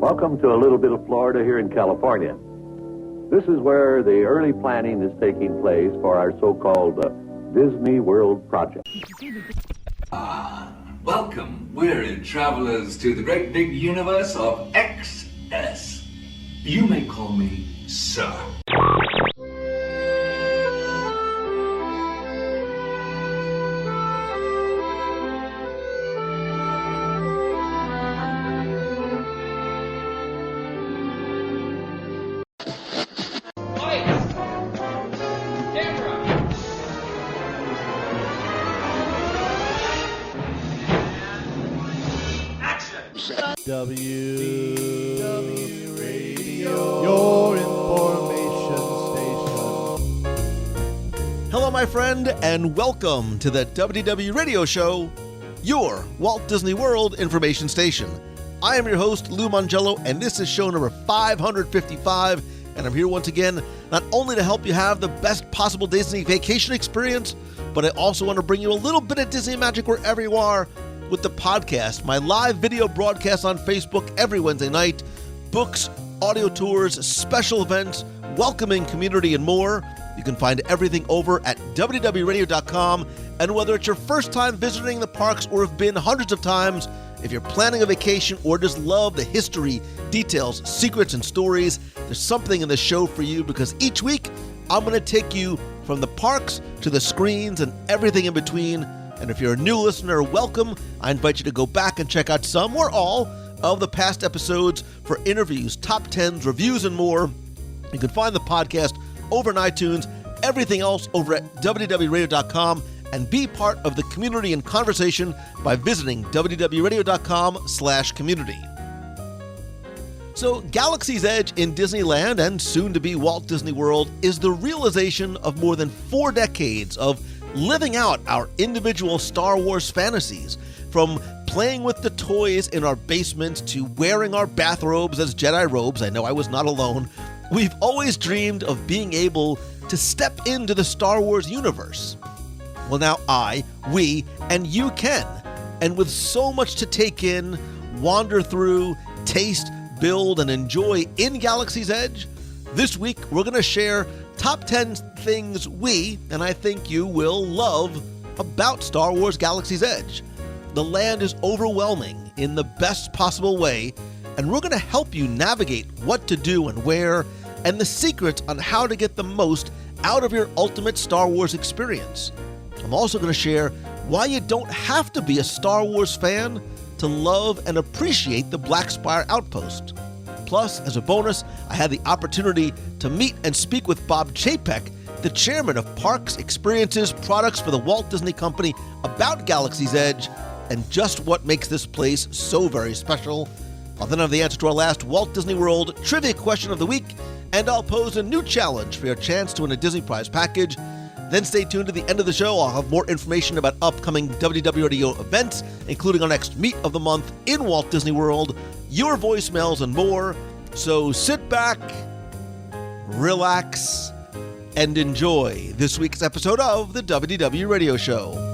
Welcome to a little bit of Florida here in California. This is where the early planning is taking place for our so-called Disney World project. Welcome, weary travelers, to the great big universe of XS. You may call me Sir. WDW Radio, your information station. Hello, my friend, and welcome to the WDW Radio Show, your Walt Disney World information station. I am your host, Lou Mangello, and this is show number 555, and I'm here once again not only to help you have the best possible Disney vacation experience, but I also want to bring you a little bit of Disney magic wherever you are with the podcast, my live video broadcast on Facebook every Wednesday night, books, audio tours, special events, welcoming community, and more. You can find everything over at WDWRadio.com, and whether it's your first time visiting the parks or have been hundreds of times, if you're planning a vacation or just love the history, details, secrets, and stories, there's something in the show for you, because each week I'm going to take you from the parks to the screens and everything in between. And if you're a new listener, welcome. I invite you to go back and check out some or all of the past episodes for interviews, top 10s, reviews, and more. You can find the podcast over on iTunes, everything else over at WDWRadio.com, and be part of the community and conversation by visiting WDWRadio.com/community. So, Galaxy's Edge in Disneyland and soon to be Walt Disney World is the realization of more than 4 decades of living out our individual Star Wars fantasies, from playing with the toys in our basements to wearing our bathrobes as Jedi robes. I know I was not alone. We've always dreamed of being able to step into the Star Wars universe. Well, now we, and you can. And with so much to take in, wander through, taste, build, and enjoy in Galaxy's Edge, this week we're going to share top 10 things we, and I think you, will love about Star Wars Galaxy's Edge. The land is overwhelming in the best possible way, and we're going to help you navigate what to do and where, and the secrets on how to get the most out of your ultimate Star Wars experience. I'm also going to share why you don't have to be a Star Wars fan to love and appreciate the Black Spire Outpost. Plus, as a bonus, I had the opportunity to meet and speak with Bob Chapek, the chairman of Parks, Experiences, Products for the Walt Disney Company, about Galaxy's Edge and just what makes this place so very special. I'll then have the answer to our last Walt Disney World trivia question of the week, and I'll pose a new challenge for your chance to win a Disney Prize package. Then stay tuned to the end of the show. I'll have more information about upcoming WDW Radio events, including our next Meet of the Month in Walt Disney World, your voicemails, and more. So sit back, relax, and enjoy this week's episode of the WDW Radio Show.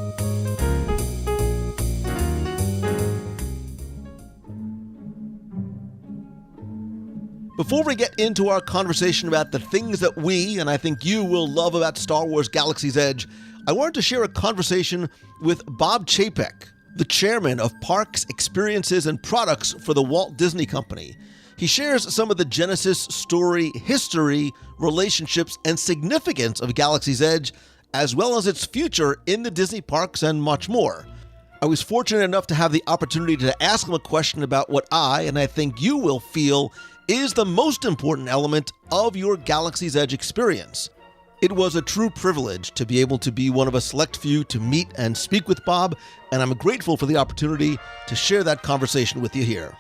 Before we get into our conversation about the things that we, and I think you, will love about Star Wars Galaxy's Edge, I wanted to share a conversation with Bob Chapek, the chairman of Parks, Experiences, and Products for the Walt Disney Company. He shares some of the genesis, story, history, relationships, and significance of Galaxy's Edge, as well as its future in the Disney parks and much more. I was fortunate enough to have the opportunity to ask him a question about what I, and I think you, will feel is the most important element of your Galaxy's Edge experience. It was a true privilege to be able to be one of a select few to meet and speak with Bob, and I'm grateful for the opportunity to share that conversation with you here.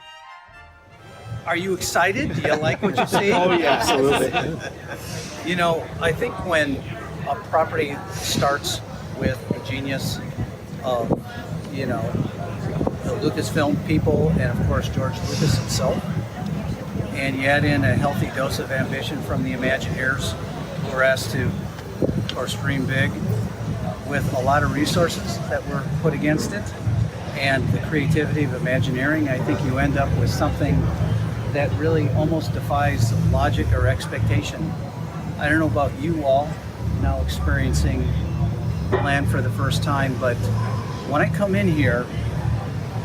Are you excited? Do you like what you see? Oh, yeah, absolutely. You know, I think when a property starts with the genius of, the Lucasfilm people and, of course, George Lucas himself, and you add in a healthy dose of ambition from the Imagineers, who were asked to, of course, dream big, with a lot of resources that were put against it, and the creativity of Imagineering, I think you end up with something that really almost defies logic or expectation. I don't know about you all now experiencing the land for the first time, but when I come in here,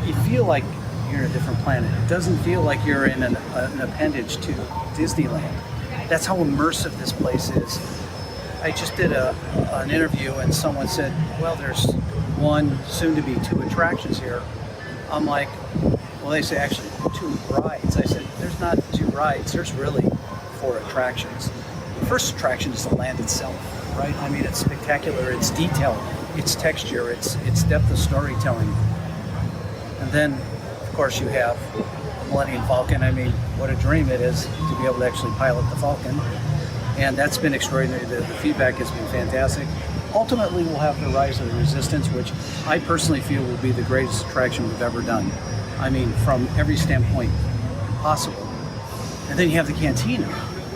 you feel like you're in a different planet. It doesn't feel like you're in an appendage to Disneyland. That's how immersive this place is. I just did an interview and someone said, well, there's one, soon to be 2 attractions here. I'm like, well, they say actually 2 rides. I said, there's not 2 rides, there's really 4 attractions. The first attraction is the land itself, right? I mean, it's spectacular, it's detail, it's texture, it's depth of storytelling. And then, of course, you have the Millennium Falcon. I mean, what a dream it is to be able to actually pilot the Falcon. And that's been extraordinary. The feedback has been fantastic. Ultimately, we'll have the Rise of the Resistance, which I personally feel will be the greatest attraction we've ever done. I mean, from every standpoint possible. And then you have the Cantina.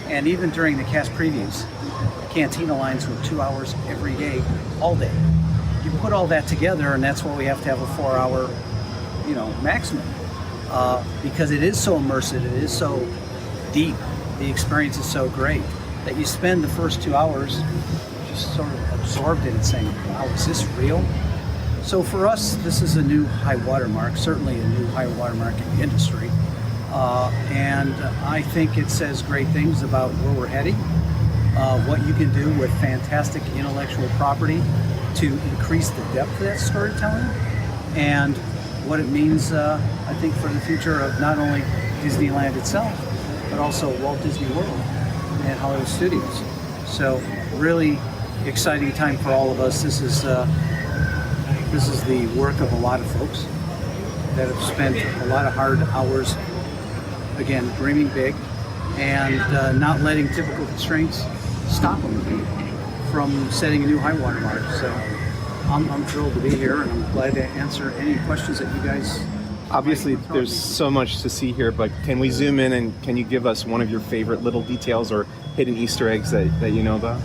And even during the cast previews, the Cantina lines were 2 hours every day, all day. You put all that together, and that's why we have to have a 4-hour, maximum. Because it is so immersive, it is so deep, the experience is so great, that you spend the first 2 hours just sort of absorbed in it, saying, wow, is this real? So for us, this is a new high watermark, certainly a new high watermark in the industry. And I think it says great things about where we're heading, what you can do with fantastic intellectual property to increase the depth of that storytelling, and what it means, I think, for the future of not only Disneyland itself, but also Walt Disney World and Hollywood Studios. So really exciting time for all of us. This is the work of a lot of folks that have spent a lot of hard hours, again, dreaming big and not letting typical constraints stop them from setting a new high water mark. So I'm thrilled to be here, and I'm glad to answer any questions that you guys. Obviously, there's so much to see here, but can we zoom in and can you give us one of your favorite little details or hidden Easter eggs that you know about?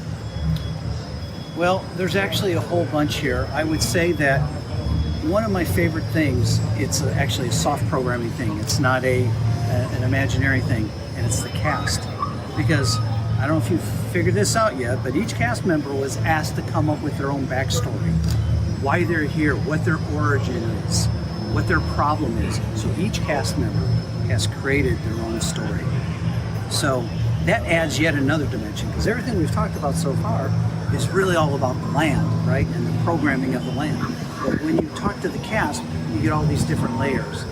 Well, there's actually a whole bunch here. I would say that one of my favorite things, it's actually a soft programming thing. It's not an imaginary thing, and it's the cast. Because I don't know if you've figured this out yet, but each cast member was asked to come up with their own backstory. Why they're here, what their origin is, what their problem is. So each cast member has created their own story. So that adds yet another dimension, because everything we've talked about so far is really all about the land, right? And the programming of the land. But when you talk to the cast, you get all these different layers.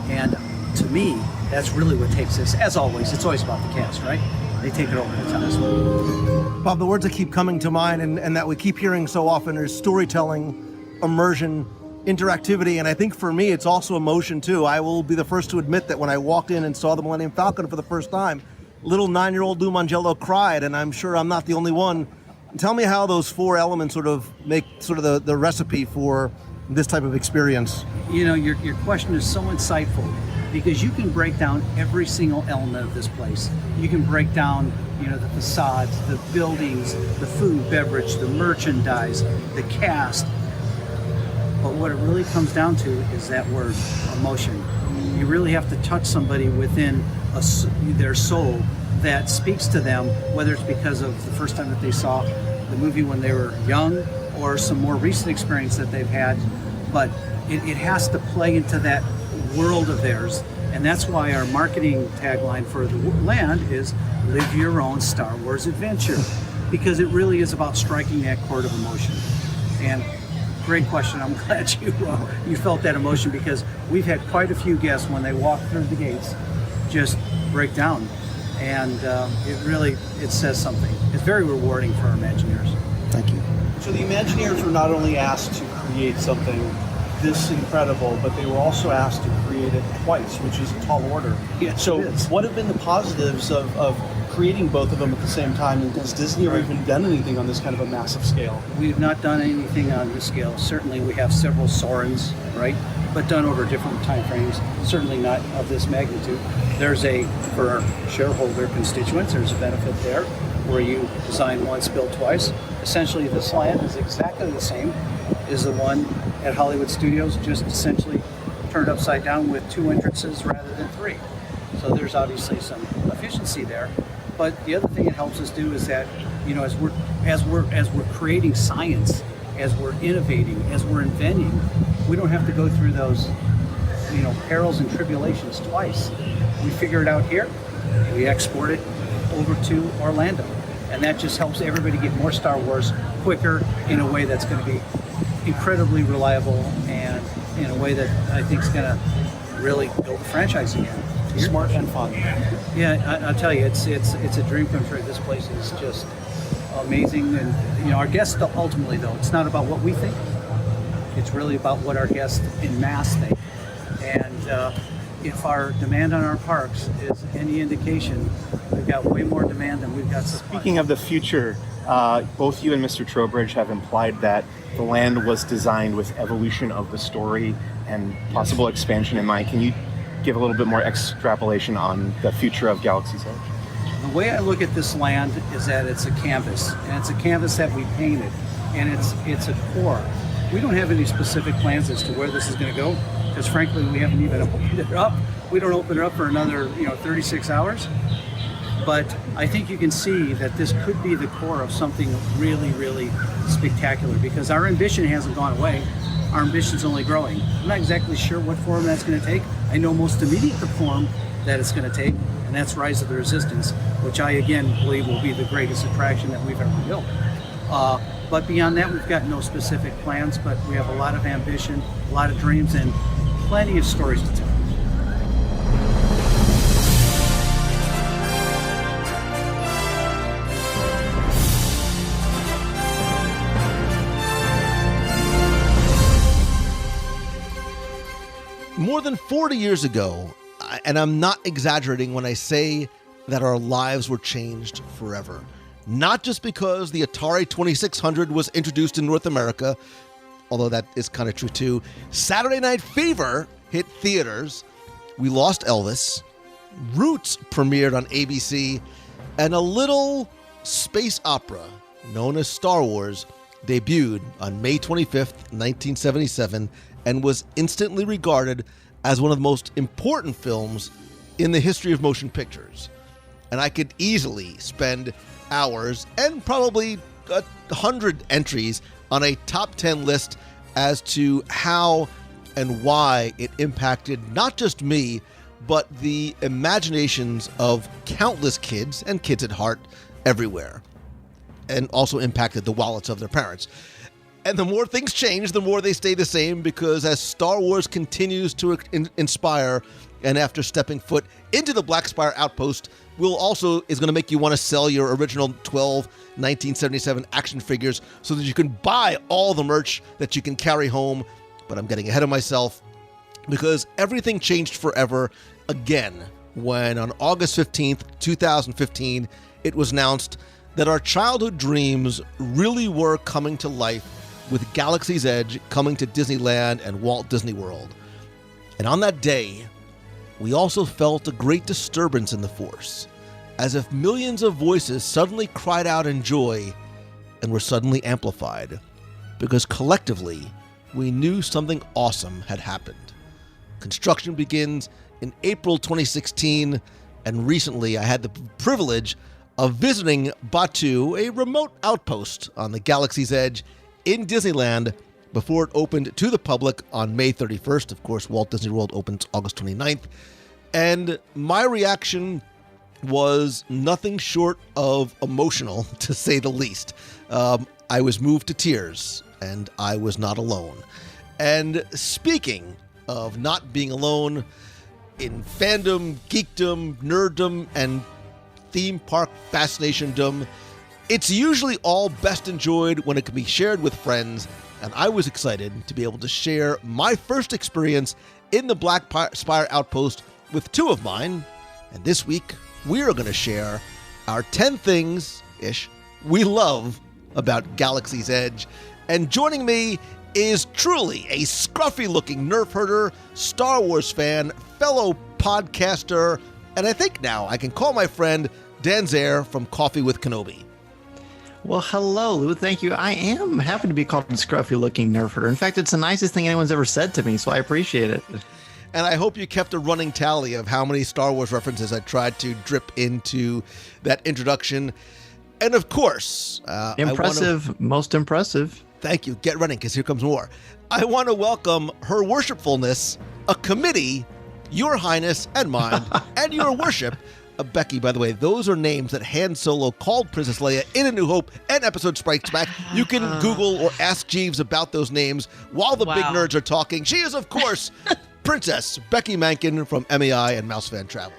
And to me, that's really what takes this. As always, it's always about the cast, right? They take it over the top. Bob, the words that keep coming to mind and that we keep hearing so often is storytelling, immersion, interactivity, and I think for me it's also emotion too. I will be the first to admit that when I walked in and saw the Millennium Falcon for the first time, little 9-year-old Lou Mangello cried, and I'm sure I'm not the only one. Tell me how those 4 elements sort of make sort of the recipe for this type of experience. You know, your question is so insightful, because you can break down every single element of this place. You can break down, the facades, the buildings, the food, beverage, the merchandise, the cast. But what it really comes down to is that word, emotion. You really have to touch somebody within their soul that speaks to them, whether it's because of the first time that they saw the movie when they were young or some more recent experience that they've had. But it has to play into that world of theirs. And that's why our marketing tagline for the land is live your own Star Wars adventure, because it really is about striking that chord of emotion. And great question. I'm glad you felt that emotion, because we've had quite a few guests when they walk through the gates just break down. And it says something. It's very rewarding for our Imagineers. Thank you. So the Imagineers were not only asked to create something this incredible, but they were also asked to create it twice, which is a tall order. Yes, so it is. what have been the positives of creating both of them at the same time? And has Disney ever even done anything on this kind of a massive scale? We've not done anything on this scale. Certainly we have several Sorens, right? But done over different time frames, certainly not of this magnitude. For our shareholder constituents, there's a benefit there where you design once, build twice. Essentially, this land is exactly the same as the one at Hollywood Studios, just essentially turned upside down with 2 entrances rather than 3. So there's obviously some efficiency there. But the other thing it helps us do is that, you know, as we're creating science, as we're innovating, as we're inventing, we don't have to go through those, you know, perils and tribulations twice. We figure it out here, we export it over to Orlando. And that just helps everybody get more Star Wars quicker in a way that's going to be incredibly reliable and in a way that I think is going to really build the franchise again. Smart and fun. Yeah, I'll tell you, it's a dream come true. This place is just amazing. And, you know, our guests, ultimately, though, it's not about what we think. It's really about what our guests in mass think. And if our demand on our parks is any indication, we've got way more demand than we've got supply. Speaking of the future, both you and Mr. Trowbridge have implied that the land was designed with evolution of the story and possible expansion in mind. Can you give a little bit more extrapolation on the future of Galaxy's Edge? The way I look at this land is that it's a canvas, and it's a canvas that we painted, and it's a core. We don't have any specific plans as to where this is going to go, because frankly, we haven't even opened it up. We don't open it up for another, 36 hours. But I think you can see that this could be the core of something really, really spectacular, because our ambition hasn't gone away. Our ambition's only growing. I'm not exactly sure what form that's going to take. I know most immediate the form that it's going to take, and that's Rise of the Resistance, which I again believe will be the greatest attraction that we've ever built. But beyond that, we've got no specific plans, but we have a lot of ambition, a lot of dreams, and plenty of stories to tell. More than 40 years ago, and I'm not exaggerating when I say that our lives were changed forever. Not just because the Atari 2600 was introduced in North America, although that is kind of true too. Saturday Night Fever hit theaters. We lost Elvis. Roots premiered on ABC. And a little space opera known as Star Wars debuted on May 25th, 1977, and was instantly regarded as one of the most important films in the history of motion pictures. And I could easily spend hours and probably 100 entries on a top 10 list as to how and why it impacted not just me, but the imaginations of countless kids and kids at heart everywhere, and also impacted the wallets of their parents. And the more things change, the more they stay the same, because as Star Wars continues to inspire, and after stepping foot into the Black Spire Outpost, is going to make you want to sell your original 1977 action figures so that you can buy all the merch that you can carry home. But I'm getting ahead of myself, because everything changed forever again when on August 15th, 2015, it was announced that our childhood dreams really were coming to life, with Galaxy's Edge coming to Disneyland and Walt Disney World. And on that day, we also felt a great disturbance in the Force, as if millions of voices suddenly cried out in joy and were suddenly amplified, because collectively, we knew something awesome had happened. Construction begins in April 2016, and recently I had the privilege of visiting Batuu, a remote outpost on the Galaxy's Edge in Disneyland, before it opened to the public on May 31st. Of course, Walt Disney World opens August 29th. And my reaction was nothing short of emotional, to say the least. I was moved to tears, and I was not alone. And speaking of not being alone, in fandom, geekdom, nerddom, and theme park fascination-dom, it's usually all best enjoyed when it can be shared with friends, and I was excited to be able to share my first experience in the Black Spire Outpost with two of mine. And this week, we are going to share our 10 things-ish we love about Galaxy's Edge. And joining me is truly a scruffy-looking nerf herder, Star Wars fan, fellow podcaster, and I think now I can call my friend Dan Zare from Coffee with Kenobi. Well, hello, Lou. Thank you. I am happy to be called a scruffy-looking nerf herder. In fact, it's the nicest thing anyone's ever said to me, so I appreciate it. And I hope you kept a running tally of how many Star Wars references I tried to drip into that introduction. And of course, impressive, most impressive. Thank you. Get running, because here comes more. I want to welcome Her Worshipfulness, a committee, Your Highness and mine, and Your Worship. Becky, by the way, those are names that Han Solo called Princess Leia in A New Hope and Episode Strikes Back. You can Google or ask Jeeves about those names while the big nerds are talking. She is, of course, Princess Becky Mankin from MEI and Mouse Fan Travel.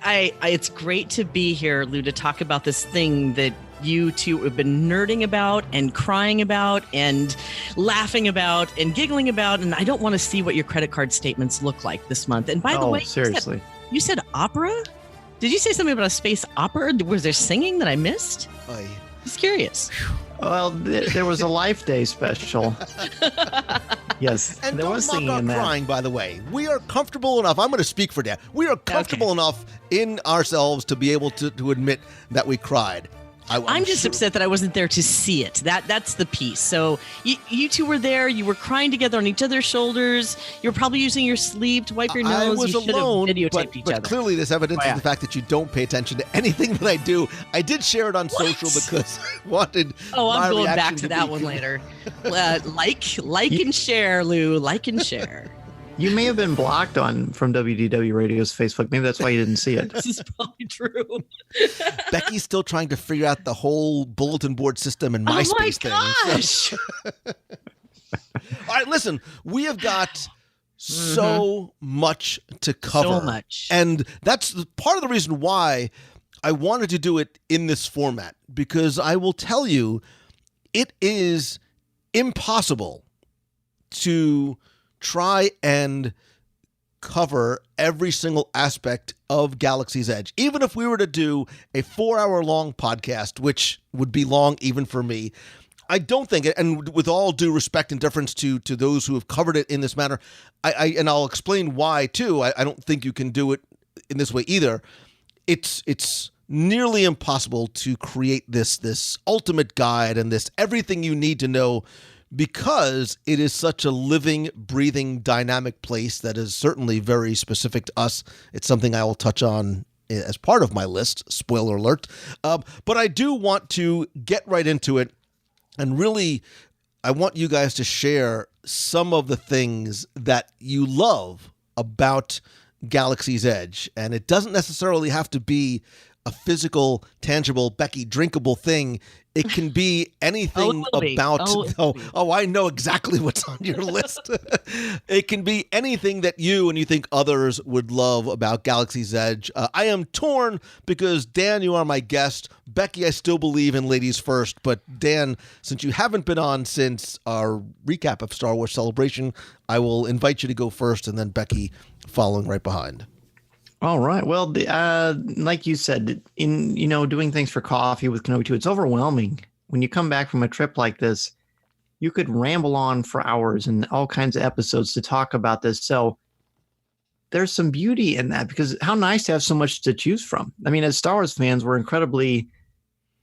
It's great to be here, Lou, to talk about this thing that you two have been nerding about and crying about and laughing about and giggling about. And I don't want to see what your credit card statements look like this month. And by the way, seriously, you said opera? Did you say something about a space opera? Was there singing that I missed? Just curious. Well, there was a Life Day special. Yes, and there was singing in that. Crying, by the way. We are comfortable enough. I'm going to speak for Dan. We are comfortable enough in ourselves to be able to admit that we cried. I'm just upset that I wasn't there to see it. That's the piece. So you two were there. You were crying together on each other's shoulders. You were probably using your sleeve to wipe your nose. I was alone, but clearly this evidences the fact that you don't pay attention to anything that I do. I did share it on social because I wanted. I'm going back to that one later. Like and share, Lou. Like and share. You may have been blocked from WDW Radio's Facebook. Maybe that's why you didn't see it. This is probably true. Becky's still trying to figure out the whole bulletin board system and MySpace thing. Oh my gosh! All right, listen. We have got so much to cover. So much. And that's part of the reason why I wanted to do it in this format, because I will tell you, it is impossible to try and cover every single aspect of Galaxy's Edge. Even if we were to do a 4-hour-long podcast, which would be long even for me, I don't think it, and with all due respect and deference to those who have covered it in this manner, and I'll explain why too, I don't think you can do it in this way either. It's nearly impossible to create this ultimate guide and this everything you need to know, because it is such a living, breathing, dynamic place that is certainly very specific to us. It's something I will touch on as part of my list, spoiler alert. But I do want to get right into it, and really, I want you guys to share some of the things that you love about Galaxy's Edge. And it doesn't necessarily have to be a physical, tangible, Becky, drinkable thing. It can be anything about. I know exactly what's on your list. It can be anything that you think others would love about Galaxy's Edge. I am torn because, Dan, you are my guest. Becky, I still believe in ladies first. But Dan, since you haven't been on since our recap of Star Wars Celebration, I will invite you to go first, and then Becky following right behind. All right. Well, like you said, in doing things for coffee with Kenobi 2, it's overwhelming. When you come back from a trip like this, you could ramble on for hours and all kinds of episodes to talk about this. So there's some beauty in that, because how nice to have so much to choose from. I mean, as Star Wars fans,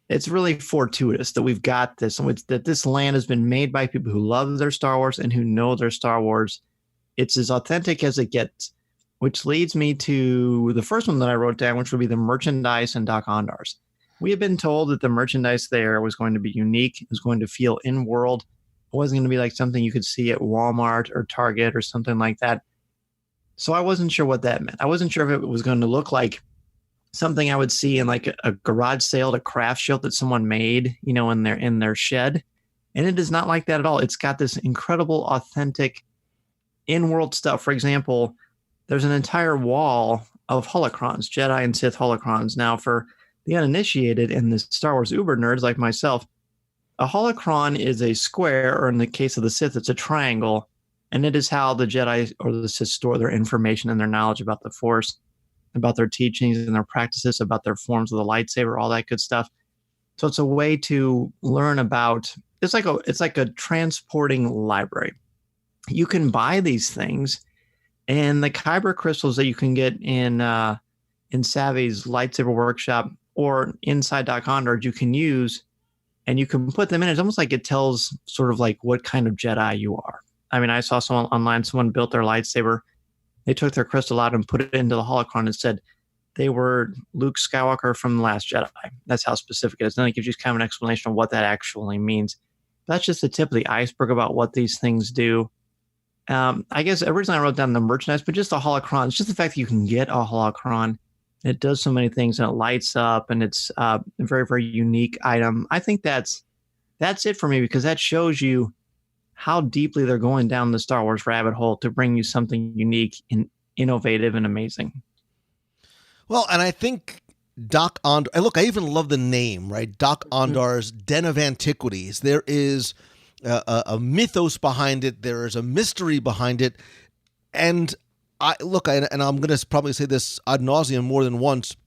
it's really fortuitous that we've got this, and that this land has been made by people who love their Star Wars and who know their Star Wars. It's as authentic as it gets. Which leads me to the first one that I wrote down, which would be the merchandise and Dok-Ondar's. We had been told that the merchandise there was going to be unique. It was going to feel in-world. It wasn't going to be like something you could see at Walmart or Target or something like that. So I wasn't sure what that meant. I wasn't sure if it was going to look like something I would see in like a garage sale, a craft show that someone made, in their shed. And it is not like that at all. It's got this incredible, authentic in-world stuff. For example, there's an entire wall of holocrons, Jedi and Sith holocrons. Now, for the uninitiated and the Star Wars uber nerds like myself, a holocron is a square, or in the case of the Sith, it's a triangle, and it is how the Jedi or the Sith store their information and their knowledge about the Force, about their teachings and their practices, about their forms of the lightsaber, all that good stuff. So it's a way to learn about. It's like a transporting library. You can buy these things. And the Kyber crystals that you can get in Savvy's lightsaber workshop or inside Dok-Ondar, you can use, and you can put them in. It's almost like it tells sort of like what kind of Jedi you are. I mean, I saw someone online, someone built their lightsaber They took their crystal out and put it into the holocron and said they were Luke Skywalker from The Last Jedi. That's how specific it is. Then it gives you kind of an explanation of what that actually means. That's just the tip of the iceberg about what these things do. I guess originally I wrote down the merchandise, but just the holocron. It's just the fact that you can get a holocron. It does so many things, and it lights up, and it's a very, very unique item. I think that's it for me, because that shows you how deeply they're going down the Star Wars rabbit hole to bring you something unique and innovative and amazing. Well, and I think Doc Ondar, and look, I even love the name, right? Doc Ondar's Den of Antiquities. There is a mythos behind it. There is a mystery behind it. And I'm going to probably say this ad nauseum more than once,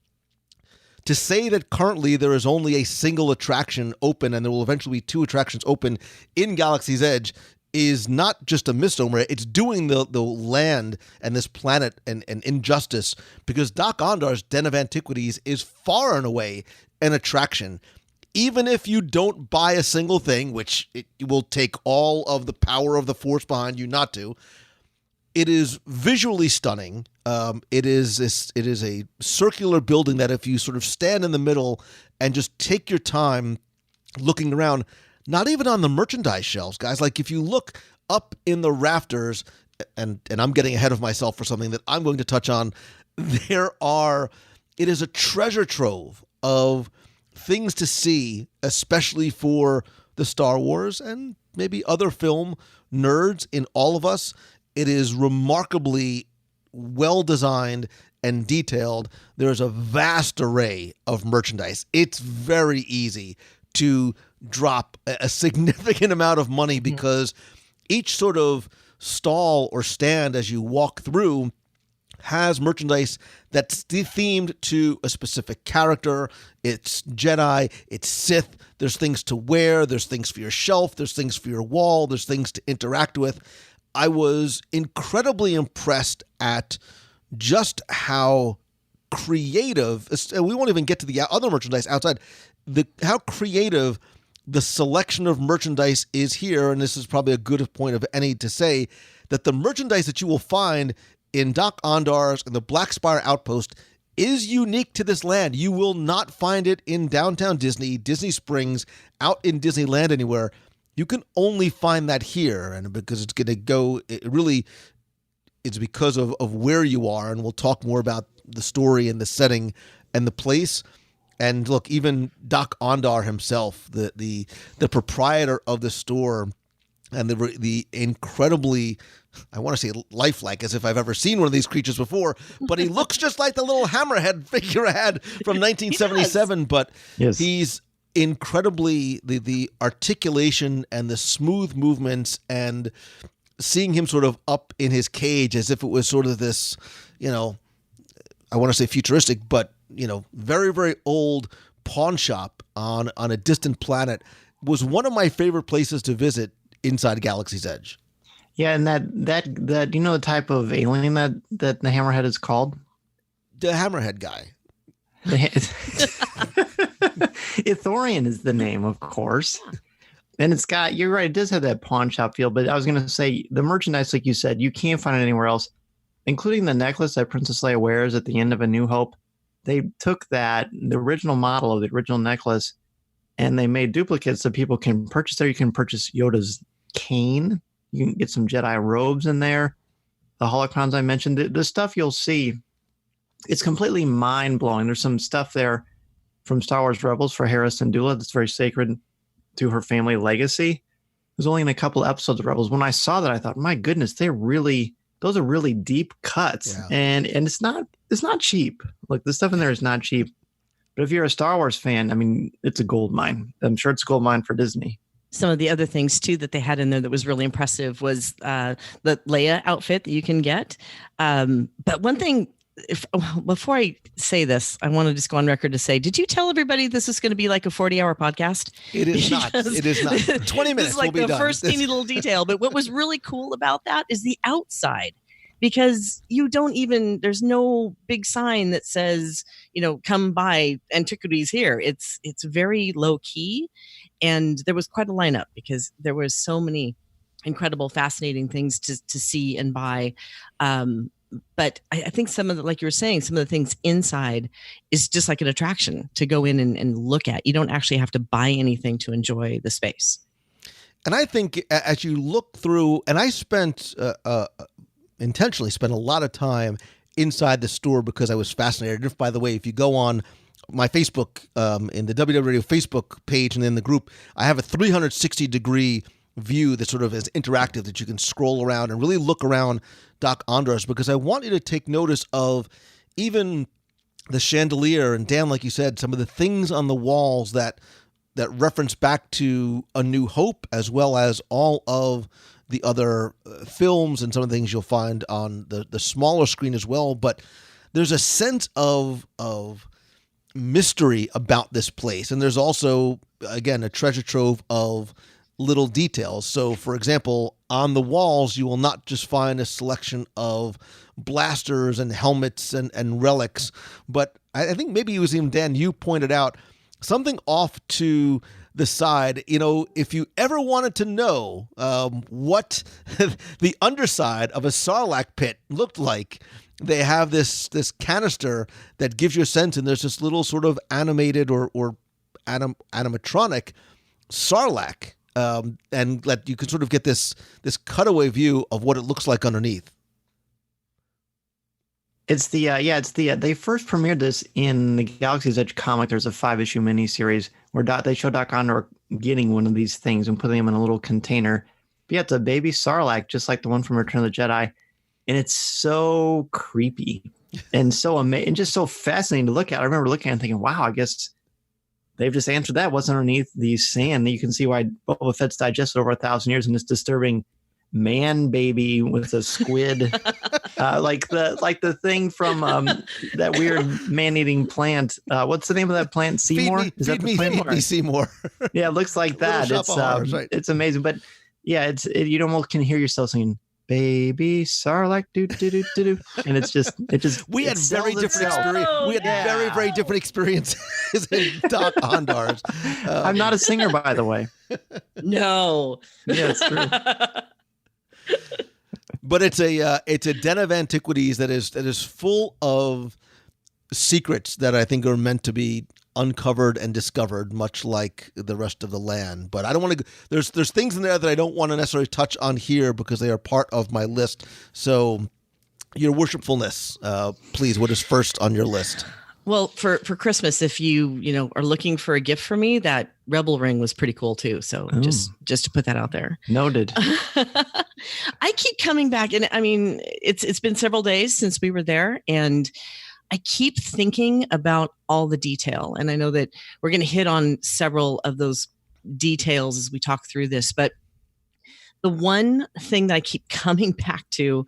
to say that currently there is only a single attraction open and there will eventually be 2 attractions open in Galaxy's Edge is not just a misnomer. It's doing the land and this planet an injustice, because Doc Ondar's Den of Antiquities is far and away an attraction. Even if you don't buy a single thing, which it will take all of the power of the Force behind you not to, it is visually stunning. It is a circular building that if you sort of stand in the middle and just take your time looking around, not even on the merchandise shelves, guys. Like if you look up in the rafters, and I'm getting ahead of myself for something that I'm going to touch on, it is a treasure trove of things to see, especially for the Star Wars and maybe other film nerds in all of us. It is remarkably well designed and detailed. There's a vast array of merchandise. It's very easy to drop a significant amount of money, because each sort of stall or stand as you walk through has merchandise that's themed to a specific character. It's Jedi, it's Sith. There's things to wear. There's things for your shelf. There's things for your wall. There's things to interact with. I was incredibly impressed at just how creative, and we won't even get to the other merchandise outside, how creative the selection of merchandise is here. And this is probably a good point of any to say that the merchandise that you will find in Doc Ondar's and the Black Spire Outpost is unique to this land. You will not find it in downtown Disney Springs, out in Disneyland anywhere. You can only find that here, and because it's going to go, it's because of where you are, and we'll talk more about the story and the setting and the place. And look, even Doc Ondar himself, the proprietor of the store, and the incredibly, I want to say lifelike, as if I've ever seen one of these creatures before, but he looks just like the little hammerhead figure I had from 1977, but yes. He's incredibly, the articulation and the smooth movements, and seeing him sort of up in his cage as if it was sort of this, I want to say futuristic, but very, very old pawn shop on a distant planet, was one of my favorite places to visit inside Galaxy's Edge. Yeah, and that the type of alien that the hammerhead is called? The hammerhead guy. Ithorian is the name, of course. And it's got, you're right, it does have that pawn shop feel, but I was going to say the merchandise, like you said, you can't find it anywhere else, including the necklace that Princess Leia wears at the end of A New Hope. They took the original model of the original necklace, and they made duplicates that people can purchase there. You can purchase Yoda's cane. You can get some Jedi robes in there. The holocrons I mentioned, the stuff you'll see, it's completely mind-blowing. There's some stuff there from Star Wars Rebels for Hera Syndulla that's very sacred to her family legacy. There's only in a couple episodes of Rebels. When I saw that, I thought, my goodness, those are really deep cuts. Yeah. And it's not cheap. Like, the stuff in there is not cheap. But if you're a Star Wars fan, I mean, it's a gold mine. I'm sure it's a gold mine for Disney. Some of the other things, too, that they had in there that was really impressive was the Leia outfit that you can get. But one thing, before I say this, I want to just go on record to say, did you tell everybody this is going to be like a 40-hour podcast? It is not. It is not. 20 minutes, like we'll be done. First teeny little detail. But what was really cool about that is the outside. Because there's no big sign that says, come buy antiquities here. It's very low key. And there was quite a lineup because there was so many incredible, fascinating things to see and buy. But I think some of the, like you were saying, some of the things inside is just like an attraction to go in and look at. You don't actually have to buy anything to enjoy the space. And I think as you look through, and I intentionally spent a lot of time inside the store because I was fascinated. If, by the way, if you go on my Facebook, in the WDW Facebook page and in the group, I have a 360-degree view that sort of is interactive, that you can scroll around and really look around Doc Andros, because I want you to take notice of even the chandelier, and Dan, like you said, some of the things on the walls that reference back to A New Hope, as well as all of the other films and some of the things you'll find on the smaller screen as well. But there's a sense of mystery about this place. And there's also, again, a treasure trove of little details. So, for example, on the walls, you will not just find a selection of blasters and helmets and relics, but I think maybe it was even, Dan, you pointed out something off to the side. You know, if you ever wanted to know what the underside of a Sarlacc pit looked like, they have this canister that gives you a sense, and there's this little sort of animated or animatronic Sarlacc, and that you can sort of get this cutaway view of what it looks like underneath. It's the they first premiered this in the Galaxy's Edge comic. There's a 5-issue miniseries where they show Doc Andor getting one of these things and putting them in a little container. But yeah, it's a baby Sarlacc, just like the one from Return of the Jedi, and it's so creepy and so amazing and just so fascinating to look at. I remember looking at it and thinking, "Wow, I guess they've just answered that. What's underneath the sand?" You can see why Boba Fett's digested over 1,000 years in this disturbing man baby with a squid, like the thing from that weird man-eating plant. What's the name of that plant? Seymour? Is that the plant? Feed me Seymour. Yeah, it looks like that. It's right. It's amazing, but yeah, you almost can hear yourself singing "Baby Sarlacc," do do do do do, and it just. We had very different experience. We had very different experiences in Doc Andor's. I'm not a singer, by the way. No. Yeah, it's true. But it's a den of antiquities that is full of secrets that I think are meant to be uncovered and discovered, much like the rest of the land. But I don't want to. There's things in there that I don't want to necessarily touch on here because they are part of my list. So, your worshipfulness, please. What is first on your list? Well, for Christmas, if you are looking for a gift for me, that Rebel ring was pretty cool too. So just to put that out there. Noted. I keep coming back, and I mean, it's been several days since we were there, and I keep thinking about all the detail. And I know that we're going to hit on several of those details as we talk through this, but the one thing that I keep coming back to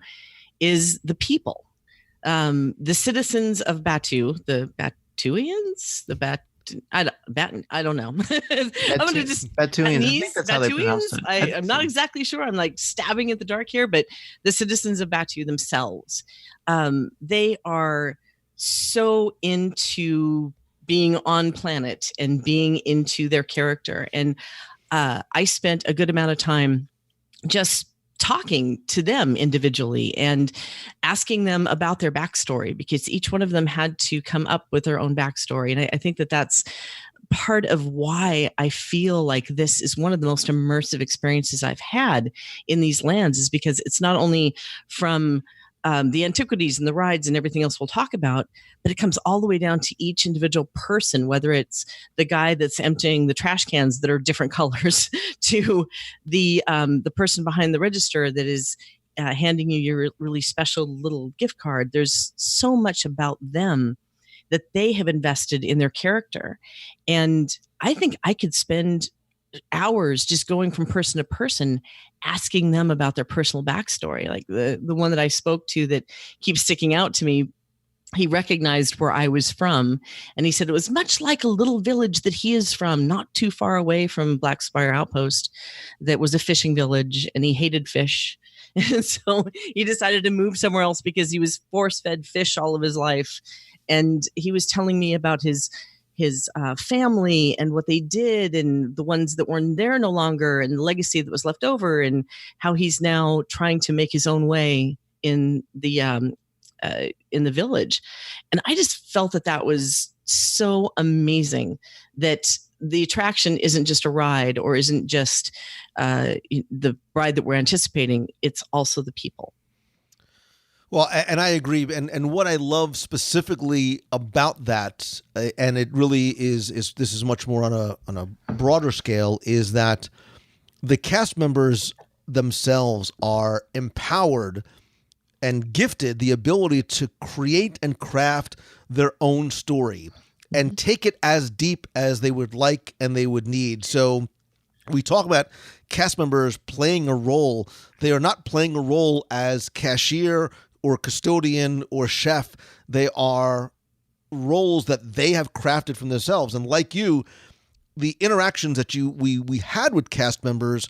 is the people. The citizens of Batuu, the Batuians, I don't know. I'm going to just Batuians. I'm not exactly sure. I'm like stabbing at the dark here, but the citizens of Batuu themselves, they are so into being on planet and being into their character. And I spent a good amount of time just talking to them individually and asking them about their backstory, because each one of them had to come up with their own backstory. And I think that that's part of why I feel like this is one of the most immersive experiences I've had in these lands, is because it's not only from the antiquities and the rides and everything else we'll talk about, but it comes all the way down to each individual person, whether it's the guy that's emptying the trash cans that are different colors to the person behind the register that is handing you your really special little gift card. There's so much about them that they have invested in their character. And I think I could spend hours just going from person to person, asking them about their personal backstory. Like the one that I spoke to that keeps sticking out to me, he recognized where I was from. And he said it was much like a little village that he is from, not too far away from Black Spire Outpost, that was a fishing village, and he hated fish. And so he decided to move somewhere else because he was force-fed fish all of his life. And he was telling me about his family and what they did, and the ones that weren't there no longer, and the legacy that was left over, and how he's now trying to make his own way in the in the village. And I just felt that was so amazing, that the attraction isn't just a ride or isn't just the ride that we're anticipating. It's also the people. Well, and I agree. And what I love specifically about that, and it really is this is much more on a broader scale, is that the cast members themselves are empowered and gifted the ability to create and craft their own story and take it as deep as they would like and they would need. So we talk about cast members playing a role. They are not playing a role as cashier or custodian or chef. They are roles that they have crafted from themselves. And like you, the interactions that we had with cast members,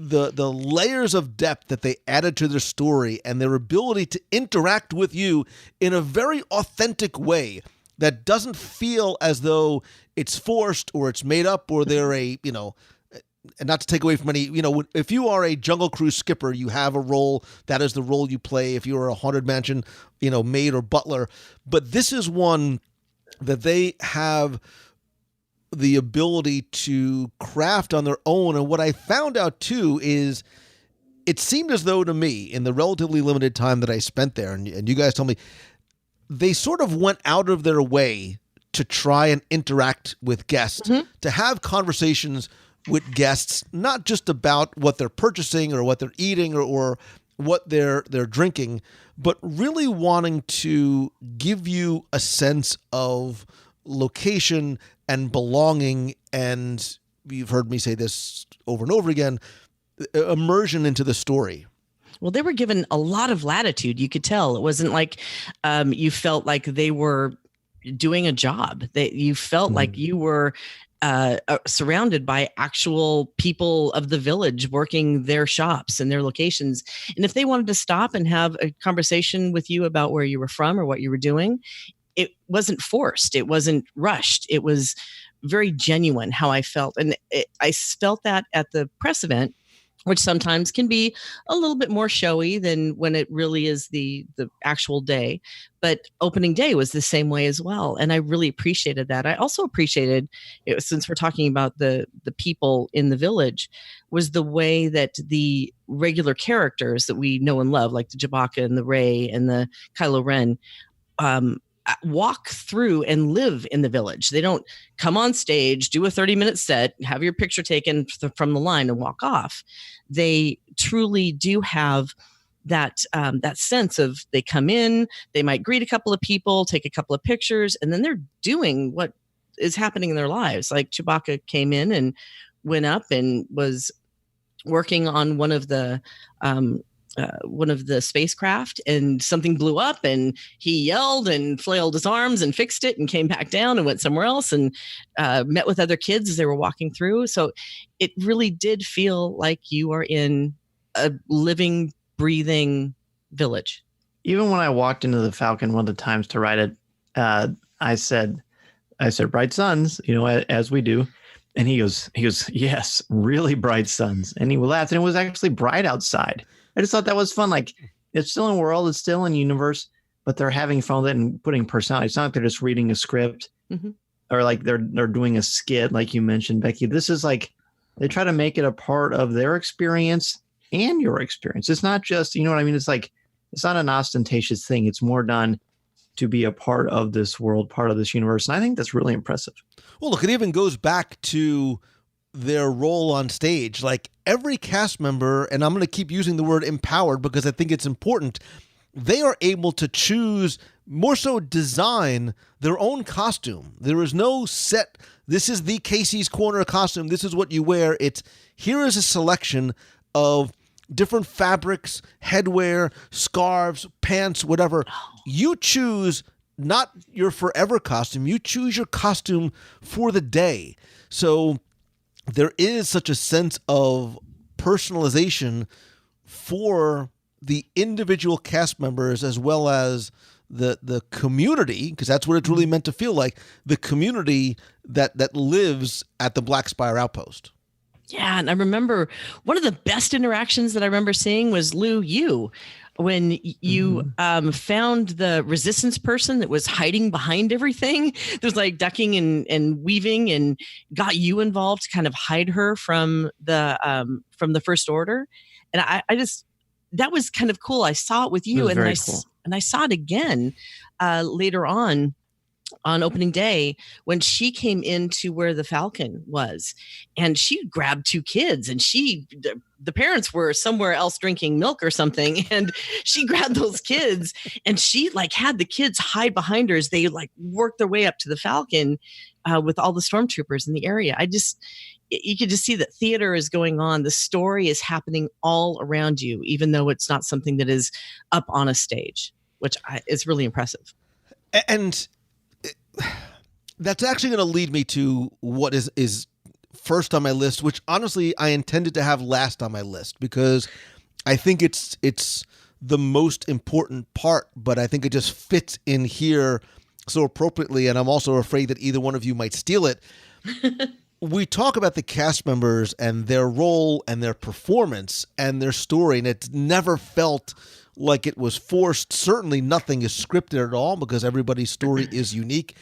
the layers of depth that they added to their story and their ability to interact with you in a very authentic way that doesn't feel as though it's forced or it's made up or they're and not to take away from any, if you are a Jungle Cruise skipper, you have a role. That is the role you play. If you're a Haunted Mansion, maid or butler. But this is one that they have the ability to craft on their own. And what I found out too is it seemed as though to me, in the relatively limited time that I spent there, and you guys told me, they sort of went out of their way to try and interact with guests, to have conversations with guests, not just about what they're purchasing or what they're eating or what they're drinking, but really wanting to give you a sense of location and belonging. And you've heard me say this over and over again, immersion into the story. Well, they were given a lot of latitude. You could tell it wasn't like you felt like they were doing a job. That you felt like you were surrounded by actual people of the village working their shops and their locations. And if they wanted to stop and have a conversation with you about where you were from or what you were doing, it wasn't forced. It wasn't rushed. It was very genuine how I felt. And I felt that at the press event, which sometimes can be a little bit more showy than when it really is the actual day. But opening day was the same way as well. And I really appreciated that. I also appreciated, since we're talking about the people in the village, was the way that the regular characters that we know and love, like the Chewbacca and the Rey and the Kylo Ren, walk through and live in the village. They don't come on stage, do a 30-minute set, have your picture taken from the line and walk off. They truly do have that sense of, they come in, they might greet a couple of people, take a couple of pictures, and then they're doing what is happening in their lives. Like Chewbacca came in and went up and was working on one of the spacecraft, and something blew up and he yelled and flailed his arms and fixed it and came back down and went somewhere else and met with other kids as they were walking through. So it really did feel like you are in a living, breathing village. Even when I walked into the Falcon one of the times to ride it, I said, bright suns, as we do. And he goes, yes, really bright suns. And he laughed, and it was actually bright outside. I just thought that was fun. Like, it's still in world, it's still in universe, but they're having fun with it and putting personality. It's not like they're just reading a script or like they're doing a skit, like you mentioned, Becky. This is like, they try to make it a part of their experience and your experience. It's not just, you know what I mean? It's like, it's not an ostentatious thing. It's more done to be a part of this world, part of this universe. And I think that's really impressive. Well, look, it even goes back to their role on stage. Like, every cast member, and I'm going to keep using the word empowered because I think it's important, they are able to choose, more so design their own costume. There is no set, this is the Casey's Corner costume, this is what you wear. It's, here is a selection of different fabrics, headwear, scarves, pants, whatever. You choose not your forever costume, you choose your costume for the day. So there is such a sense of personalization for the individual cast members as well as the community, because that's what it's really meant to feel like, the community that lives at the Black Spire Outpost. Yeah, and I remember one of the best interactions that I remember seeing was Lou, you when you found the resistance person that was hiding behind everything. There's like ducking and weaving, and got you involved to kind of hide her from the First Order. And I just, that was kind of cool. I saw it with you, and I saw it again later on opening day when she came into where the Falcon was, and she grabbed two kids, and the parents were somewhere else drinking milk or something, and she grabbed those kids, and she like had the kids hide behind her as they like worked their way up to the Falcon with all the stormtroopers in the area. You could just see that theater is going on. The story is happening all around you, even though it's not something that is up on a stage, which is really impressive. And that's actually going to lead me to what is first on my list, which honestly I intended to have last on my list, because I think it's the most important part, but I think it just fits in here so appropriately, and I'm also afraid that either one of you might steal it. We talk about the cast members and their role and their performance and their story, and it's never felt like it was forced. Certainly nothing is scripted at all, because everybody's story is unique.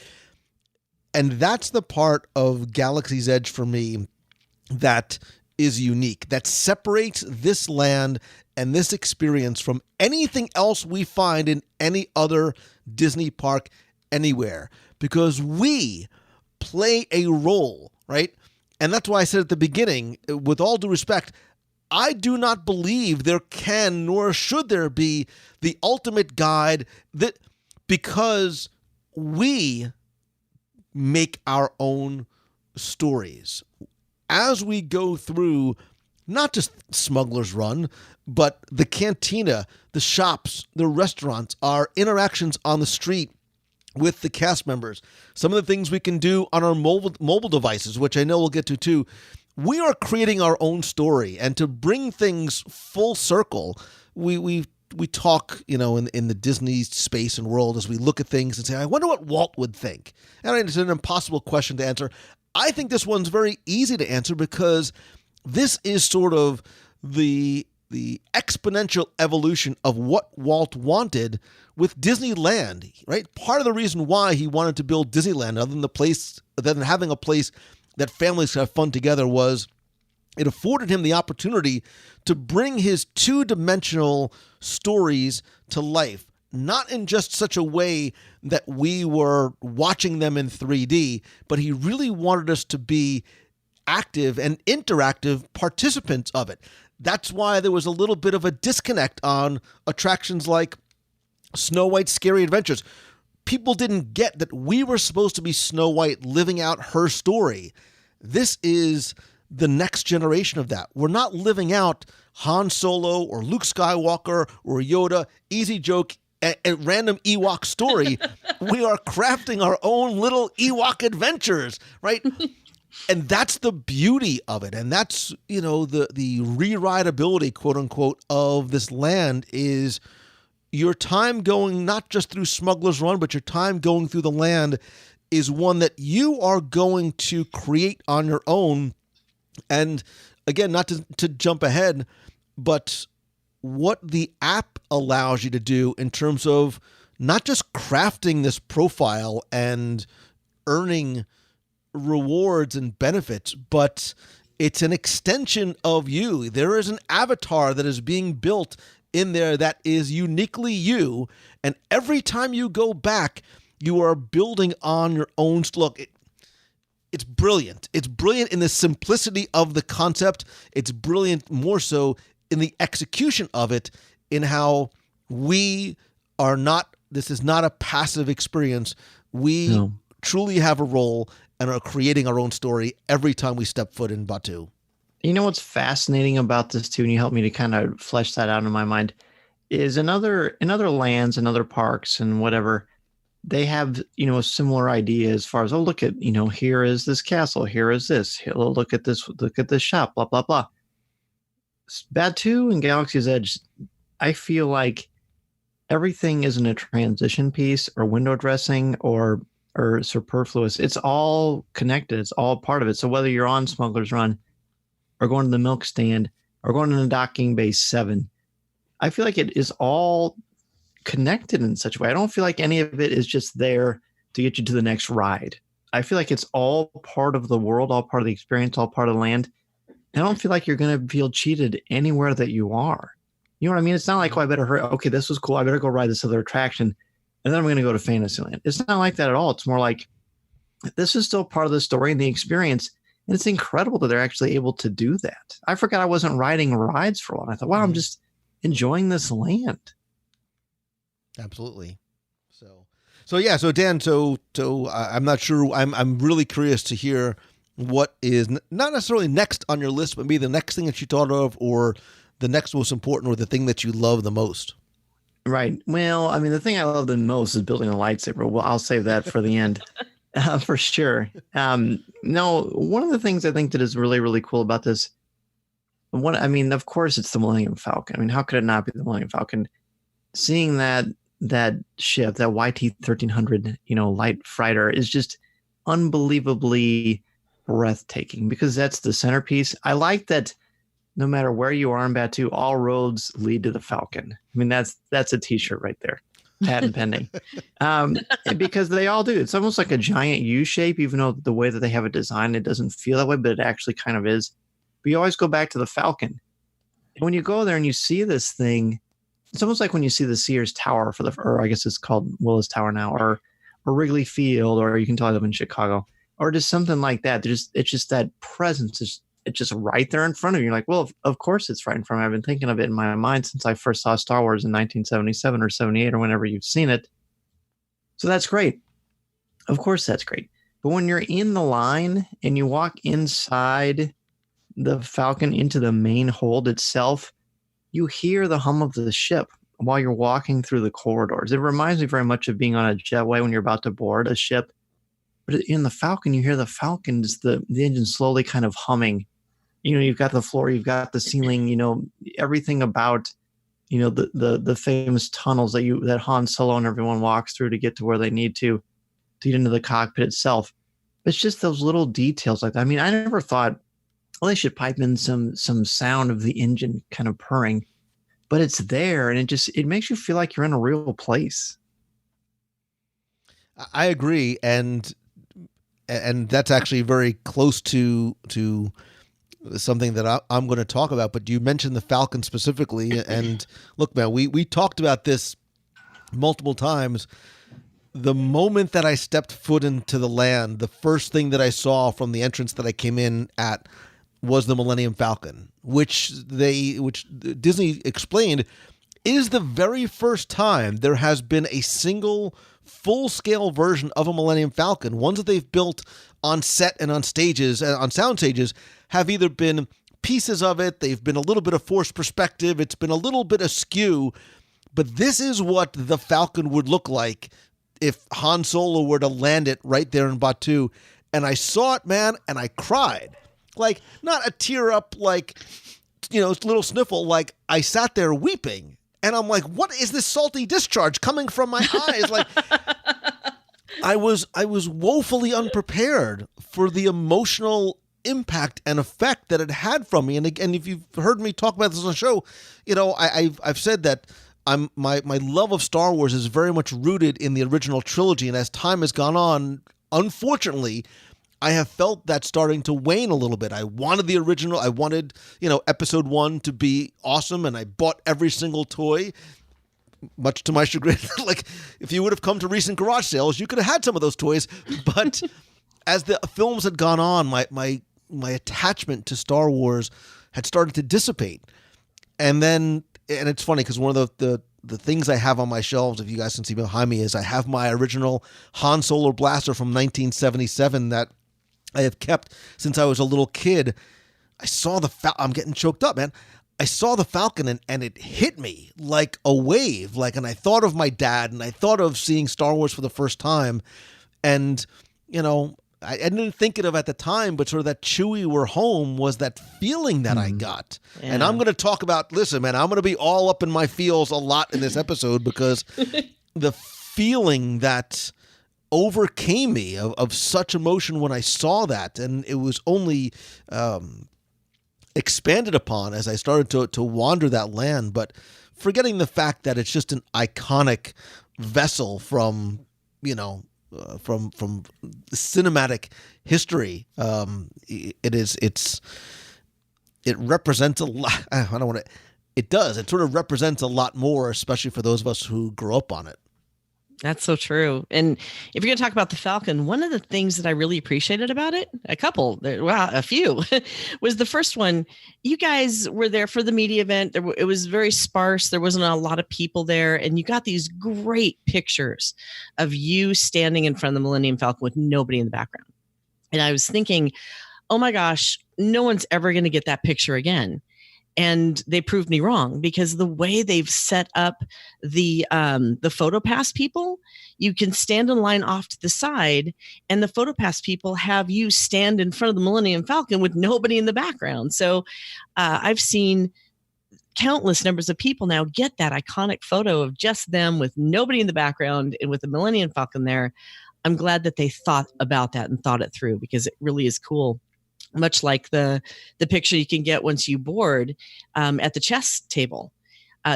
And that's the part of Galaxy's Edge for me that is unique, that separates this land and this experience from anything else we find in any other Disney park anywhere, because we play a role, right? And that's why I said at the beginning, with all due respect, I do not believe there can nor should there be the ultimate guide, that because we make our own stories as we go through not just Smuggler's Run, but the cantina, the shops, the restaurants, our interactions on the street with the cast members, some of the things we can do on our mobile devices, which I know we'll get to too. We are creating our own story, and to bring things full circle, we talk, in the Disney space and world, as we look at things and say, I wonder what Walt would think. And it's an impossible question to answer. I think this one's very easy to answer, because this is sort of the exponential evolution of what Walt wanted with Disneyland, right? Part of the reason why he wanted to build Disneyland, other than having a place that families could have fun together, was it afforded him the opportunity to bring his two-dimensional stories to life, not in just such a way that we were watching them in 3D, but he really wanted us to be active and interactive participants of it. That's why there was a little bit of a disconnect on attractions like Snow White's Scary Adventures. People didn't get that we were supposed to be Snow White living out her story. This is the next generation of that. We're not living out Han Solo or Luke Skywalker or Yoda, easy joke, a random Ewok story. We are crafting our own little Ewok adventures, right? And that's the beauty of it. And that's, the re-rideability, quote unquote, of this land is your time going not just through Smuggler's Run, but your time going through the land is one that you are going to create on your own. And again, not to jump ahead, but what the app allows you to do in terms of not just crafting this profile and earning rewards and benefits, but it's an extension of you. There is an avatar that is being built in there that is uniquely you, and every time you go back, you are building on your own look. It's brilliant. It's brilliant in the simplicity of the concept. It's brilliant more so in the execution of it, in how we are not, this is not a passive experience. We truly have a role and are creating our own story every time we step foot in Batuu. You know what's fascinating about this too, and you helped me to kind of flesh that out in my mind, is in other lands and other parks and whatever, they have, a similar idea as far as, look at, here is this castle, here is this, look at this shop, blah, blah, blah. Batuu and Galaxy's Edge, I feel like everything isn't a transition piece or window dressing or superfluous. It's all connected. It's all part of it. So whether you're on Smuggler's Run or going to the milk stand or going to the docking bay 7, I feel like it is all connected in such a way. I don't feel like any of it is just there to get you to the next ride. I feel like it's all part of the world, all part of the experience, all part of the land. I don't feel like you're going to feel cheated anywhere that you are. You know what I mean? It's not like, oh, I better hurry. Okay, this was cool. I better go ride this other attraction. And then I'm going to go to Fantasyland. It's not like that at all. It's more like this is still part of the story and the experience. And it's incredible that they're actually able to do that. I forgot I wasn't riding rides for a while. I thought, wow, I'm just enjoying this land. Absolutely. So Dan, I'm not sure. I'm really curious to hear what is not necessarily next on your list, but maybe the next thing that you thought of, or the next most important, or the thing that you love the most. Right. Well, I mean, the thing I love the most is building a lightsaber. Well, I'll save that for the end, for sure. No, one of the things I think that is really, really cool about this, of course, it's the Millennium Falcon. I mean, how could it not be the Millennium Falcon? Seeing that ship, that YT-1300, light fighter, is just unbelievably breathtaking, because that's the centerpiece. I like that no matter where you are in Batuu, all roads lead to the Falcon. I mean, that's a t-shirt right there, patent pending. Because they all do. It's almost like a giant U shape, even though the way that they have it designed, it doesn't feel that way, but it actually kind of is. But you always go back to the Falcon. And when you go there and you see this thing, it's almost like when you see the Sears Tower or I guess it's called Willis Tower now, or Wrigley Field, or you can tell I live in Chicago, or just something like that. It's just that presence is it's just right there in front of you. You're like, well, of course it's right in front of me. I've been thinking of it in my mind since I first saw Star Wars in 1977 or 78 or whenever you've seen it. So that's great. Of course that's great. But when you're in the line and you walk inside the Falcon into the main hold itself, you hear the hum of the ship while you're walking through the corridors. It reminds me very much of being on a jetway when you're about to board a ship. But in the Falcon, you hear the Falcons, the engine slowly kind of humming. You've got the floor, you've got the ceiling, everything about, the famous tunnels that Han Solo and everyone walks through to get to where they need to get into the cockpit itself. It's just those little details like that. I mean, I never thought, well, they should pipe in some sound of the engine kind of purring, but it's there, and it makes you feel like you're in a real place. I agree, and that's actually very close to something that I'm going to talk about. But you mentioned the Falcon specifically, and look, man, we talked about this multiple times. The moment that I stepped foot into the land, the first thing that I saw from the entrance that I came in at was the Millennium Falcon, which Disney explained is the very first time there has been a single full-scale version of a Millennium Falcon. Ones that they've built on set and on stages, on sound stages, have either been pieces of it, they've been a little bit of forced perspective, it's been a little bit askew, but this is what the Falcon would look like if Han Solo were to land it right there in Batuu. And I saw it, man, and I cried. Like, not a tear up, like, little sniffle, like I sat there weeping. And I'm like, what is this salty discharge coming from my eyes? Like, I was woefully unprepared for the emotional impact and effect that it had from me. And if you've heard me talk about this on the show, I've said that my love of Star Wars is very much rooted in the original trilogy. And as time has gone on, unfortunately, I have felt that starting to wane a little bit. I wanted the original. I wanted, episode 1 to be awesome, and I bought every single toy, much to my chagrin. Like, if you would have come to recent garage sales, you could have had some of those toys. But as the films had gone on, my attachment to Star Wars had started to dissipate. And it's funny because one of the things I have on my shelves, if you guys can see behind me, is I have my original Han Solo blaster from 1977 that I have kept since I was a little kid. I saw I'm getting choked up, man. I saw the Falcon and it hit me like a wave. And I thought of my dad, and I thought of seeing Star Wars for the first time. And, I didn't think it of at the time, but sort of that Chewie we're home was that feeling that I got. Yeah. And I'm going to talk about, listen, man, I'm going to be all up in my feels a lot in this episode because the feeling that overcame me of such emotion when I saw that, and it was only expanded upon as I started to wander that land. But forgetting the fact that it's just an iconic vessel from, from cinematic history. It represents a lot. I don't want to. It does. It sort of represents a lot more, especially for those of us who grew up on it. That's so true. And if you're going to talk about the Falcon, one of the things that I really appreciated about it, a few, was the first one. You guys were there for the media event. It was very sparse. There wasn't a lot of people there. And you got these great pictures of you standing in front of the Millennium Falcon with nobody in the background. And I was thinking, oh my gosh, no one's ever going to get that picture again. And they proved me wrong, because the way they've set up the photo pass people, you can stand in line off to the side, and the photo pass people have you stand in front of the Millennium Falcon with nobody in the background. So I've seen countless numbers of people now get that iconic photo of just them with nobody in the background and with the Millennium Falcon there. I'm glad that they thought about that and thought it through, because it really is cool. Much like the picture you can get once you board at the chess table.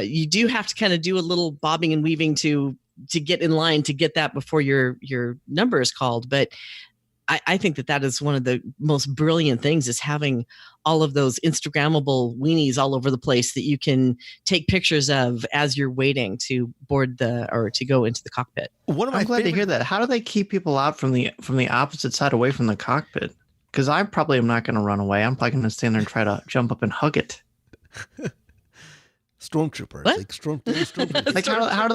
You do have to kind of do a little bobbing and weaving to get in line to get that before your number is called. But I think that is one of the most brilliant things, is having all of those Instagrammable weenies all over the place that you can take pictures of as you're waiting to board to go into the cockpit. I'm glad to hear that. How do they keep people out from the opposite side away from the cockpit? Because I probably am not going to run away. I'm probably going to stand there and try to jump up and hug it. Stormtroopers. What? Like stormtroopers. Like how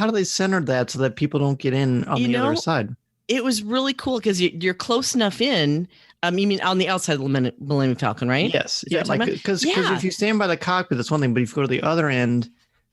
do they center that so that people don't get in on the other side? It was really cool because you're close enough in. You mean on the outside of the Millennium Falcon, right? Yes. Yeah. Because if you stand by the cockpit, that's one thing. But if you go to the other end,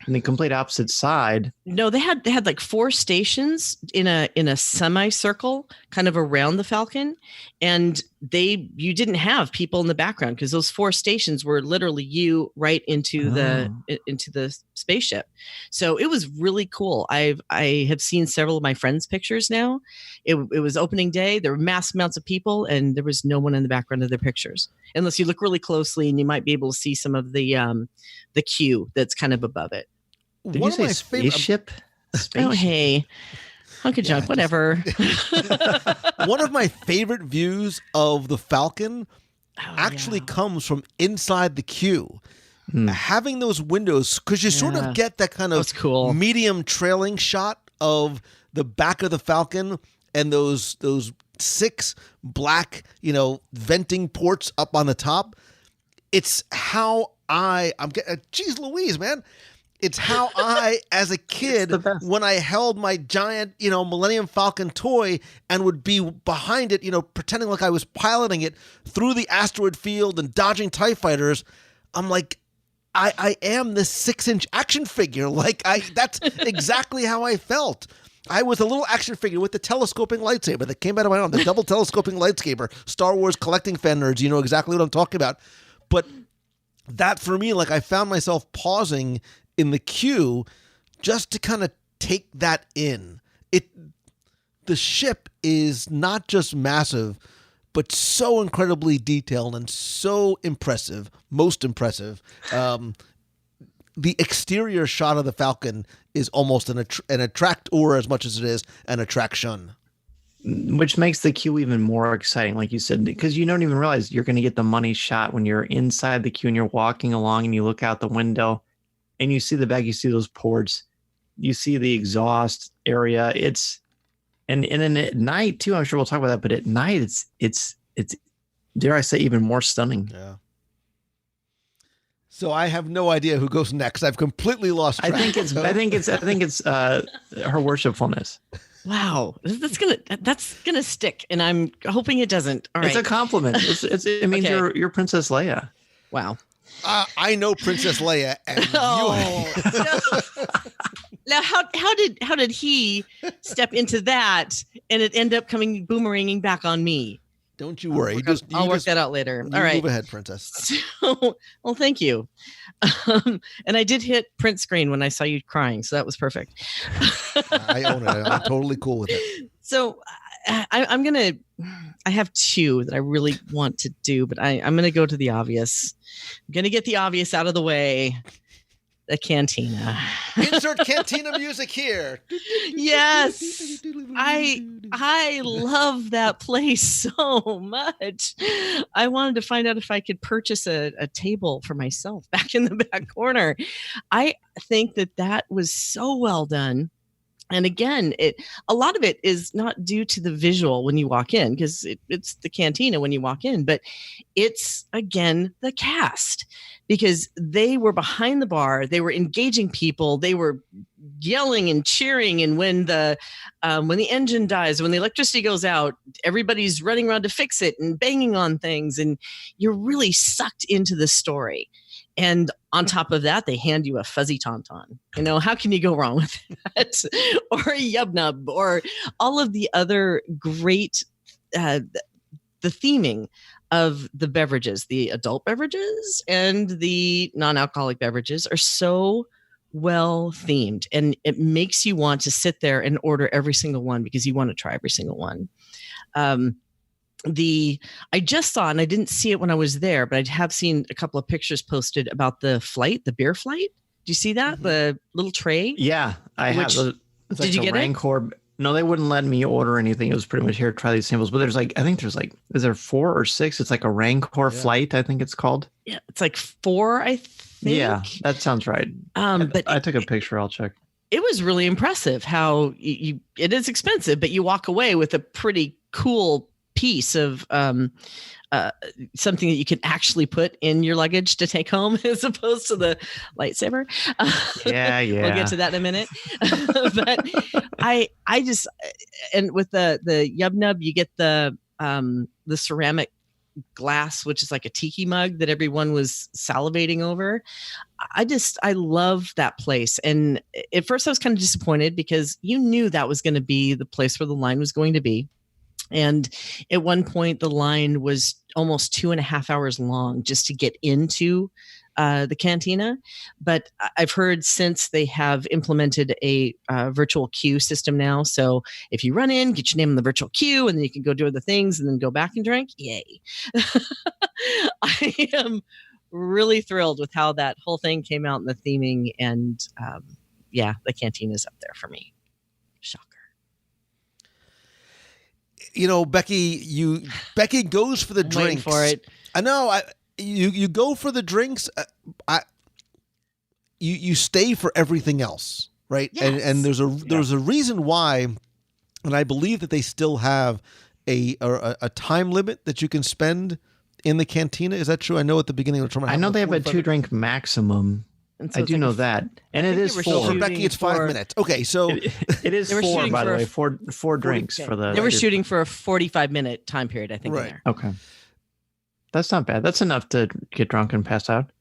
in the complete opposite side. No, they had like 4 stations in a semicircle kind of around the Falcon, and you didn't have people in the background, because those 4 stations were literally you right into the spaceship. So it was really cool. I have seen several of my friends' pictures now. It was opening day. There were mass amounts of people, and there was no one in the background of their pictures, unless you look really closely, and you might be able to see some of the queue that's kind of above it. Did you say spaceship? Oh, hey. Hunk of junk, whatever. One of my favorite views of the Falcon actually comes from inside the queue. Having those windows, because you sort of get that kind of medium trailing shot of the back of the Falcon and those 6 black, venting ports up on the top. It's how I'm getting, geez Louise, man. It's how I, as a kid, when I held my giant, Millennium Falcon toy and would be behind it, pretending like I was piloting it through the asteroid field and dodging TIE fighters, I'm like, I am this 6-inch action figure. That's exactly how I felt. I was a little action figure with the telescoping lightsaber that came out of my arm, the double telescoping lightsaber. Star Wars collecting fan nerds, you know exactly what I'm talking about. But that, for me, I found myself pausing in the queue just to kind of take that in. The ship is not just massive, but so incredibly detailed and so impressive, most impressive. The exterior shot of the Falcon is almost an attractor as much as it is an attraction. Which makes the queue even more exciting, like you said, because you don't even realize you're going to get the money shot when you're inside the queue and you're walking along and you look out the window and you see the back, you see those ports, you see the exhaust area. And then at night too, I'm sure we'll talk about that, but at night it's dare I say even more stunning. Yeah. So I have no idea who goes next. I've completely lost track. I think it's Her Worshipfulness. Wow, that's gonna stick, and I'm hoping it doesn't. All right, it's a compliment. It means you're Princess Leia. Wow. I know Princess Leia, and Now, how did he step into that, and it end up coming boomeranging back on me? Don't you worry. I'll work that out later. All right. Move ahead, Princess. So, well, thank you. And I did hit print screen when I saw you crying, so that was perfect. I own it. I'm totally cool with it. So I have 2 that I really want to do, but I'm going to go to the obvious. I'm going to get the obvious out of the way. The cantina. Insert cantina music here. Yes. I love that place so much. I wanted to find out if I could purchase a table for myself back in the back corner. I think that was so well done. And again, a lot of it is not due to the visual when you walk in, because it's the cantina when you walk in, but it's, again, the cast, because they were behind the bar. They were engaging people. They were yelling and cheering. And when the engine dies, when the electricity goes out, everybody's running around to fix it and banging on things. And you're really sucked into the story. And on top of that, they hand you a fuzzy tauntaun. How can you go wrong with that? Or a yub nub, or all of the other great, the theming of the beverages, the adult beverages and the non-alcoholic beverages are so well themed. And it makes you want to sit there and order every single one because you want to try every single one. I just saw, and I didn't see it when I was there, but I have seen a couple of pictures posted about the beer flight. Do you see that? Mm-hmm. The little tray? Yeah, I have. It's did you get Rancor. No, they wouldn't let me order anything. It was pretty much here, try these samples. But I think there's is there 4 or 6? It's like a Rancor flight, I think it's called. Yeah, it's like 4, I think. Yeah, that sounds right. But I took a picture. I'll check. It was really impressive how it is expensive, but you walk away with a pretty cool piece of something that you can actually put in your luggage to take home as opposed to the lightsaber. Yeah. We'll get to that in a minute. But I just, and with the yub nub, you get the ceramic glass, which is like a tiki mug that everyone was salivating over. I love that place. And at first I was kind of disappointed because you knew that was going to be the place where the line was going to be. And at one point, the line was almost 2.5 hours long just to get into the cantina. But I've heard since they have implemented a virtual queue system now. So if you run in, get your name in the virtual queue, and then you can go do other things and then go back and drink. Yay. I am really thrilled with how that whole thing came out in the theming. And the cantina is up there for me. Shocker. Becky goes for the drinks. For it. I know. You go for the drinks. You stay for everything else, right? Yes. And there's a reason why, and I believe that they still have a time limit that you can spend in the cantina. Is that true? I know at the beginning of the tournament. I know they have a 2-drink maximum. So I do know that. And it is 4. For Becky, it's 5 minutes. Okay, so it is 4, by the way. 4 drinks for the. They were shooting for a 45-minute time period, I think. Right. In there. Okay. That's not bad. That's enough to get drunk and pass out.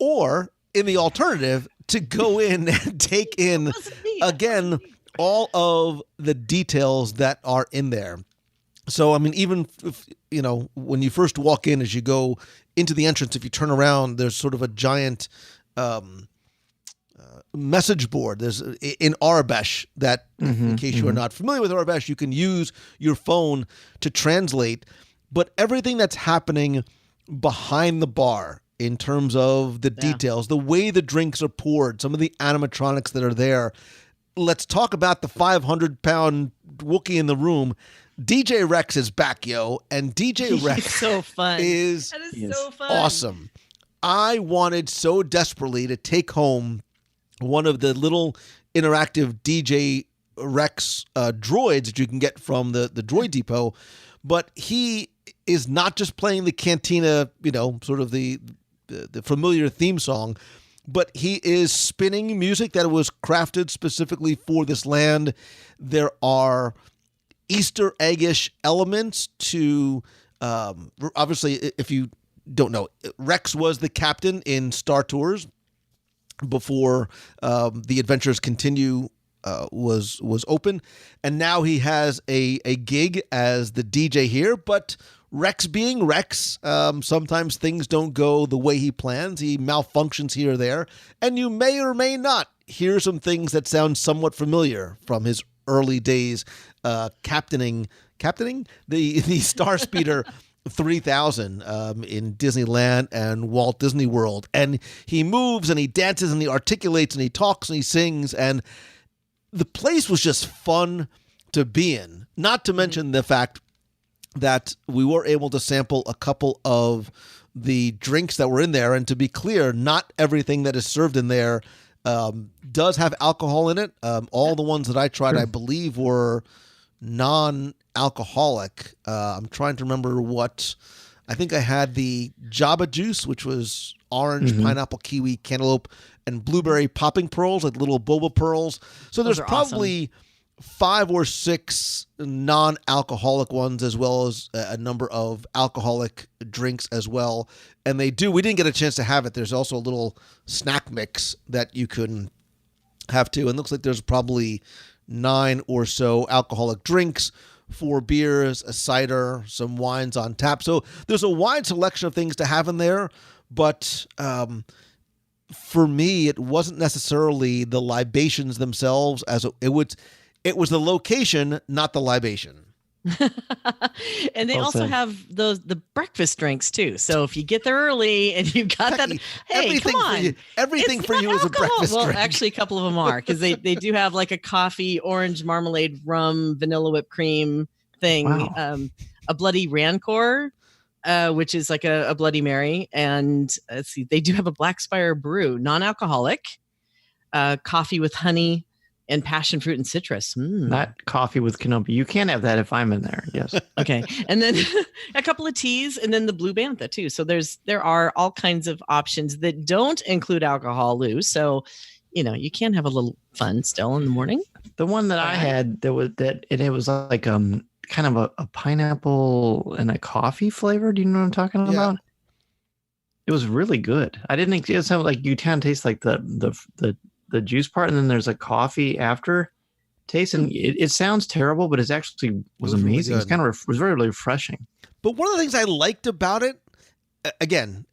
Or in the alternative, to go in and take in again all of the details that are in there. So I mean, even if, when you first walk in, as you go into the entrance, if you turn around, there's sort of a giant message board. There's in Arabesh that, in case you are not familiar with Arabesh, you can use your phone to translate. But everything that's happening behind the bar in terms of the details, the way the drinks are poured, some of the animatronics that are there. Let's talk about the 500-pound Wookiee in the room. DJ Rex is back, yo, and DJ Rex so fun. is so fun. Awesome. I wanted so desperately to take home one of the little interactive DJ Rex droids that you can get from the Droid Depot, but he is not just playing the cantina, sort of the familiar theme song, but he is spinning music that was crafted specifically for this land. There are Easter eggish elements to, obviously, if you don't know, Rex was the captain in Star Tours before the Adventures Continue was open, and now he has a gig as the DJ here. But Rex being Rex, sometimes things don't go the way he plans. He malfunctions here or there, and you may or may not hear some things that sound somewhat familiar from his early days captaining the Star Speeder 3000 in Disneyland and Walt Disney World. And he moves and he dances and he articulates and he talks and he sings. And the place was just fun to be in. Not to mention the fact that we were able to sample a couple of the drinks that were in there. And to be clear, not everything that is served in there does have alcohol in it. All the ones that I tried, I believe, were non-alcoholic. I'm trying to remember what. I think I had the Java juice, which was orange, pineapple, kiwi, cantaloupe, and blueberry popping pearls, like little boba pearls. So there's probably 5 or 6 non-alcoholic ones, as well as a number of alcoholic drinks as well. And we didn't get a chance to have it. There's also a little snack mix that you can have too. And it looks like there's probably 9 or so alcoholic drinks, 4 beers, a cider, some wines on tap. So there's a wide selection of things to have in there. But for me, it wasn't necessarily the libations themselves. It was the location, not the libation. And they also have the breakfast drinks too. So if you get there early and you've got that, hey, come on, everything for you is a breakfast drink. Well, actually, a couple of them are, because they do have like a coffee, orange marmalade, rum, vanilla whipped cream thing, a Bloody Rancor, which is like a Bloody Mary, and let's see, they do have a Black Spire brew, non-alcoholic, coffee with honey and passion fruit and citrus. Not coffee with Kenobi. You can't have that if I'm in there. Yes. Okay. And then a couple of teas, and then the Blue Bantha too. So there are all kinds of options that don't include alcohol, Lou. So, you can have a little fun still in the morning. The one that I had, it was like kind of a pineapple and a coffee flavor. Do you know what I'm talking about? It was really good. I didn't think it sounded like you kind of taste like the juice part, and then there's a coffee after taste, and it sounds terrible, but it actually was amazing. Really, it was very refreshing. But one of the things I liked about it, again,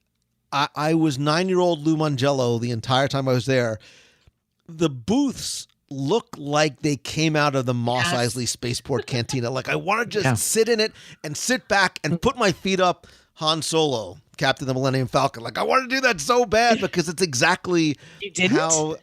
I was 9-year-old Lou Mangello the entire time I was there. The booths look like they came out of the Mos Eisley Spaceport Cantina. Like, I want to just sit in it and sit back and put my feet up. Han Solo, Captain of the Millennium Falcon. Like, I want to do that so bad because it's exactly how...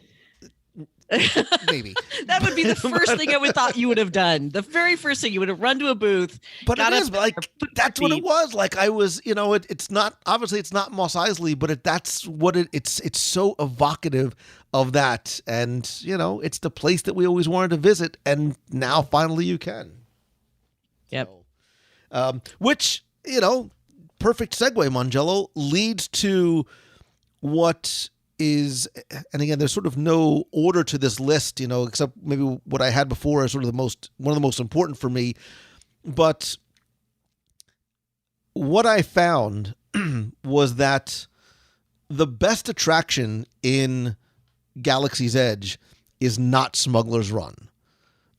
Maybe that would be the first thing I would thought you would have done. The very first thing you would have run to a booth. But that's what it was. Like, I was, it's not Mos Eisley, but that's what it's so evocative of that. And, it's the place that we always wanted to visit. And now finally you can. Yep. So, which, perfect segue, Mangello, leads to what is, and again, there's sort of no order to this list, except maybe what I had before is sort of one of the most important for me. But what I found was that the best attraction in Galaxy's Edge is not Smuggler's Run.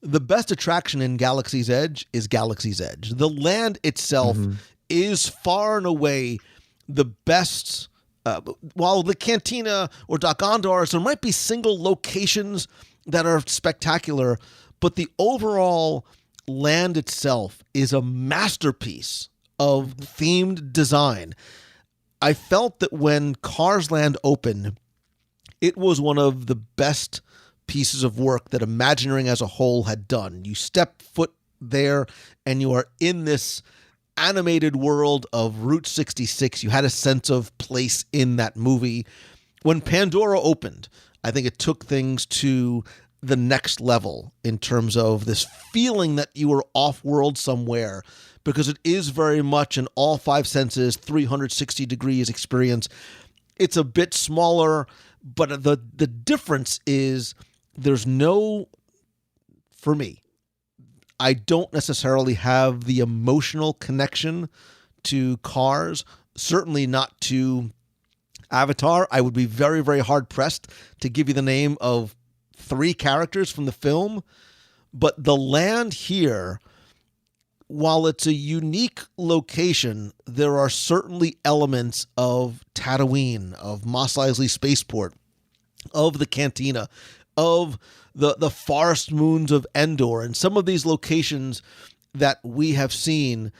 The best attraction in Galaxy's Edge is Galaxy's Edge. The land itself is far and away the best. While the Cantina or Dok-Ondar's, there might be single locations that are spectacular, but the overall land itself is a masterpiece of themed design. I felt that when Cars Land opened, it was one of the best pieces of work that Imagineering as a whole had done. You step foot there and you are in this animated world of Route 66. You had a sense of place in that movie. When Pandora opened, I think it took things to the next level in terms of this feeling that you were off-world somewhere, because it is very much an all 5 senses, 360 degrees experience. It's a bit smaller, but the difference is there's no, for me, I don't necessarily have the emotional connection to Cars, certainly not to Avatar. I would be very, very hard-pressed to give you the name of 3 characters from the film. But the land here, while it's a unique location, there are certainly elements of Tatooine, of Mos Eisley Spaceport, of the Cantina, of the forest moons of Endor, and some of these locations that we have seen.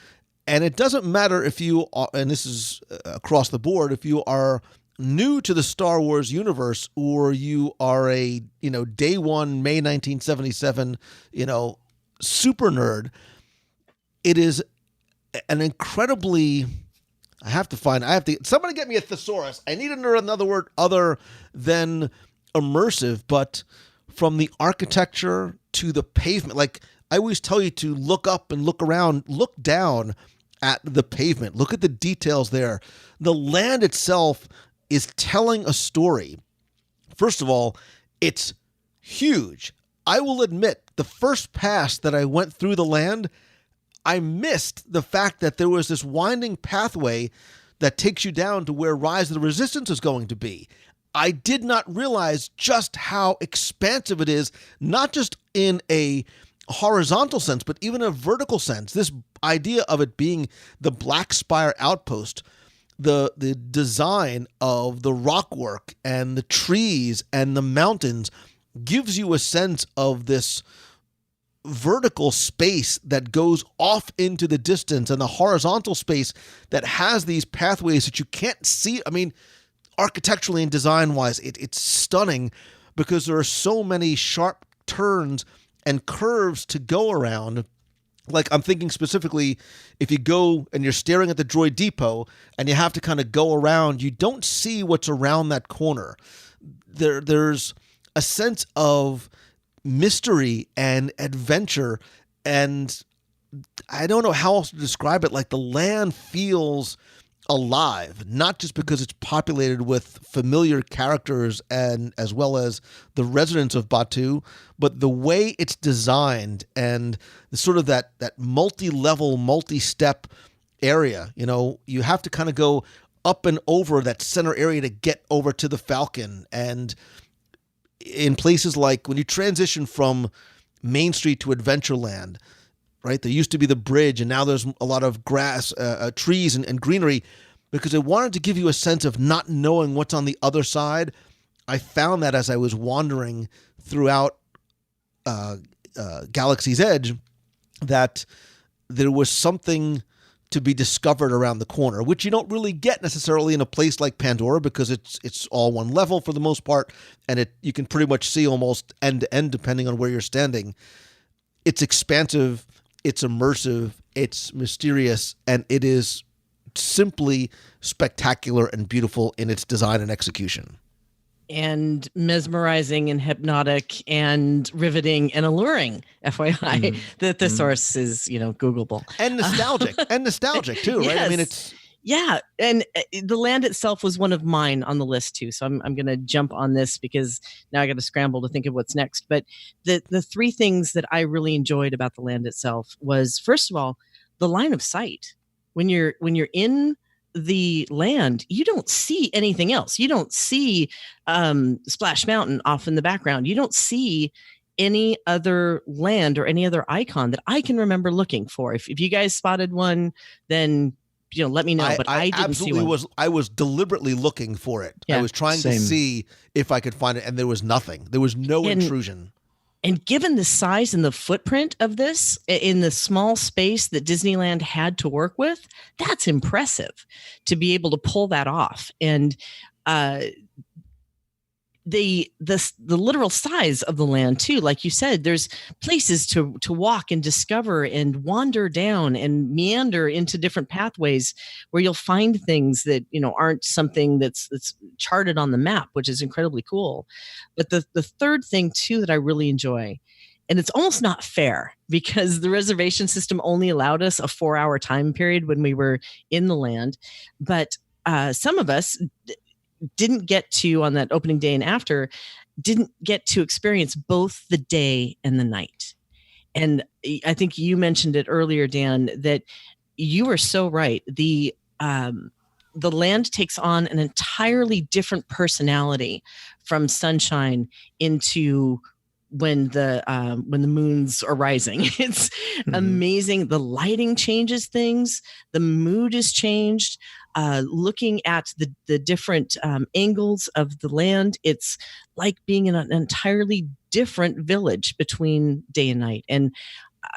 And it doesn't matter if you are, and this is across the board, if you are new to the Star Wars universe or you are a, day one, May 1977, super nerd, it is an incredibly, somebody get me a thesaurus. I need another word other than immersive, but from the architecture to the pavement, like I always tell you to look up and look around, look down at the pavement, look at the details there. The land itself is telling a story. First of all, it's huge. I will admit, the first pass that I went through the land, I missed the fact that there was this winding pathway that takes you down to where Rise of the Resistance is going to be. I did not realize just how expansive it is, not just in a horizontal sense, but even a vertical sense. This idea of it being the Black Spire Outpost, the design of the rockwork and the trees and the mountains gives you a sense of this vertical space that goes off into the distance and the horizontal space that has these pathways that you can't see. I mean, architecturally and design-wise, it's stunning because there are so many sharp turns and curves to go around. Like, I'm thinking specifically, if you go and you're staring at the droid depot and you have to kind of go around, you don't see what's around that corner. There's a sense of mystery and adventure, and I don't know how else to describe it. Like, the land feels alive, not just because it's populated with familiar characters and as well as the residents of Batuu, but the way it's designed and the sort of that multi-level, multi-step area. You have to kind of go up and over that center area to get over to the Falcon. And in places like when you transition from Main Street to Adventureland, right? There used to be the bridge, and now there's a lot of grass, trees, and greenery, because it wanted to give you a sense of not knowing what's on the other side. I found that as I was wandering throughout Galaxy's Edge, that there was something to be discovered around the corner, which you don't really get necessarily in a place like Pandora, because it's all one level for the most part, and you can pretty much see almost end to end depending on where you're standing. It's expansive, it's immersive, it's mysterious, and it is simply spectacular and beautiful in its design and execution. And mesmerizing and hypnotic and riveting and alluring. FYI, the thesaurus is, Googleable. And nostalgic, too, right? Yes. I mean, it's... Yeah, and the land itself was one of mine on the list too. So I'm going to jump on this because now I got to scramble to think of what's next. But the three things that I really enjoyed about the land itself was, first of all, the line of sight. When you're in the land, you don't see anything else. You don't see Splash Mountain off in the background. You don't see any other land or any other icon that I can remember looking for. If you guys spotted one, then let me know. But I didn't see one. I was deliberately looking for it. Yeah, I was trying to see if I could find it, and there was nothing. There was no intrusion. And given the size and the footprint of this in the small space that Disneyland had to work with, that's impressive to be able to pull that off. And the literal size of the land too, like you said, there's places to walk and discover and wander down and meander into different pathways where you'll find things that aren't something that's charted on the map, which is incredibly cool. But the third thing too that I really enjoy, and it's almost not fair because the reservation system only allowed us a 4-hour time period when we were in the land, but some of us didn't get to, on that opening day and after, didn't get to experience both the day and the night. And I think you mentioned it earlier, Dan, that you were so right. The land takes on an entirely different personality from sunshine into when the moons are rising. It's amazing. The lighting changes things. The mood is changed. Looking at the different angles of the land, it's like being in an entirely different village between day and night. And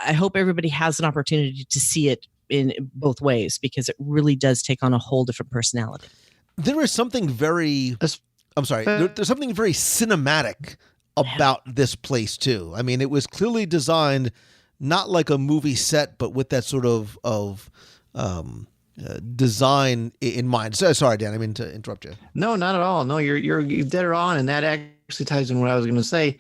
I hope everybody has an opportunity to see it in both ways, because it really does take on a whole different personality. There is something very, I'm sorry, there's something very cinematic about this place too. I mean, it was clearly designed not like a movie set, but with that sort of design in mind. So, sorry, Dan, I mean to interrupt you. No, not at all. No, you're dead on, and that actually ties in what I was going to say.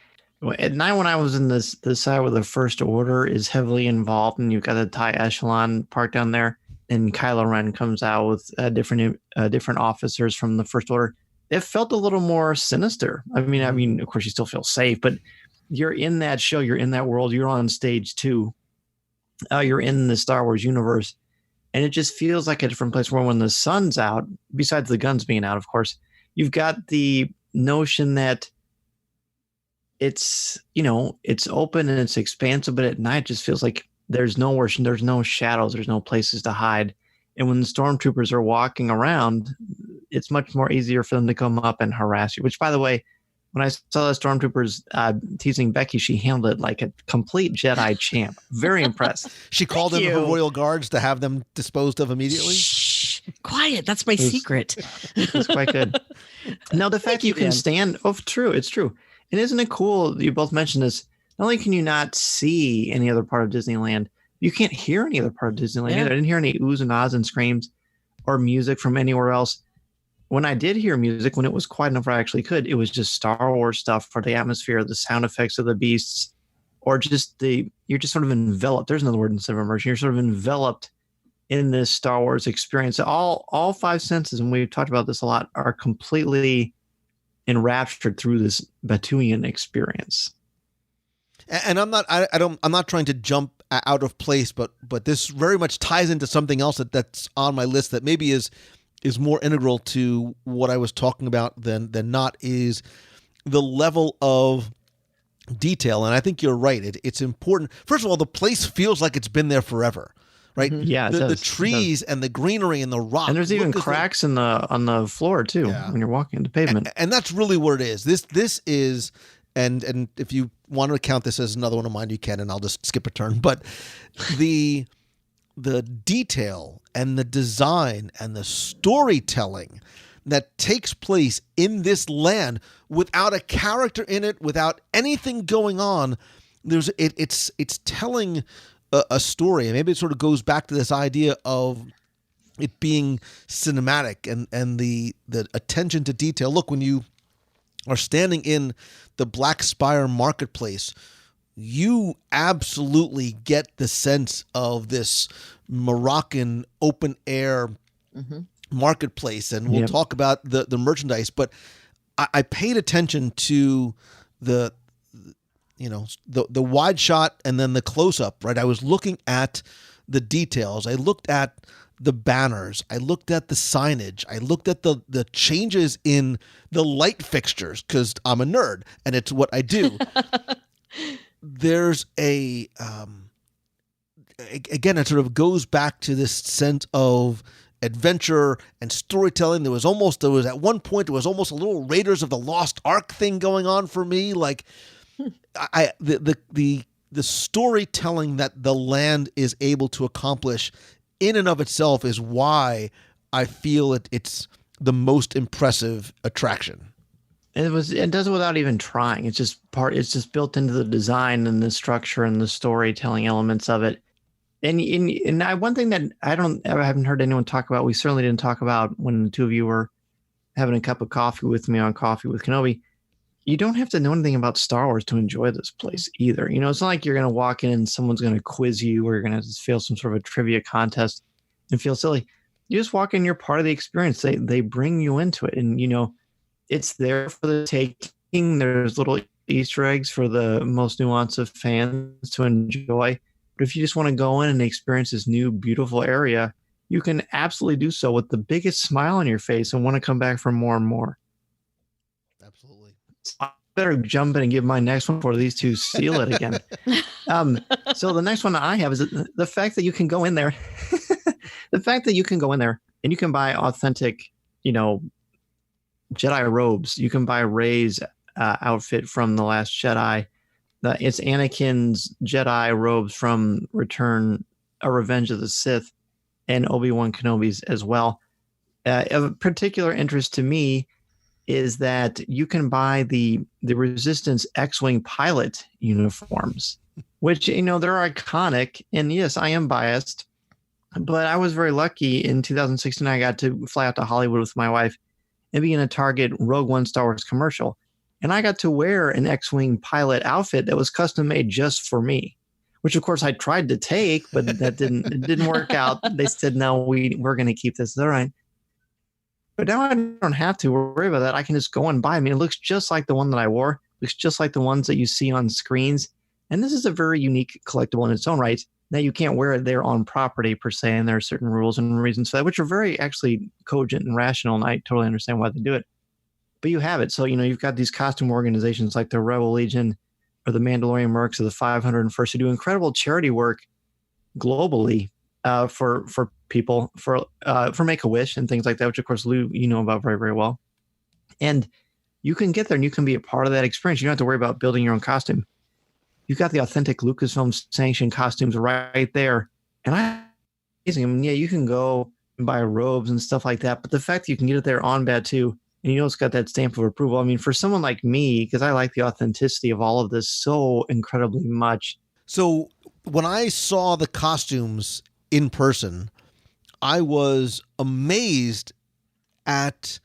At night, when I was in this side where the First Order is heavily involved, and you've got the TIE Echelon parked down there, and Kylo Ren comes out with different officers from the First Order, it felt a little more sinister. I mean, of course, you still feel safe, but you're in that show, you're in that world, you're on stage too. You're in the Star Wars universe, and it just feels like a different place. Where when the sun's out, besides the guns being out, of course, you've got the notion that it's open and it's expansive, but at night it just feels like there's no shadows, there's no places to hide. And when the stormtroopers are walking around, it's much more easier for them to come up and harass you, which, by the way, when I saw the stormtroopers teasing Becky, she handled it like a complete Jedi champ. Very impressed. She called in her royal guards to have them disposed of immediately. Shh, quiet. That's my secret. It's quite good. Now, the fact you can stand. Oh, true. It's true. And isn't it cool? You both mentioned this. Not only can you not see any other part of Disneyland, you can't hear any other part of Disneyland either. I didn't hear any oohs and ahs and screams or music from anywhere else. When I did hear music, when it was quiet enough where I actually could, it was just Star Wars stuff for the atmosphere, the sound effects of the beasts, or just you're just sort of enveloped. There's another word instead of immersion. You're sort of enveloped in this Star Wars experience. All five senses, and we've talked about this a lot, are completely enraptured through this Batuian experience. And I'm not trying to jump out of place, but this very much ties into something else that's on my list that maybe is more integral to what I was talking about than not, is the level of detail. And I think you're right. It's important. First of all, the place feels like it's been there forever, right? Mm-hmm. Yeah, the trees and the greenery and the rock. And there's even cracks on the floor too when you're walking the pavement. And that's really what it is. This is, and if you want to count this as another one of mine, you can, and I'll just skip a turn. But the detail and the design and the storytelling that takes place in this land without a character in it, without anything going on, it's telling a story. And maybe it sort of goes back to this idea of it being cinematic and the attention to detail. Look, when you are standing in the Black Spire marketplace, you absolutely get the sense of this Moroccan open air marketplace. And we'll talk about the merchandise, but I paid attention to the wide shot and then the close up, right? I was looking at the details. I looked at the banners. I looked at the signage. I looked at the changes in the light fixtures, because I'm a nerd and it's what I do. There's again, it sort of goes back to this sense of adventure and storytelling. There was at one point, there was almost a little Raiders of the Lost Ark thing going on for me. Like the storytelling that the land is able to accomplish in and of itself is why I feel it's the most impressive attraction. It does it without even trying. It's just built into the design and the structure and the storytelling elements of it. And one thing that I haven't heard anyone talk about, we certainly didn't talk about when the two of you were having a cup of coffee with me on Coffee with Kenobi. You don't have to know anything about Star Wars to enjoy this place either. It's not like you're going to walk in and someone's going to quiz you, or you're going to feel some sort of a trivia contest and feel silly. You just walk in, you're part of the experience. They bring you into it, and it's there for the taking. There's little Easter eggs for the most nuanced of fans to enjoy. But if you just want to go in and experience this new, beautiful area, you can absolutely do so with the biggest smile on your face and want to come back for more and more. Absolutely. I better jump in and give my next one before these two steal it again. So the next one I have is the fact that you can go in there. The fact that you can go in there and you can buy authentic, Jedi robes. You can buy Rey's outfit from The Last Jedi. It's Anakin's Jedi robes from Return A Revenge of the Sith and Obi-Wan Kenobi's as well. Of particular interest to me is that you can buy the Resistance X-Wing pilot uniforms, which, they're iconic. And yes, I am biased, but I was very lucky in 2016. I got to fly out to Hollywood with my wife and be in a Target Rogue One Star Wars commercial. And I got to wear an X-Wing pilot outfit that was custom made just for me, which of course I tried to take, but that didn't work out. They said, no, we're going to keep this. All right. But now I don't have to worry about that. I can just go and buy. I mean, it looks just like the one that I wore. It looks just like the ones that you see on screens. And this is a very unique collectible in its own right. Now, you can't wear it there on property per se, and there are certain rules and reasons for that, which are very actually cogent and rational, and I totally understand why they do it. But you have it. So, you've got these costume organizations like the Rebel Legion or the Mandalorian Mercs or the 501st who do incredible charity work globally for people, for Make-A-Wish and things like that, which of course Lou you know about very, very well. And you can get there and you can be a part of that experience. You don't have to worry about building your own costume. You've got the authentic Lucasfilm sanctioned costumes right there. And amazing. Yeah, you can go and buy robes and stuff like that, but the fact that you can get it there on Batuu and it's got that stamp of approval. I mean, for someone like me, because I like the authenticity of all of this so incredibly much. So when I saw the costumes in person, I was amazed at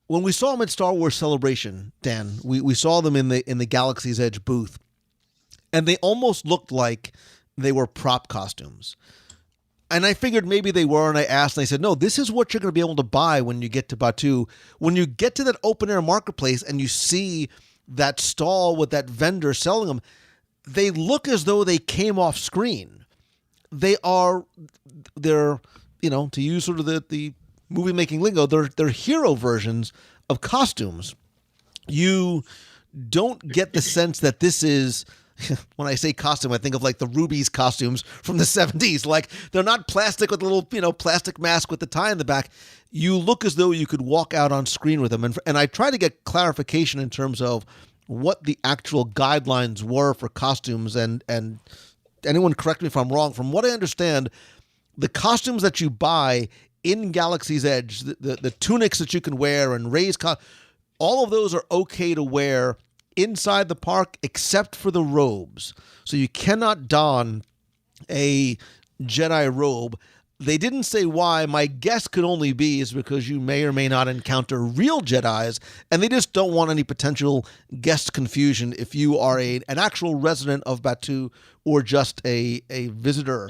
when we saw them at Star Wars Celebration, Dan. We saw them in the Galaxy's Edge booth, and they almost looked like they were prop costumes. And I figured maybe they were, and I asked, and they said, no, this is what you're going to be able to buy when you get to Batuu. When you get to that open-air marketplace and you see that stall with that vendor selling them, they look as though they came off screen. They're to use sort of the movie-making lingo, they're hero versions of costumes. You don't get the sense that this is... When I say costume, I think of like the Ruby's costumes from the 70s. Like, they're not plastic with a little, plastic mask with the tie in the back. You look as though you could walk out on screen with them. And I try to get clarification in terms of what the actual guidelines were for costumes. And anyone correct me if I'm wrong. From what I understand, the costumes that you buy in Galaxy's Edge, the tunics that you can wear and Rey's all of those are okay to wear inside the park except for the robes. So you cannot don a Jedi robe. They didn't say why. My guess could only be is because you may or may not encounter real Jedis, and they just don't want any potential guest confusion if you are an actual resident of Batuu or just a visitor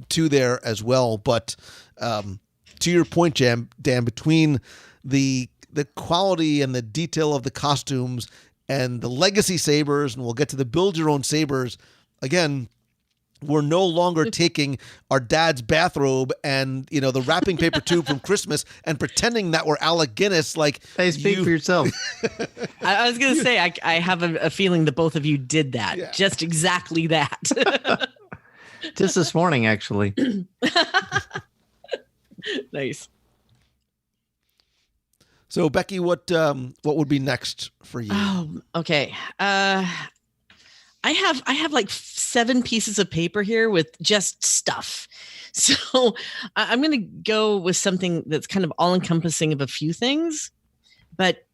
to there as well. But to your point, Dan, between the quality and the detail of the costumes and the legacy sabers, and we'll get to the build your own sabers. Again, we're no longer taking our dad's bathrobe and, the wrapping paper tube from Christmas and pretending that we're Alec Guinness. Like, hey, speak for yourself. I was going to say, I have a feeling that both of you did that. Yeah. Just exactly that. Just this morning, actually. Nice. So, Becky, what would be next for you? Oh, okay. I have like 7 pieces of paper here with just stuff. So I'm going to go with something that's kind of all encompassing of a few things, but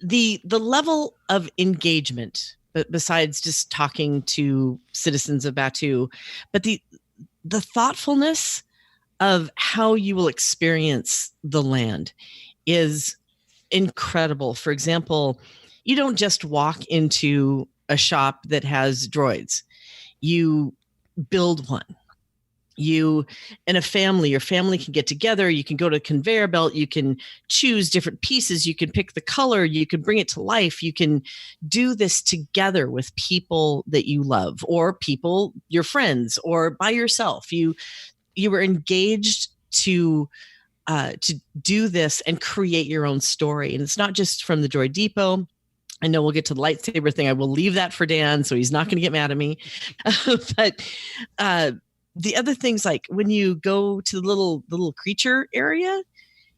the level of engagement, besides just talking to citizens of Batuu, but the thoughtfulness of how you will experience the land is incredible. For example, you don't just walk into a shop that has droids. You build one. You and your family can get together. You can go to a conveyor belt. You can choose different pieces. You can pick the color. You can bring it to life. You can do this together with people that you love, or people, your friends, or by yourself. You were engaged to do this and create your own story. And it's not just from the Droid Depot. I know we'll get to the lightsaber thing. I will leave that for Dan, so he's not going to get mad at me. But the other things, like when you go to the little creature area,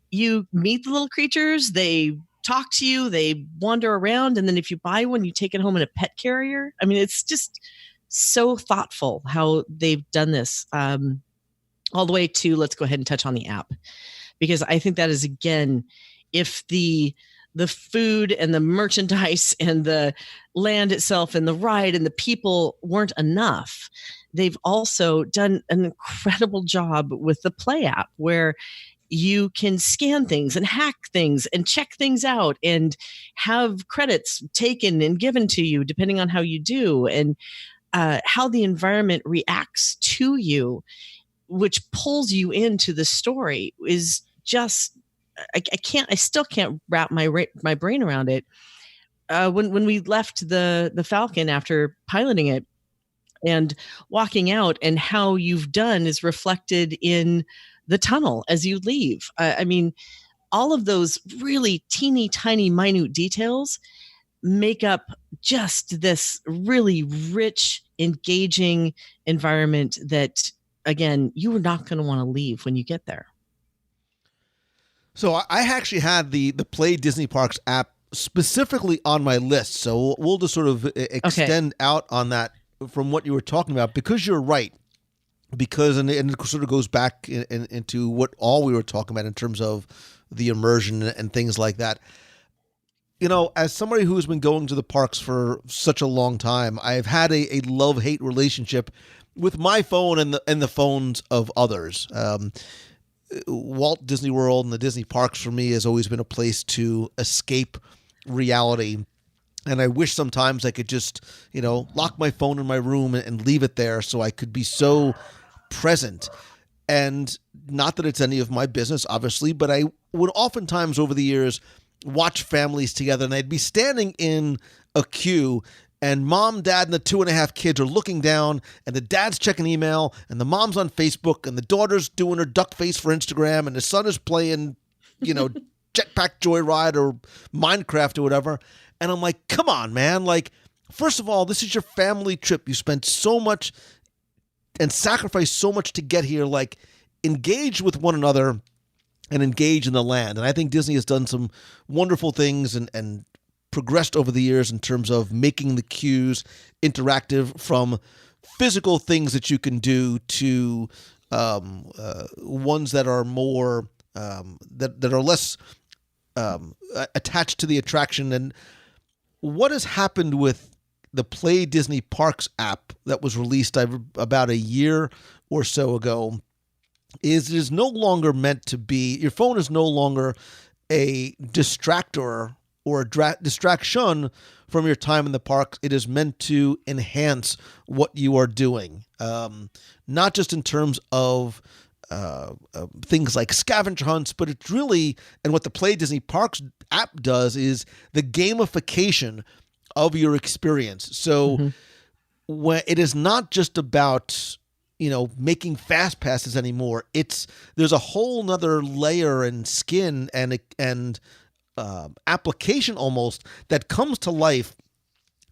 you meet the little creatures. They talk to you. They wander around. And then if you buy one, you take it home in a pet carrier. I mean, it's just so thoughtful how they've done this, all the way to, let's go ahead and touch on the app, because I think that is, again, if the food and the merchandise and the land itself and the ride and the people weren't enough, they've also done an incredible job with the Play app, where you can scan things and hack things and check things out and have credits taken and given to you depending on how you do, and how the environment reacts to you, which pulls you into the story, is just, I still can't wrap my brain around it. When we left the Falcon after piloting it and walking out, and how you've done is reflected in the tunnel as you leave. I mean, all of those really teeny tiny minute details make up just this really rich, engaging environment that, again, you are not going to want to leave when you get there. So I actually had the Play Disney Parks app specifically on my list. So we'll just sort of extend out on that from what you were talking about, because you're right. Because, and it sort of goes back into what all we were talking about in terms of the immersion and things like that. You know, as somebody who's been going to the parks for such a long time, I've had a love-hate relationship with my phone and the phones of others. Walt Disney World and the Disney parks for me has always been a place to escape reality. And I wish sometimes I could just, lock my phone in my room and leave it there so I could be so present. And not that it's any of my business, obviously, but I would oftentimes over the years watch families together, and I'd be standing in a queue, and mom, dad, and the 2.5 kids are looking down, and the dad's checking email, and the mom's on Facebook, and the daughter's doing her duck face for Instagram, and the son is playing, Jetpack Joyride or Minecraft or whatever. And I'm like, come on, man. Like, first of all, this is your family trip. You spent so much and sacrificed so much to get here. Like, engage with one another and engage in the land. And I think Disney has done some wonderful things and progressed over the years in terms of making the queues interactive, from physical things that you can do to ones that are more that are less attached to the attraction. And what has happened with the Play Disney Parks app that was released about a year or so ago is it is no longer meant to be, your phone is no longer a distractor or a distraction from your time in the parks. It is meant to enhance what you are doing, not just in terms of things like scavenger hunts, but it's really, and what the Play Disney Parks app does is the gamification of your experience. So when it is not just about, making fast passes anymore, there's a whole nother layer and skin and application almost that comes to life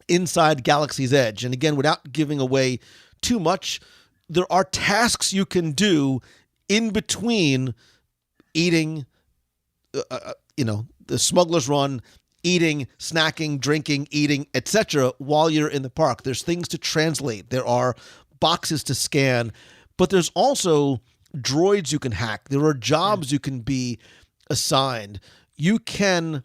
inside Galaxy's Edge. And again, without giving away too much, there are tasks you can do in between eating, the Smuggler's Run, eating, snacking, drinking, eating, etc. while you're in the park. There's things to translate. There are boxes to scan, but there's also droids you can hack. There are jobs you can be assigned. You can,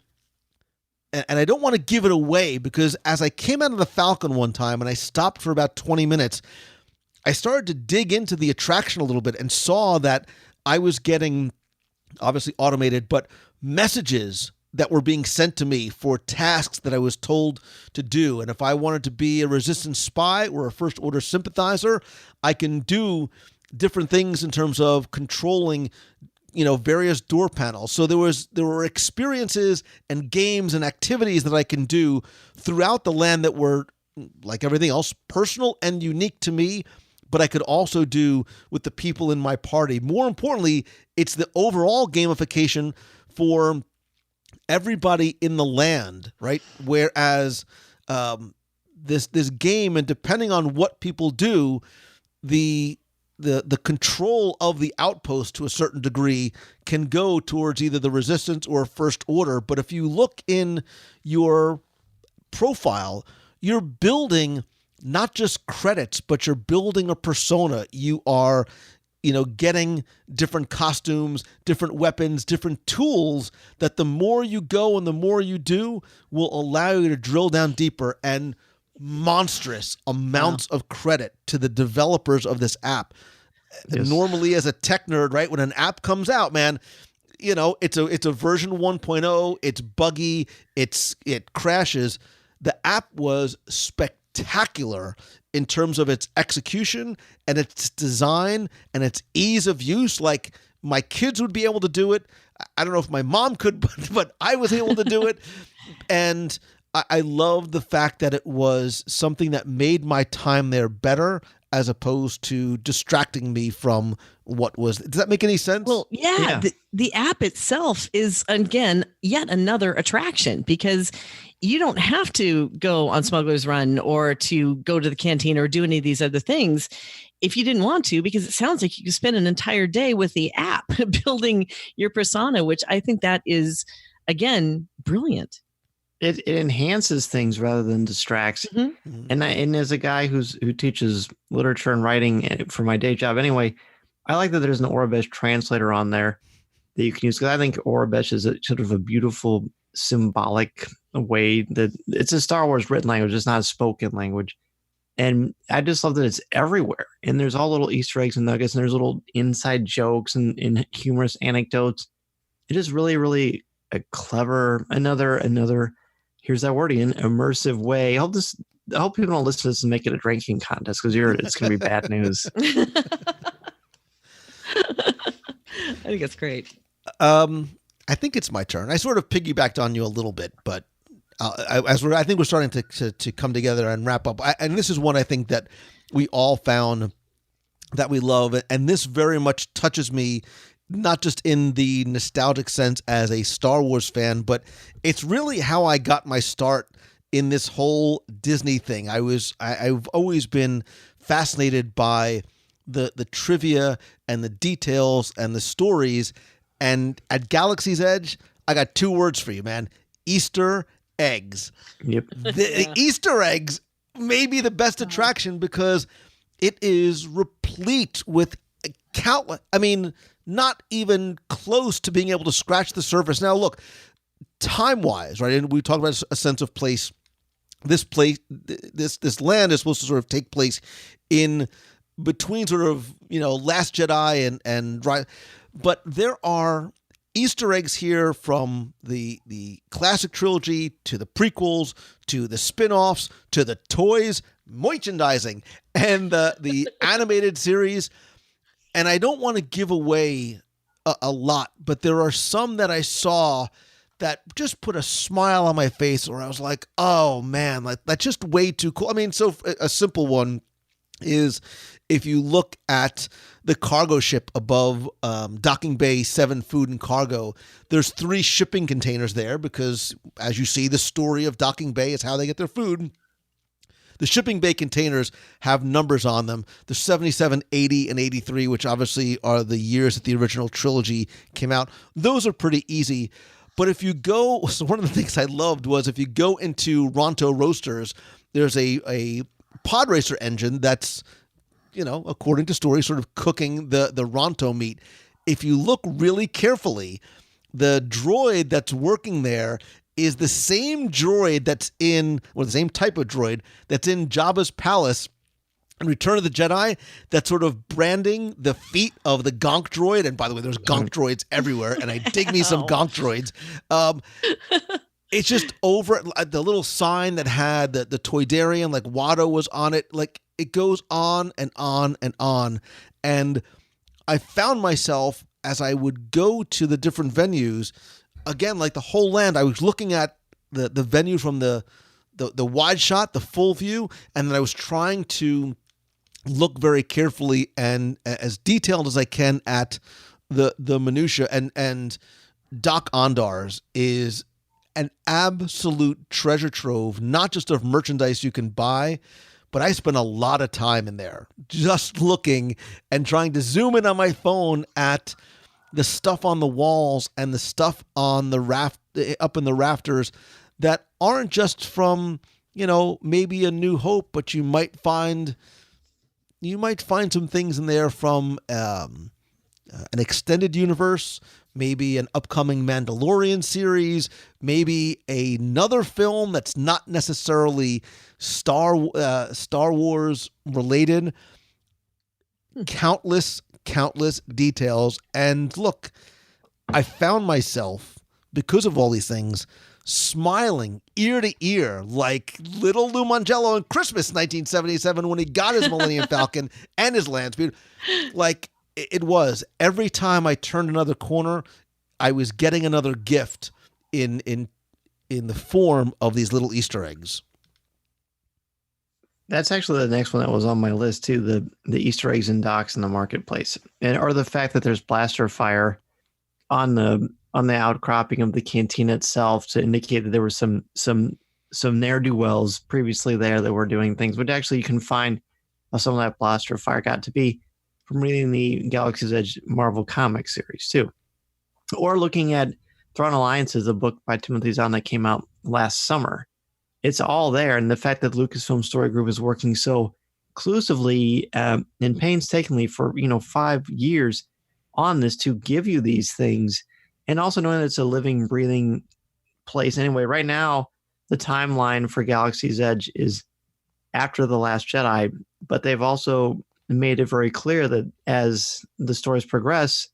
and I don't want to give it away, because as I came out of the Falcon one time and I stopped for about 20 minutes, I started to dig into the attraction a little bit and saw that I was getting, obviously automated, but messages that were being sent to me for tasks that I was told to do. And if I wanted to be a Resistance spy or a First Order sympathizer, I can do different things in terms of controlling, various door panels. So there were experiences and games and activities that I can do throughout the land that were, like everything else, personal and unique to me, but I could also do with the people in my party. More importantly, it's the overall gamification for everybody in the land, right? Whereas this game, and depending on what people do, the control of the outpost to a certain degree can go towards either the Resistance or First Order. But if you look in your profile, you're building not just credits, but you're building a persona. You are, getting different costumes, different weapons, different tools that the more you go and the more you do will allow you to drill down deeper, and monstrous amounts of credit to the developers of this app. Yes. Normally, as a tech nerd, right, when an app comes out, man, it's a version 1.0, it's buggy, it crashes. The app was spectacular in terms of its execution and its design and its ease of use. Like, my kids would be able to do it. I don't know if my mom could, but I was able to do it. And I love the fact that it was something that made my time there better, as opposed to distracting me from what was. Does that make any sense? Well, yeah. The app itself is, again, yet another attraction, because you don't have to go on Smuggler's Run or to go to the canteen or do any of these other things if you didn't want to, because it sounds like you could spend an entire day with the app building your persona, which I think that is, again, brilliant. It enhances things rather than distracts. Mm-hmm. And as a guy who teaches literature and writing for my day job anyway, I like that there's an Aurebesh translator on there that you can use, because I think Aurebesh is sort of a beautiful symbolic way that it's a Star Wars written language. It's not a spoken language. And I just love that it's everywhere. And there's all little Easter eggs and nuggets, and there's little inside jokes and humorous anecdotes. It is really, really a clever, another here's that word again, immersive way. I hope people don't listen to this and make it a drinking contest, because it's going to be bad news. I think it's great. I think it's my turn. I sort of piggybacked on you a little bit, but I think we're starting to come together and wrap up. And this is one I think that we all found that we love, and this very much touches me, not just in the nostalgic sense as a Star Wars fan, but it's really how I got my start in this whole Disney thing. I've always been fascinated by the trivia and the details and the stories. And at Galaxy's Edge, I got 2 words for you, man: Easter eggs. Yep. The Easter eggs may be the best attraction, because it is replete with countless. I mean, not even close to being able to scratch the surface. Now, look, time-wise, right? And we talked about a sense of place. This land is supposed to sort of take place in between sort of, Last Jedi and right. But there are Easter eggs here from the classic trilogy to the prequels to the spin-offs to the toys, merchandising, and the animated series. And I don't want to give away a lot, but there are some that I saw that just put a smile on my face, where I was like, oh man, like, that's just way too cool. I mean, so a simple one is, if you look at the cargo ship above Docking Bay 7 Food and Cargo, there's 3 shipping containers there, because as you see, the story of Docking Bay is how they get their food. The shipping bay containers have numbers on them. The 77, 80, and 83, which obviously are the years that the original trilogy came out. Those are pretty easy. But if you go, so one of the things I loved was, if you go into Ronto Roasters, there's a pod racer engine that's, according to story, sort of cooking the Ronto meat. If you look really carefully, the droid that's working there is the same droid the same type of droid that's in Jabba's palace in Return of the Jedi, that's sort of branding the feet of the Gonk droid. And by the way, there's Gonk droids everywhere, and I dig me some Gonk droids. It's just over the little sign that had the Toydarian, like Watto was on it. Like, it goes on and on and on. And I found myself, as I would go to the different venues, again, like the whole land, I was looking at the venue from the wide shot, the full view, and then I was trying to look very carefully and as detailed as I can at the minutia. And Doc Ondar's is an absolute treasure trove, not just of merchandise you can buy, but I spent a lot of time in there just looking and trying to zoom in on my phone at the stuff on the walls and the stuff on the up in the rafters that aren't just from maybe A New Hope, but you might find some things in there from an extended universe, maybe an upcoming Mandalorian series, maybe another film that's not necessarily Star Wars related. Countless details. And look, I found myself, because of all these things, smiling ear to ear like little Lou Mongello in Christmas 1977 when he got his Millennium Falcon and his land speed. Like, it was every time I turned another corner, I was getting another gift in the form of these little Easter eggs. That's actually the next one that was on my list too. The Easter eggs and docks in the marketplace, or the fact that there's blaster fire on the outcropping of the cantina itself to indicate that there were some ne'er-do-wells previously there that were doing things. But actually, you can find how some of that blaster fire got to be from reading the Galaxy's Edge Marvel Comics series too, or looking at Thrawn Alliances, a book by Timothy Zahn that came out last summer. It's all there, and the fact that Lucasfilm Story Group is working so exclusively and painstakingly for 5 years on this to give you these things, and also knowing that it's a living, breathing place. Anyway, right now the timeline for Galaxy's Edge is after The Last Jedi, but they've also made it very clear that as the stories progress,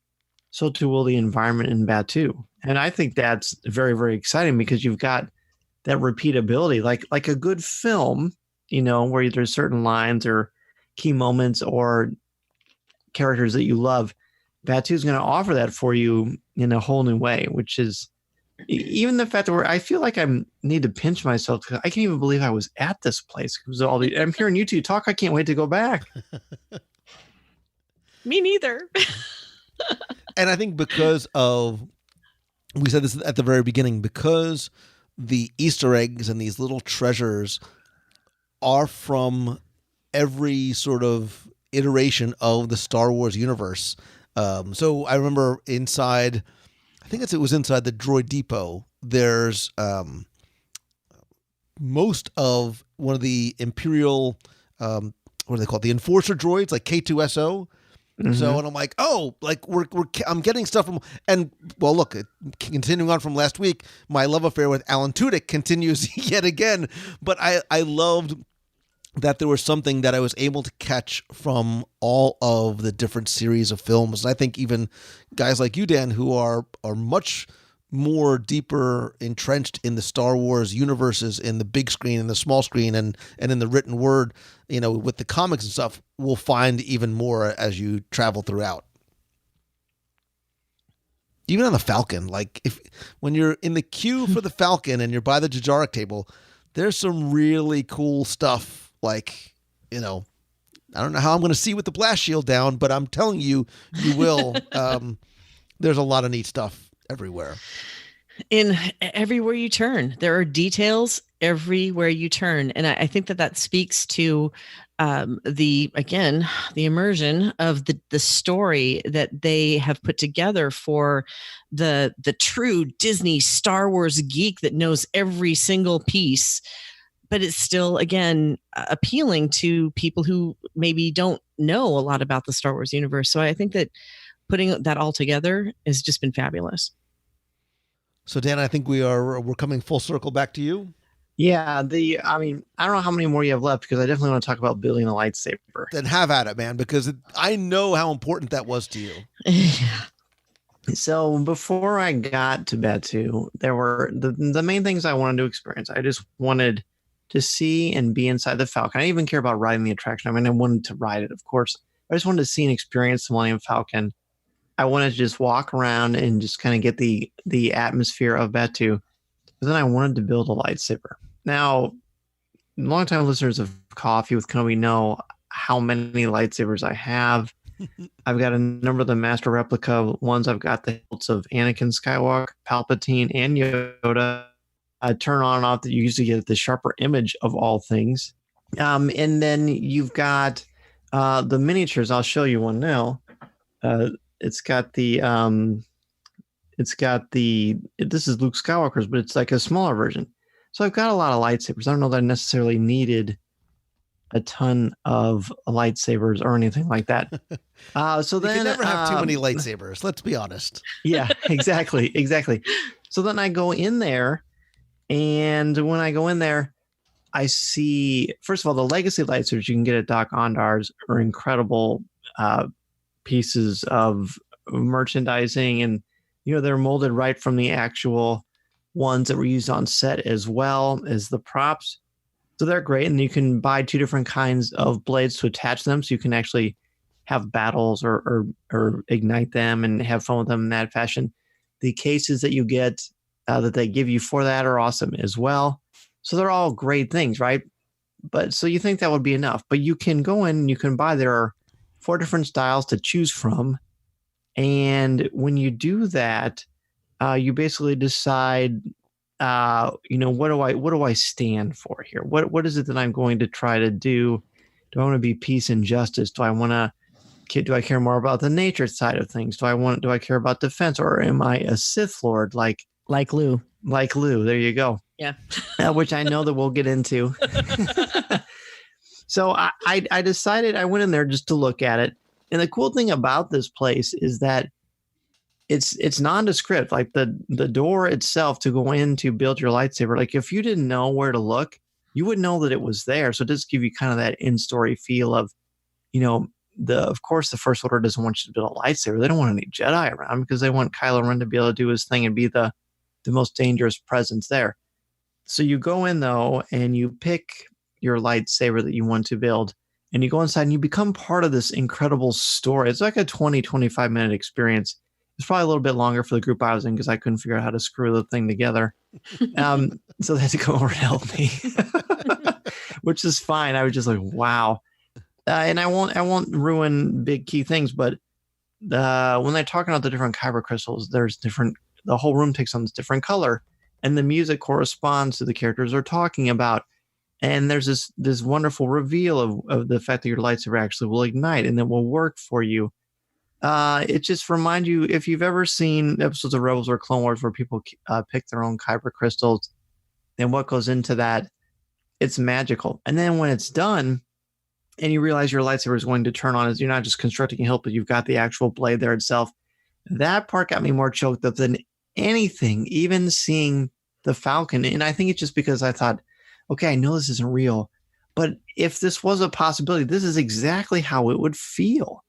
so too will the environment in Batuu, and I think that's very, very exciting because you've got that repeatability, like a good film, where there's certain lines or key moments or characters that you love. Batuu is going to offer that for you in a whole new way, which is even the fact that I feel like I need to pinch myself because I can't even believe I was at this place. I'm hearing you two talk. I can't wait to go back. Me neither. And I think because we said this at the very beginning, because the Easter eggs and these little treasures are from every sort of iteration of the Star Wars universe. So I remember inside the Droid Depot, there's most of one of the Imperial, what are they called? The Enforcer droids, like K2SO. Mm-hmm. So, and I'm like, I'm getting stuff from, and well, look, continuing on from last week, my love affair with Alan Tudyk continues yet again. But I loved that there was something that I was able to catch from all of the different series of films. And I think even guys like you, Dan, who are much more deeper entrenched in the Star Wars universes, in the big screen and the small screen and in the written word, with the comics and stuff, will find even more as you travel throughout. Even on the Falcon, like when you're in the queue for the Falcon and you're by the Jajaric table, there's some really cool stuff. Like, I don't know how I'm going to see with the blast shield down, but I'm telling you, you will. There's a lot of neat stuff everywhere. Everywhere you turn, there are details everywhere you turn, and I think that speaks to the immersion of the story that they have put together for the true Disney Star Wars geek that knows every single piece. But it's still, again, appealing to people who maybe don't know a lot about the Star Wars universe. So I think that putting that all together has just been fabulous. So, Dan, I think we're coming full circle back to you. Yeah, I don't know how many more you have left because I definitely want to talk about building a lightsaber. Then have at it, man, because I know how important that was to you. So before I got to Batuu, there were the main things I wanted to experience. I just wanted to see and be inside the Falcon. I didn't even care about riding the attraction. I wanted to ride it, of course. I just wanted to see and experience the Millennium Falcon. I wanted to just walk around and just kind of get the atmosphere of Batuu. But then I wanted to build a lightsaber. Now, longtime listeners of Coffee with Kenobi know how many lightsabers I have. I've got a number of the master replica ones. I've got the hilts of Anakin Skywalker, Palpatine, and Yoda. I turn on and off that you usually get the sharper image of all things. And then you've got the miniatures. I'll show you one now. This is Luke Skywalker's, but it's like a smaller version. So I've got a lot of lightsabers. I don't know that I necessarily needed a ton of lightsabers or anything like that. So then you can never have too many lightsabers. Let's be honest. Yeah, exactly. So then I go in there, and when I go in there, I see, first of all, the legacy lightsabers you can get at Doc Ondar's are incredible pieces of merchandising, and they're molded right from the actual ones that were used on set as well as the props. So they're great, and you can buy two different kinds of blades to attach them, so you can actually have battles or ignite them and have fun with them in that fashion. The cases that you get that they give you for that are awesome as well. So they're all great things, right? But so you think that would be enough, but you can go in and you can buy, there are 4 different styles to choose from. And when you do that, you basically decide, what do I stand for here? What is it that I'm going to try to do? Do I want to be peace and justice? Do I care more about the nature side of things? Do I care about defense, or am I a Sith Lord like Lou? Like Lou, there you go. Yeah. Which I know that we'll get into. So I decided, I went in there just to look at it. And the cool thing about this place is that it's nondescript. Like the door itself to go in to build your lightsaber, like if you didn't know where to look, you would know that it was there. So it does give you kind of that in-story feel of, of course, the First Order doesn't want you to build a lightsaber. They don't want any Jedi around because they want Kylo Ren to be able to do his thing and be the most dangerous presence there. So you go in, though, and you pick your lightsaber that you want to build, and you go inside and you become part of this incredible story. It's like a 25 minute experience. It's probably a little bit longer for the group I was in because I couldn't figure out how to screw the thing together. So they had to come over to help me, which is fine. I was just like, wow. And I won't ruin big key things, but when they're talking about the different kyber crystals, the whole room takes on this different color, and the music corresponds to the characters they're talking about. And there's this wonderful reveal of the fact that your lightsaber actually will ignite and it will work for you. It just reminds you, if you've ever seen episodes of Rebels or Clone Wars where people pick their own kyber crystals, and what goes into that, it's magical. And then when it's done and you realize your lightsaber is going to turn on, as you're not just constructing a hilt, but you've got the actual blade there itself. That part got me more choked up than anything, even seeing the Falcon. And I think it's just because I thought, okay, I know this isn't real, but if this was a possibility, this is exactly how it would feel.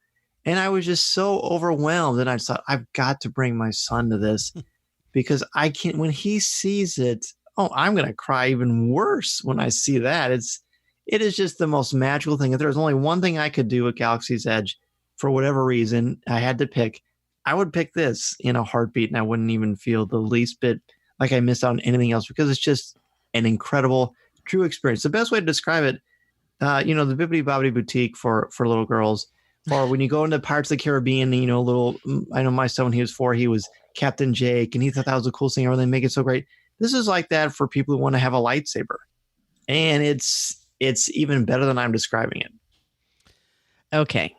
And I was just so overwhelmed. And I just thought, I've got to bring my son to this because I can't, when he sees it, I'm going to cry even worse when I see that. It is just the most magical thing. If there was only one thing I could do at Galaxy's Edge, for whatever reason, I had to pick, I would pick this in a heartbeat, and I wouldn't even feel the least bit like I missed out on anything else because it's just an incredible, true experience. The best way to describe it, the Bibbidi Bobbidi Boutique for little girls, or when you go into Pirates of the Caribbean, I know my son, when he was 4, he was Captain Jake, and he thought that was the coolest thing ever. They make it so great. This is like that for people who want to have a lightsaber, and it's even better than I'm describing it. Okay.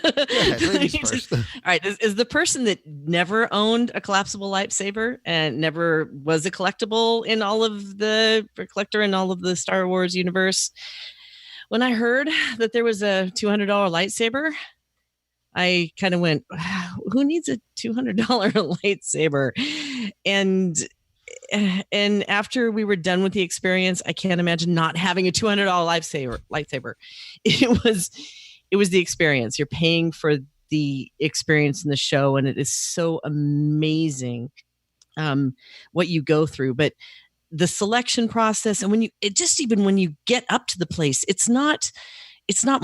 Ladies first. All right. Is the person that never owned a collapsible lightsaber and never was a collector in all of the Star Wars universe. When I heard that there was a $200 lightsaber, I kind of went, who needs a $200 lightsaber? And after we were done with the experience, I can't imagine not having a $200 lightsaber. It was the experience. You're paying for the experience in the show, and it is so amazing what you go through. But the selection process, and when you get up to the place, it's not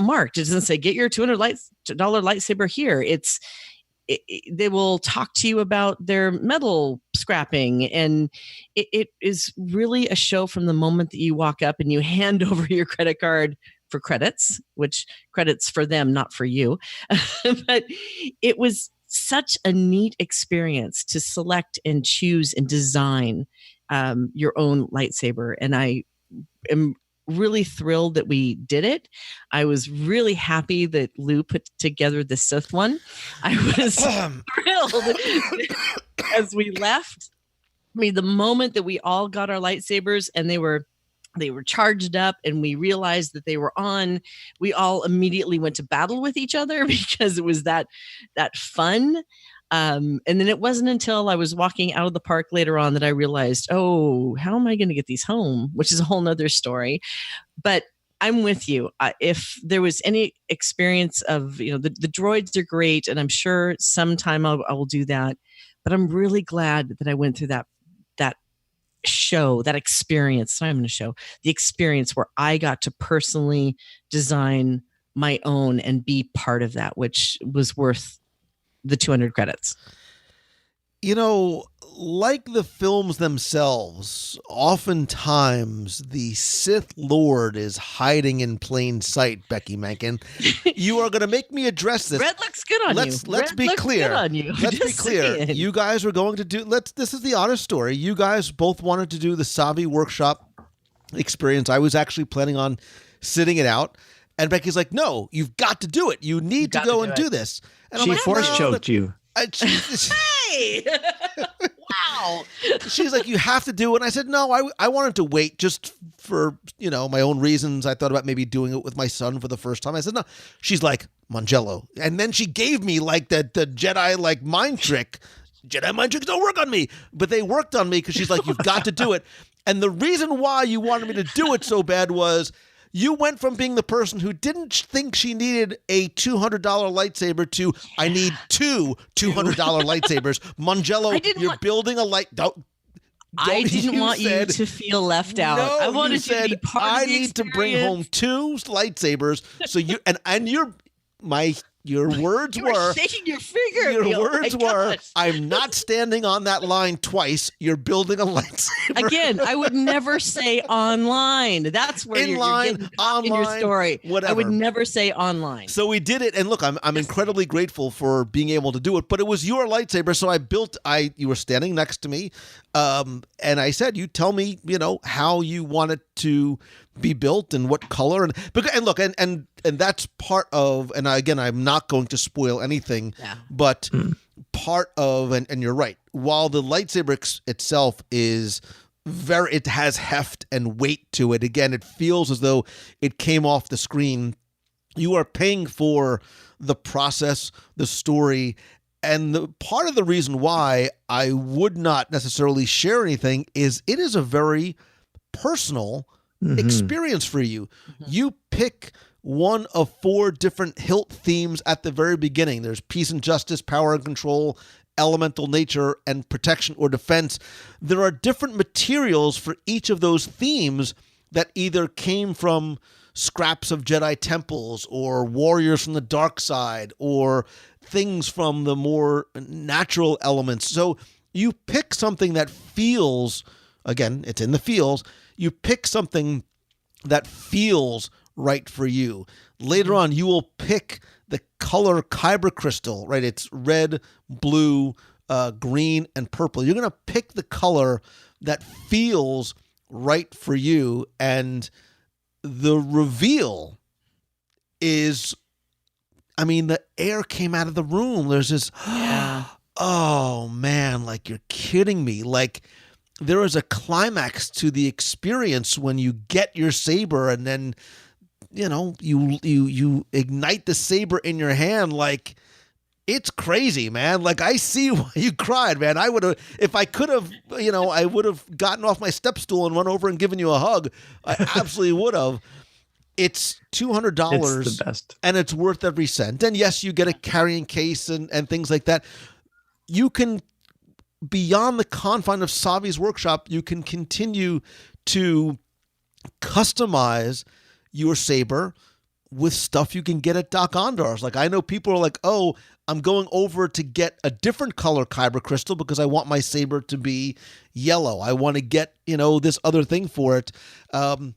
marked. It doesn't say get your $200 lightsaber here. They will talk to you about their metal scrapping, and it is really a show from the moment that you walk up and you hand over your credit card for credits, which credits for them, not for you. But it was such a neat experience to select and choose and design your own lightsaber. And I am really thrilled that we did it. I was really happy that Lou put together the Sith one. I was thrilled as we left I mean, the moment that we all got our lightsabers and they were charged up and we realized that they were on, we all immediately went to battle with each other because it was that fun. And then it wasn't until I was walking out of the park later on that I realized, oh, how am I going to get these home? Which is a whole nother story. But I'm with you. If there was any experience of, the droids are great, and I'm sure sometime I will do that. But I'm really glad that I went through that show, that experience. Sorry, I'm going to show the experience where I got to personally design my own and be part of that, which was worth the 200 credits. Like the films themselves, oftentimes the Sith Lord is hiding in plain sight, Becky Mencken. You are going to make me address this. Red looks good on you. Let's be clear. Let's be clear. Saying. You guys were going to do, this is the honest story. You guys both wanted to do the Savi workshop experience. I was actually planning on sitting it out. And Becky's like, no, you've got to do it. You need to go and do this. And she force choked you. Hey! Wow. She's like, you have to do it. And I said, no, I wanted to wait just for, my own reasons. I thought about maybe doing it with my son for the first time. I said, no. She's like, Mangello. And then she gave me like the Jedi mind trick. Jedi mind tricks don't work on me. But they worked on me because she's like, you've got to do it. And the reason why you wanted me to do it so bad was you went from being the person who didn't think she needed a $200 lightsaber to I need two $200 lightsabers. Mangello, building a light. I didn't want you to feel left out. No, I wanted you to be part of the experience. To bring home two lightsabers. So you and your words were shaking your finger. Your words were, I'm not standing on that line twice. You're building a lightsaber. Again, I would never say online. That's where you're getting online, in your story. Whatever. I would never say online. So we did it, and look, I'm incredibly grateful for being able to do it. But it was your lightsaber, so you were standing next to me, and I said, "You tell me, how you want it to be built and what color and look and that's part of, and again, I'm not going to spoil anything, but part of, and you're right, while the lightsaber itself is it has heft and weight to it. Again, it feels as though it came off the screen. You are paying for the process, the story, and the part of the reason why I would not necessarily share anything is it is a very personal experience for you. You pick one of 4 different hilt themes at the very beginning. There's peace and justice, power and control, elemental nature, and protection or defense. There are different materials for each of those themes that either came from scraps of Jedi temples or warriors from the dark side or things from the more natural elements. So you pick something that feels, again, it's in the feels, you pick something that feels right for you. Later on, you will pick the color kyber crystal, right? It's red, blue, green, and purple. You're going to pick the color that feels right for you. And the reveal is, the air came out of the room. There's this, oh man, like you're kidding me. Like, there is a climax to the experience when you get your saber and then, you ignite the saber in your hand. Like, it's crazy, man. Like, I see why you cried, man. I would have, if I could have, I would have gotten off my step stool and run over and given you a hug. I absolutely would have. It's $200. It's the best. And it's worth every cent. And yes, you get a carrying case and things like that. You can, beyond the confine of Savi's workshop, you can continue to customize your saber with stuff you can get at Doc Ondar's. Like, I know people are like, oh, I'm going over to get a different color kyber crystal because I want my saber to be yellow. I want to get, this other thing for it. I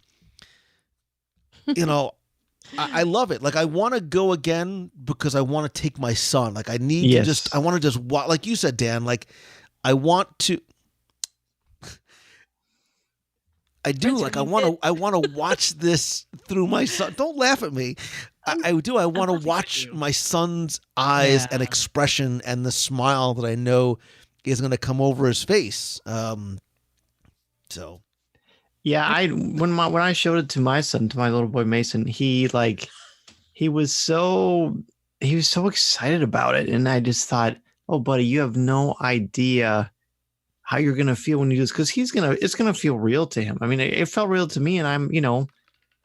love it. Like, I want to go again because I want to take my son. Like, I need to just, I want to just watch, like you said, Dan, like, I want to, I do, like, I want to watch this through my son. Don't laugh at me. I do. I want to watch my son's eyes and expression and the smile that I know is going to come over his face. So. Yeah, when I showed it to my son, to my little boy Mason, he was so excited about it, and I just thought, oh, buddy, you have no idea how you're gonna feel when you do this, because it's gonna feel real to him. I mean, it felt real to me, and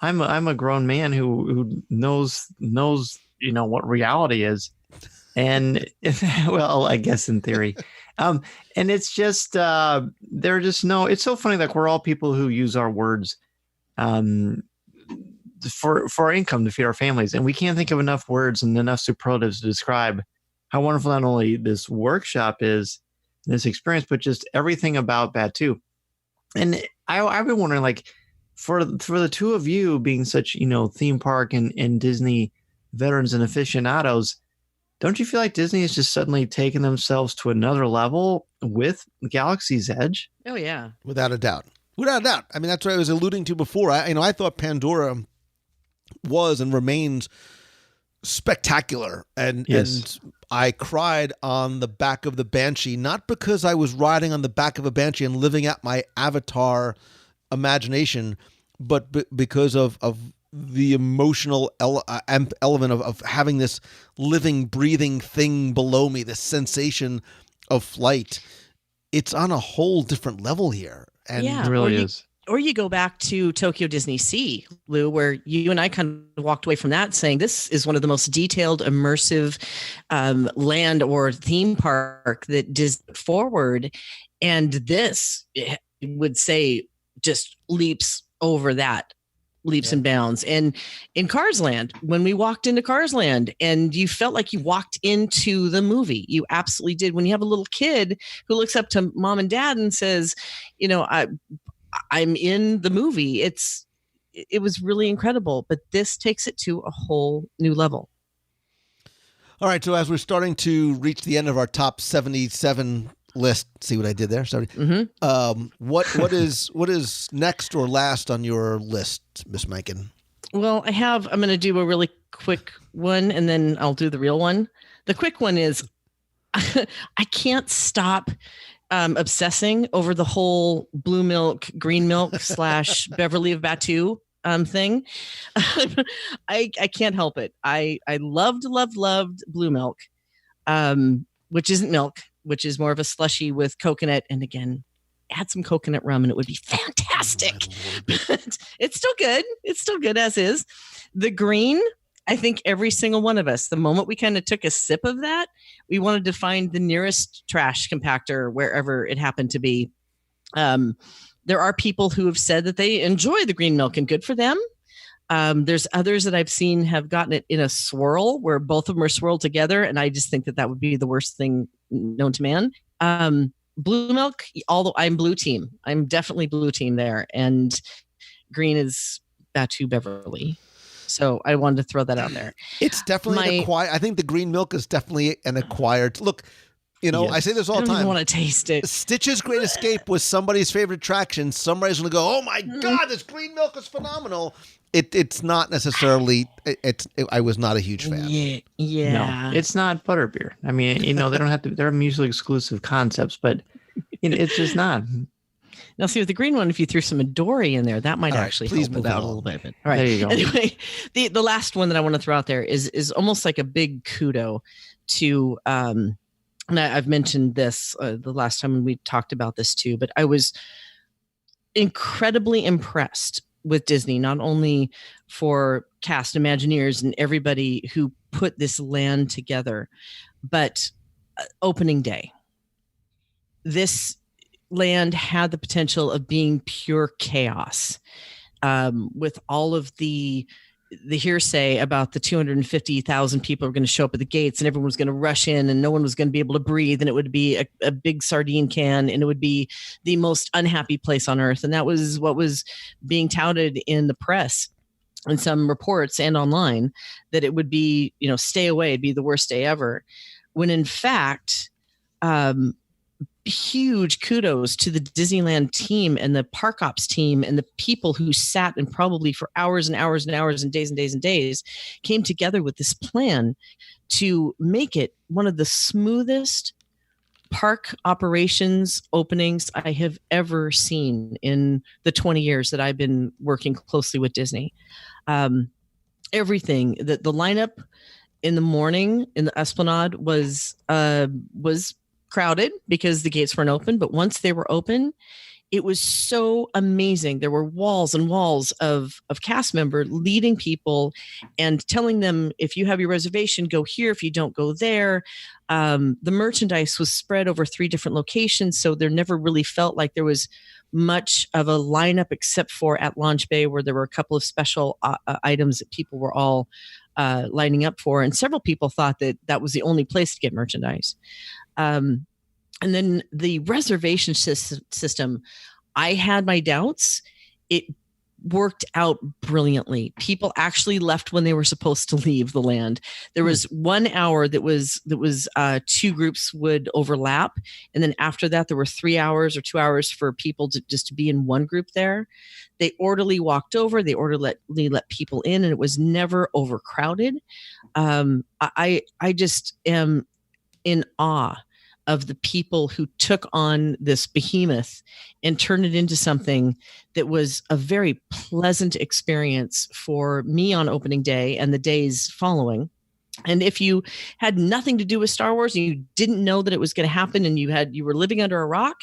I'm a grown man who knows what reality is, and well, I guess in theory. And it's just, it's so funny. Like, we're all people who use our words, for our income to feed our families. And we can't think of enough words and enough superlatives to describe how wonderful not only this workshop is, this experience, but just everything about Batu. And I've been wondering, like, for the two of you being such, theme park and Disney veterans and aficionados, don't you feel like Disney has just suddenly taken themselves to another level with Galaxy's Edge? Oh, yeah. Without a doubt. Without a doubt. I mean, that's what I was alluding to before. I thought Pandora was and remains spectacular. And I cried on the back of the Banshee, not because I was riding on the back of a Banshee and living out my Avatar imagination, but because of the emotional element of having this living, breathing thing below me, this sensation of flight. It's on a whole different level here. And it really is. Or you go back to Tokyo Disney Sea, Lou, where you and I kind of walked away from that saying this is one of the most detailed, immersive land or theme park that Disney put forward. And this, would say, just leaps over that. Leaps and bounds. And in Cars Land, when we walked into Cars Land, and you felt like you walked into the movie, you absolutely did. When you have a little kid who looks up to mom and dad and says, I'm in the movie. It was really incredible, but this takes it to a whole new level. All right. So as we're starting to reach the end of our top 77 list, see what I did there? Sorry. Mm-hmm. What is next or last on your list, Miss Mikan? Well, I'm going to do a really quick one, and then I'll do the real one. The quick one is I can't stop obsessing over the whole blue milk, green milk / Beverly of Batu thing. I can't help it. I loved blue milk, which isn't milk, which is more of a slushy with coconut. And again, add some coconut rum and it would be fantastic. But it's still good. It's still good as is. The green, I think every single one of us, the moment we kind of took a sip of that, we wanted to find the nearest trash compactor wherever it happened to be. There are people who have said that they enjoy the green milk, and good for them. There's others that I've seen have gotten it in a swirl where both of them are swirled together. And I just think that would be the worst thing known to man. Blue milk, although I'm blue team. I'm definitely blue team there. And green is Batu Beverly. So I wanted to throw that out there. It's definitely an acquired. I think the green milk is definitely an acquired. Look, yes. I say this all the time. I don't even want to taste it. Stitch's Great Escape was somebody's favorite attraction. Somebody's going to go, oh my God, this green milk is phenomenal. It's not necessarily. I was not a huge fan. Yeah. No, it's not butterbeer. I mean, they don't have to. They're mutually exclusive concepts, but it's just not. Now, see, with the green one, if you threw some Midori in there, that might actually help it out a little bit. All right, there you go. Anyway, the last one that I want to throw out there is almost like a big kudo to. And I've mentioned this the last time when we talked about this too, but I was incredibly impressed with Disney, not only for cast Imagineers and everybody who put this land together, but opening day. This land had the potential of being pure chaos, with all of the hearsay about the 250,000 people were going to show up at the gates and everyone was going to rush in and no one was going to be able to breathe. And it would be a big sardine can and it would be the most unhappy place on earth. And that was what was being touted in the press and some reports and online, that it would be, stay away, it'd be the worst day ever. When in fact, huge kudos to the Disneyland team and the park ops team and the people who sat and probably for hours and hours and hours and days came together with this plan to make it one of the smoothest park operations openings I have ever seen in the 20 years that I've been working closely with Disney. Everything, the lineup in the morning in the Esplanade was crowded because the gates weren't open. But once they were open, it was so amazing. There were walls and walls of cast member leading people and telling them, if you have your reservation, go here. If you don't, go there. The merchandise was spread over 3 different locations, so there never really felt like there was much of a lineup except for at Launch Bay, where there were a couple of special items that people were all lining up for. And several people thought that that was the only place to get merchandise. And then the reservation system, I had my doubts. It worked out brilliantly. People actually left when they were supposed to leave the land. There was 1 hour that was 2 groups would overlap, and then after that there were 3 hours or 2 hours for people to just be in one group there. They orderly walked over. They orderly let people in, and it was never overcrowded. I just am in awe of the people who took on this behemoth and turned it into something that was a very pleasant experience for me on opening day and the days following. And if you had nothing to do with Star Wars and you didn't know that it was going to happen and you were living under a rock,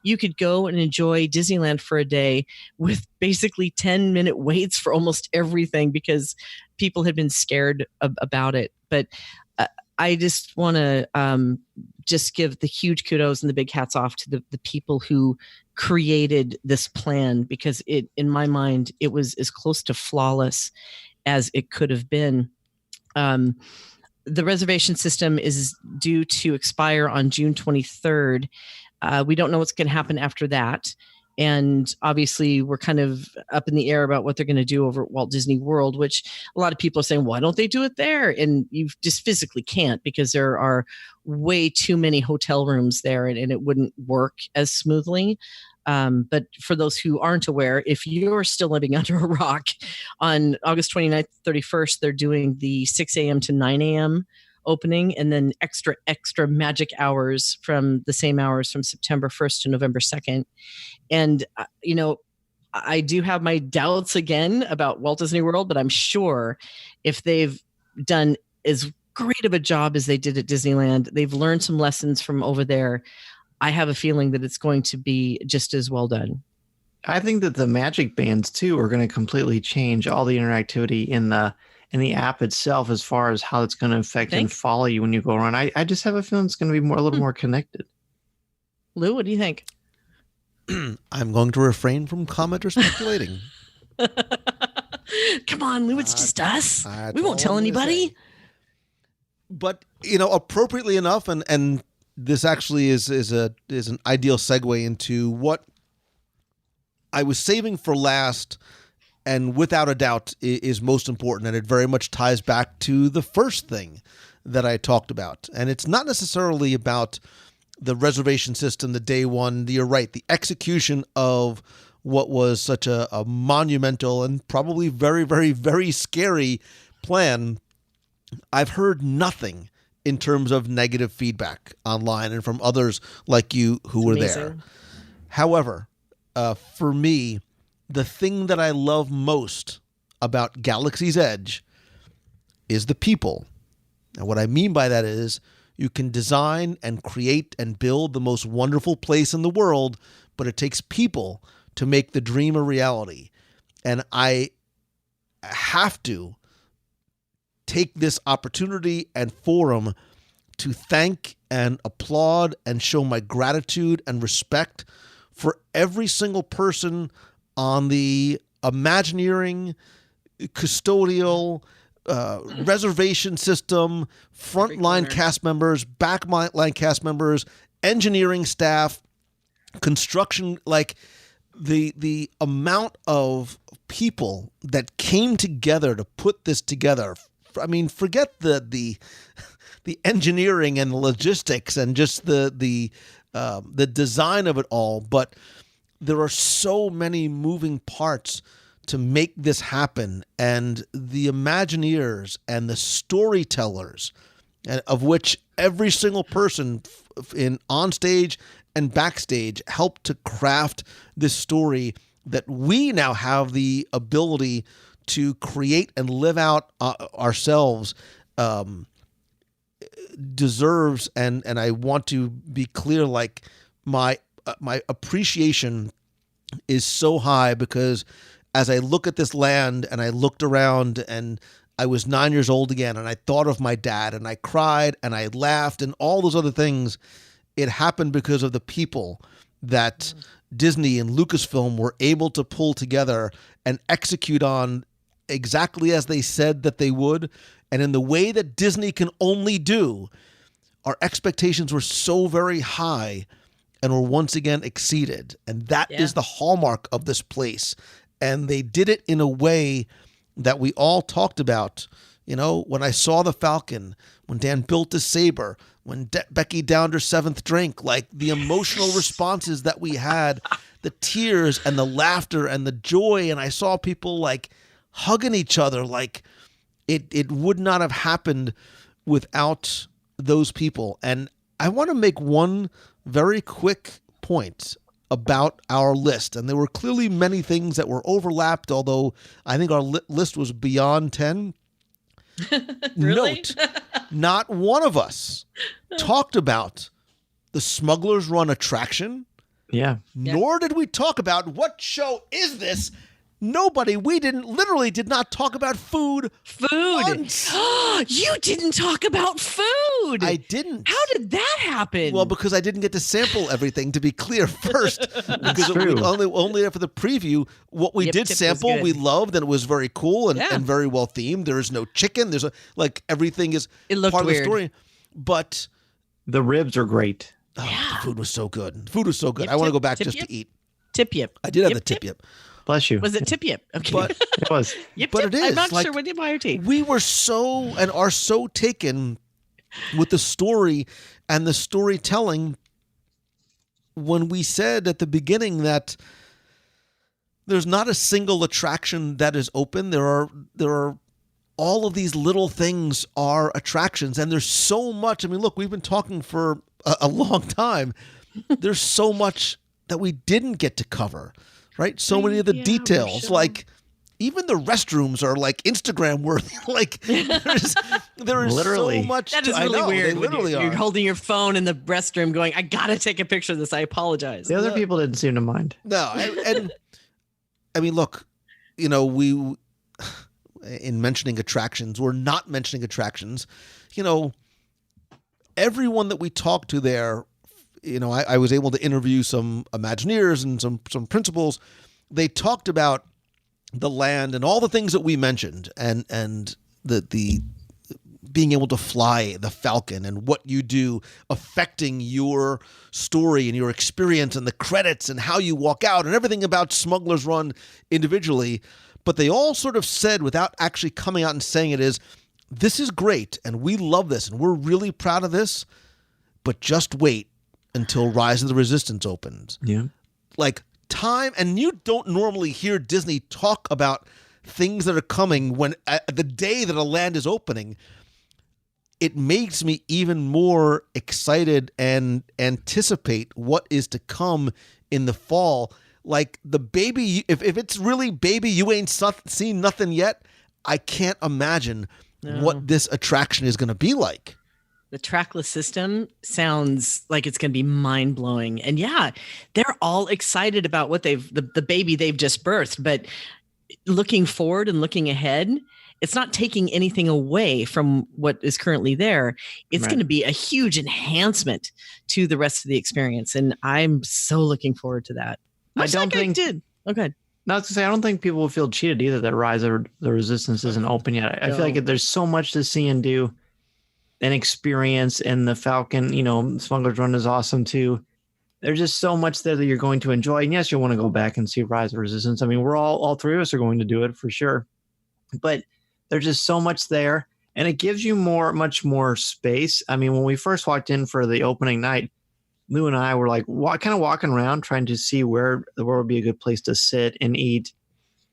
you could go and enjoy Disneyland for a day with basically 10-minute waits for almost everything because people had been scared about it. But I just want to just give the huge kudos and the big hats off to the people who created this plan, because in my mind, it was as close to flawless as it could have been. The reservation system is due to expire on June 23rd. We don't know what's going to happen after that. And obviously, we're kind of up in the air about what they're going to do over at Walt Disney World, which a lot of people are saying, why don't they do it there? And you just physically can't, because there are way too many hotel rooms there and it wouldn't work as smoothly. But for those who aren't aware, if you're still living under a rock, on August 29th, 31st, they're doing the 6 a.m. to 9 a.m. opening, and then extra magic hours from the same hours from September 1st to November 2nd. And, I do have my doubts again about Walt Disney World, but I'm sure if they've done as great of a job as they did at Disneyland, they've learned some lessons from over there. I have a feeling that it's going to be just as well done. I think that the magic bands too are going to completely change all the interactivity in the app itself, as far as how it's going to affect and follow you when you go around. I just have a feeling it's going to be a little more connected. Lou, what do you think? I'm going to refrain from comment or speculating. Come on, Lou, it's just us. We won't tell anybody. But, appropriately enough, and this actually is an ideal segue into what I was saving for last, and without a doubt is most important, and it very much ties back to the first thing that I talked about. And it's not necessarily about the reservation system, the day one. You're right, the execution of what was such a monumental and probably very, very, very scary plan. I've heard nothing in terms of negative feedback online and from others like you who were there. However, for me, the thing that I love most about Galaxy's Edge is the people. And what I mean by that is you can design and create and build the most wonderful place in the world, but it takes people to make the dream a reality. And I have to take this opportunity and forum to thank and applaud and show my gratitude and respect for every single person on the Imagineering, custodial, reservation system, frontline cast members, backline cast members, engineering staff, construction, like the amount of people that came together to put this together. I mean, forget the engineering and the logistics and just the design of it all, but there are so many moving parts to make this happen, and the Imagineers and the storytellers and of which every single person in on stage and backstage helped to craft this story that we now have the ability to create and live out ourselves, deserves. And I want to be clear, like my appreciation is so high, because as I look at this land and I looked around and I was 9 years old again, and I thought of my dad, and I cried and I laughed and all those other things. It happened because of the people that Disney and Lucasfilm were able to pull together and execute on exactly as they said that they would. And in the way that Disney can only do, our expectations were so very high and were once again exceeded. And that is the hallmark of this place. And they did it in a way that we all talked about. You know, when I saw the Falcon, when Dan built his saber, when Becky downed her 7th drink, like the emotional responses that we had, the tears and the laughter and the joy. And I saw people like hugging each other, like it would not have happened without those people. And I want to make one very quick point about our list. And there were clearly many things that were overlapped, although I think our list was beyond 10. Note, not one of us talked about the Smuggler's Run attraction. Yeah. Nor did we talk about what show is this. Nobody, we did not talk about food. Once. You didn't talk about food. I didn't. How did that happen? Well, because I didn't get to sample everything, to be clear, first. Because only after the preview, what we did sample, we loved, and it was very cool and very well themed. There is no chicken. There's everything is part of the story. But the ribs are great. The food was so good. I want to go back just to eat. Tip yip. I did have the tip yip. Bless you. Was it tip yip? Okay. But it was. But it is. I'm not sure what you buy your teeth. We were so and are so taken with the story and the storytelling when we said at the beginning that there's not a single attraction that is open. There are all of these little things are attractions, and there's so much. I mean, look, we've been talking for a long time. There's so much that we didn't get to cover. Right? So many of the details, like even the restrooms are like Instagram worthy. Like there is literally so much. That is really weird. They literally you're holding your phone in the restroom going, I got to take a picture of this. I apologize. The other people didn't seem to mind. No. And I mean, look, you know, we, in mentioning attractions, we're not mentioning attractions. You know, everyone that we talked to there, you know, I was able to interview some Imagineers and some principals. They talked about the land and all the things that we mentioned, and the being able to fly the Falcon and what you do affecting your story and your experience and the credits and how you walk out and everything about Smuggler's Run individually. But they all sort of said, without actually coming out and saying it, is this is great and we love this and we're really proud of this, but just wait until Rise of the Resistance opens. Yeah. Like time, and you don't normally hear Disney talk about things that are coming when the day that a land is opening. It makes me even more excited and anticipate what is to come in the fall. Like the baby, if it's really baby, you ain't seen nothing yet. I can't imagine what this attraction is going to be like. The trackless system sounds like it's going to be mind blowing. And yeah, they're all excited about what the baby they've just birthed, but looking forward and looking ahead, it's not taking anything away from what is currently there. It's going to be a huge enhancement to the rest of the experience. And I'm so looking forward to that. I don't think I did. Okay. Not to say, I don't think people will feel cheated either that Rise of the Resistance isn't open yet. I feel like there's so much to see and do and experience, and the Falcon, you know, Smuggler's Run is awesome too. There's just so much there that you're going to enjoy. And yes, you'll want to go back and see Rise of Resistance. I mean, we're all three of us are going to do it for sure. But there's just so much there, and it gives you much more space. I mean, when we first walked in for the opening night, Lou and I were like kind of walking around trying to see where would be a good place to sit and eat.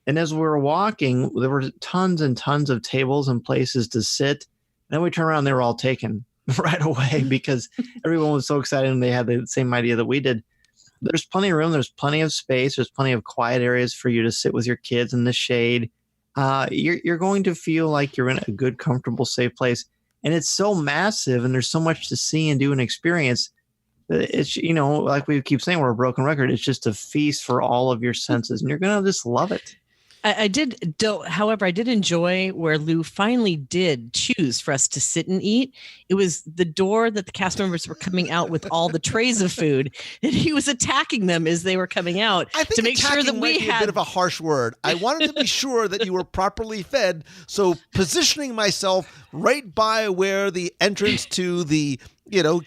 And as we were walking, there were tons and tons of tables and places to sit. then we turn around, they were all taken right away because everyone was so excited and they had the same idea that we did. There's plenty of room. There's plenty of space. There's plenty of quiet areas for you to sit with your kids in the shade. You're going to feel like you're in a good, comfortable, safe place. And it's so massive and there's so much to see and do and experience. It's, like we keep saying, we're a broken record. It's just a feast for all of your senses and you're going to just love it. However, I did enjoy where Lou finally did choose for us to sit and eat. It was the door that the cast members were coming out with all the trays of food, and he was attacking them as they were coming out to make sure that we had a bit of a harsh word. I wanted to be sure that you were properly fed, so positioning myself right by where the entrance to the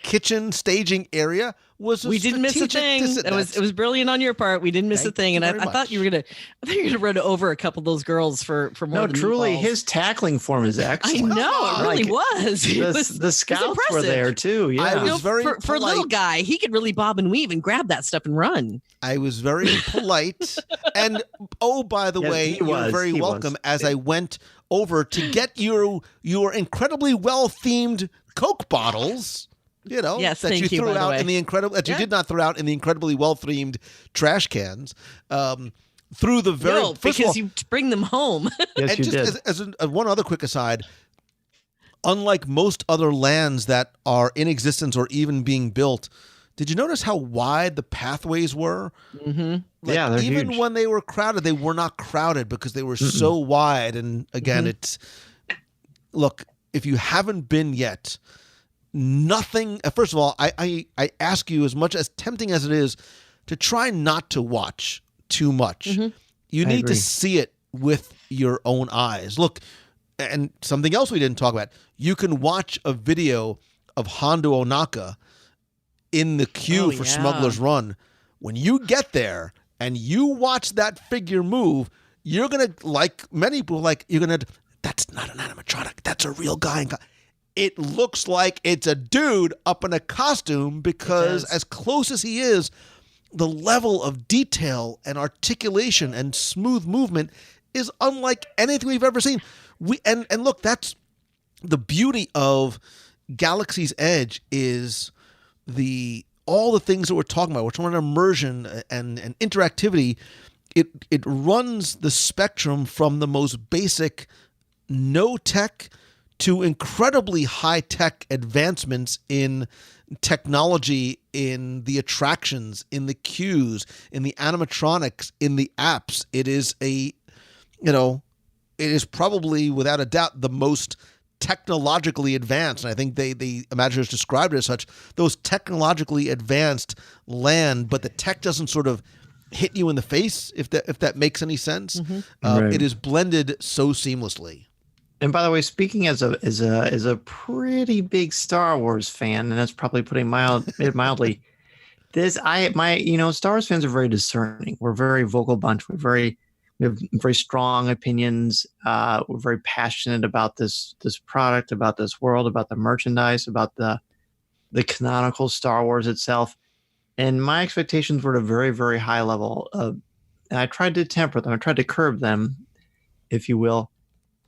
kitchen staging area was. We didn't miss a thing. It was brilliant on your part. We didn't miss a thing, and I thought you were gonna run over a couple of those girls for more. No, truly, meatballs. His tackling form is excellent. I know, it really was. The scouts were there too. Yeah, I was very for a little guy. He could really bob and weave and grab that stuff and run. I was very polite, and by the way, you were very welcome. As I went over to get your incredibly well themed Coke bottles. Yes, that you threw out in the incredible that you did not throw out in the incredibly well themed trash cans. Through the very because you bring them home. Yes, and you just did. As one other quick aside, unlike most other lands that are in existence or even being built, did you notice how wide the pathways were? Mm-hmm. They're even huge. when they were crowded, they were not crowded because they were so wide. And again, look, if you haven't been yet. Nothing. First of all, I ask you, as much as tempting as it is, to try not to watch too much. You need to see it with your own eyes. Look, and something else we didn't talk about. You can watch a video of Hondo Ohnaka in the queue for Smuggler's Run. When you get there and you watch that figure move, you're gonna, like many people, that's not an animatronic. That's a real guy. It looks like it's a dude up in a costume because as close as he is, the level of detail and articulation and smooth movement is unlike anything we've ever seen. And look, that's the beauty of Galaxy's Edge is all the things that we're talking about. We're talking about immersion and interactivity. It runs the spectrum from the most basic no tech to incredibly high-tech advancements in technology, in the attractions, in the queues, in the animatronics, in the apps. It is it is probably, without a doubt, the most technologically advanced. And I think the Imagineers described it as such, those technologically advanced land, but the tech doesn't sort of hit you in the face, if that makes any sense. It is blended so seamlessly. And by the way, speaking as a pretty big Star Wars fan, and that's probably putting it mildly, Star Wars fans are very discerning. We're a very vocal bunch. We have very strong opinions. We're very passionate about this product, about this world, about the merchandise, about the canonical Star Wars itself. And my expectations were at a very, very high level. And I tried to temper them. I tried to curb them, if you will.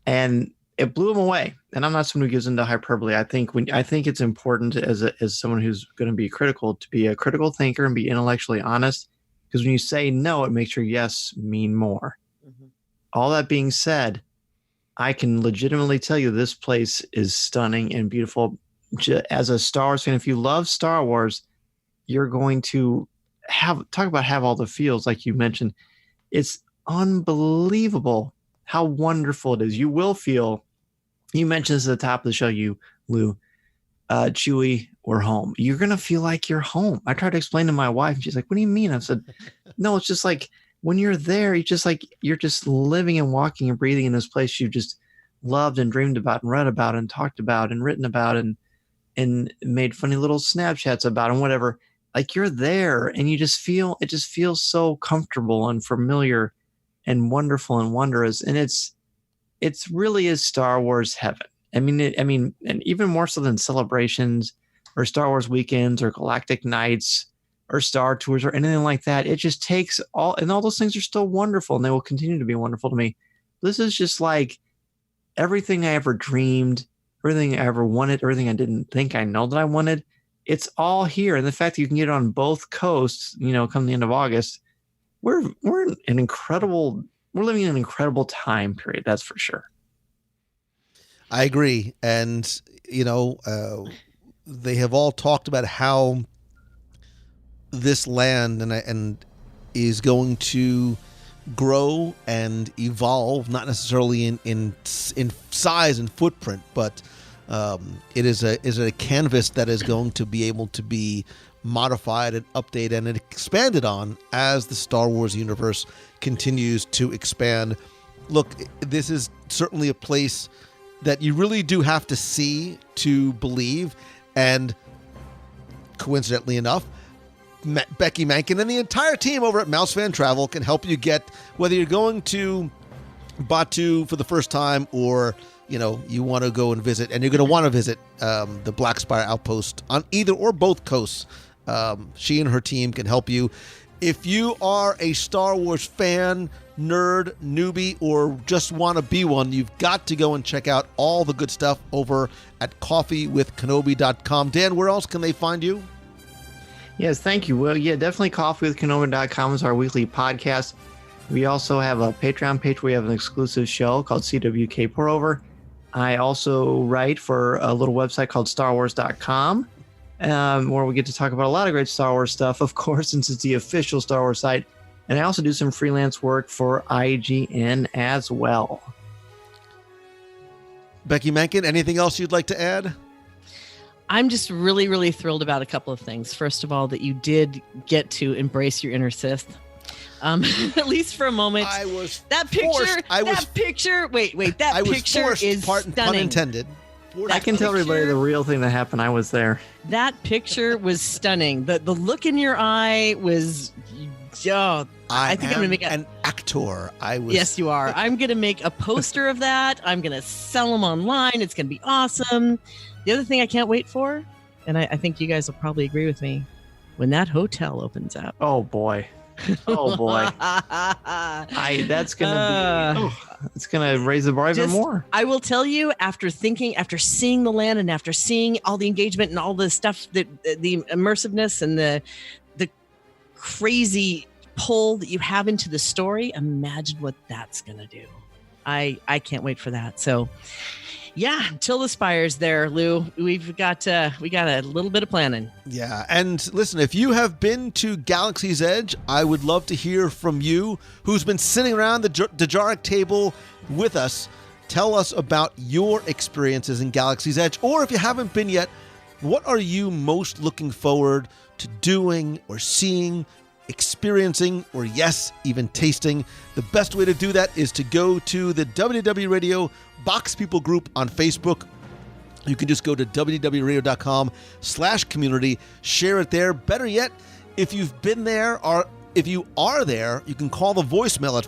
And it blew them away. And I'm not someone who gives into hyperbole. I think it's important as someone who's going to be critical to be a critical thinker and be intellectually honest. Because when you say no, it makes your yes mean more. All that being said, I can legitimately tell you this place is stunning and beautiful. As a Star Wars fan, if you love Star Wars, you're going to have all the feels like you mentioned. It's unbelievable how wonderful it is. You will feel, you mentioned this at the top of the show, Lou, Chewie, we're home. You're going to feel like you're home. I tried to explain to my wife, and she's like, what do you mean? I said, no, it's just like when you're there, you're just living and walking and breathing in this place you just loved and dreamed about and read about and talked about and written about and made funny little Snapchats about and whatever. Like you're there and it just feels so comfortable and familiar and wonderful and wondrous. And it's really is Star Wars heaven. I mean, and even more so than celebrations or Star Wars weekends or galactic nights or Star Tours or anything like that. It just takes all those things are still wonderful and they will continue to be wonderful to me. This is just like everything I ever dreamed everything I ever wanted, everything I didn't think I know that I wanted. It's all here. And the fact that you can get it on both coasts, come the end of August, we're living in an incredible time period. That's for sure. I agree. And, they have all talked about how this land and is going to grow and evolve, not necessarily in size and footprint, but it is a canvas that is going to be able to be modified and updated and expanded on as the Star Wars universe continues to expand. Look, this is certainly a place that you really do have to see to believe, and coincidentally enough, Becky Mankin and the entire team over at Mouse Fan Travel can help you get, whether you're going to Batuu for the first time or you want to go and visit, and you're going to want to visit the Black Spire Outpost on either or both coasts. She and her team can help you. If you are a Star Wars fan, nerd, newbie, or just want to be one, you've got to go and check out all the good stuff over at coffeewithkenobi.com. Dan, where else can they find you? Yes, thank you. Well, yeah, definitely coffeewithkenobi.com is our weekly podcast. We also have a Patreon page where we have an exclusive show called CWK Pour Over. I also write for a little website called StarWars.com, where we get to talk about a lot of great Star Wars stuff, of course, since it's the official Star Wars site. And I also do some freelance work for IGN as well. Becky Mankin, anything else you'd like to add? I'm just really, really thrilled about a couple of things. First of all, that you did get to embrace your inner Sith. At least for a moment. I was that picture. Forced. That picture. Wait. That picture forced, is pun stunning. intended. I can tell everybody the real thing that happened. I was there. That picture was stunning. The look in your eye was. I think I'm gonna make an actor. Yes, you are. I'm gonna make a poster of that. I'm gonna sell them online. It's gonna be awesome. The other thing I can't wait for, and I think you guys will probably agree with me, when that hotel opens up. Oh boy. Oh boy. That's gonna be it's gonna raise the bar even more. I will tell you, after seeing the land and after seeing all the engagement and all the stuff, that the immersiveness and the crazy pull that you have into the story, imagine what that's gonna do. I can't wait for that. So yeah, till the Spire's there, Lou. We got a little bit of planning. Yeah, and listen, if you have been to Galaxy's Edge, I would love to hear from you, who's been sitting around the Dejaric table with us. Tell us about your experiences in Galaxy's Edge, or if you haven't been yet, what are you most looking forward to doing or seeing, experiencing, or yes, even tasting? The best way to do that is to go to the WDW Radio Box People group on Facebook. You can just go to wdwradio.com/community, share it there. Better yet, if you've been there or if you are there, you can call the voicemail at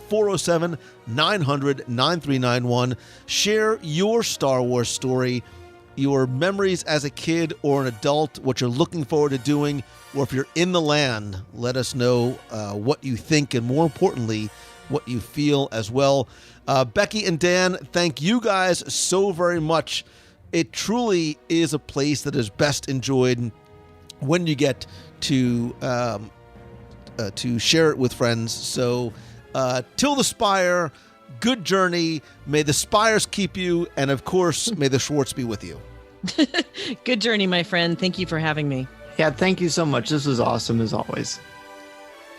407-900-9391. Share your Star Wars story, your memories as a kid or an adult, what you're looking forward to doing, or if you're in the land, let us know what you think, and more importantly, what you feel as well. Becky and Dan, thank you guys so very much. It truly is a place that is best enjoyed when you get to share it with friends. So till the Spire, good journey. May the Spires keep you, and of course, may the Schwartz be with you. Good journey, my friend. Thank you for having me. Yeah, thank you so much. This was awesome as always.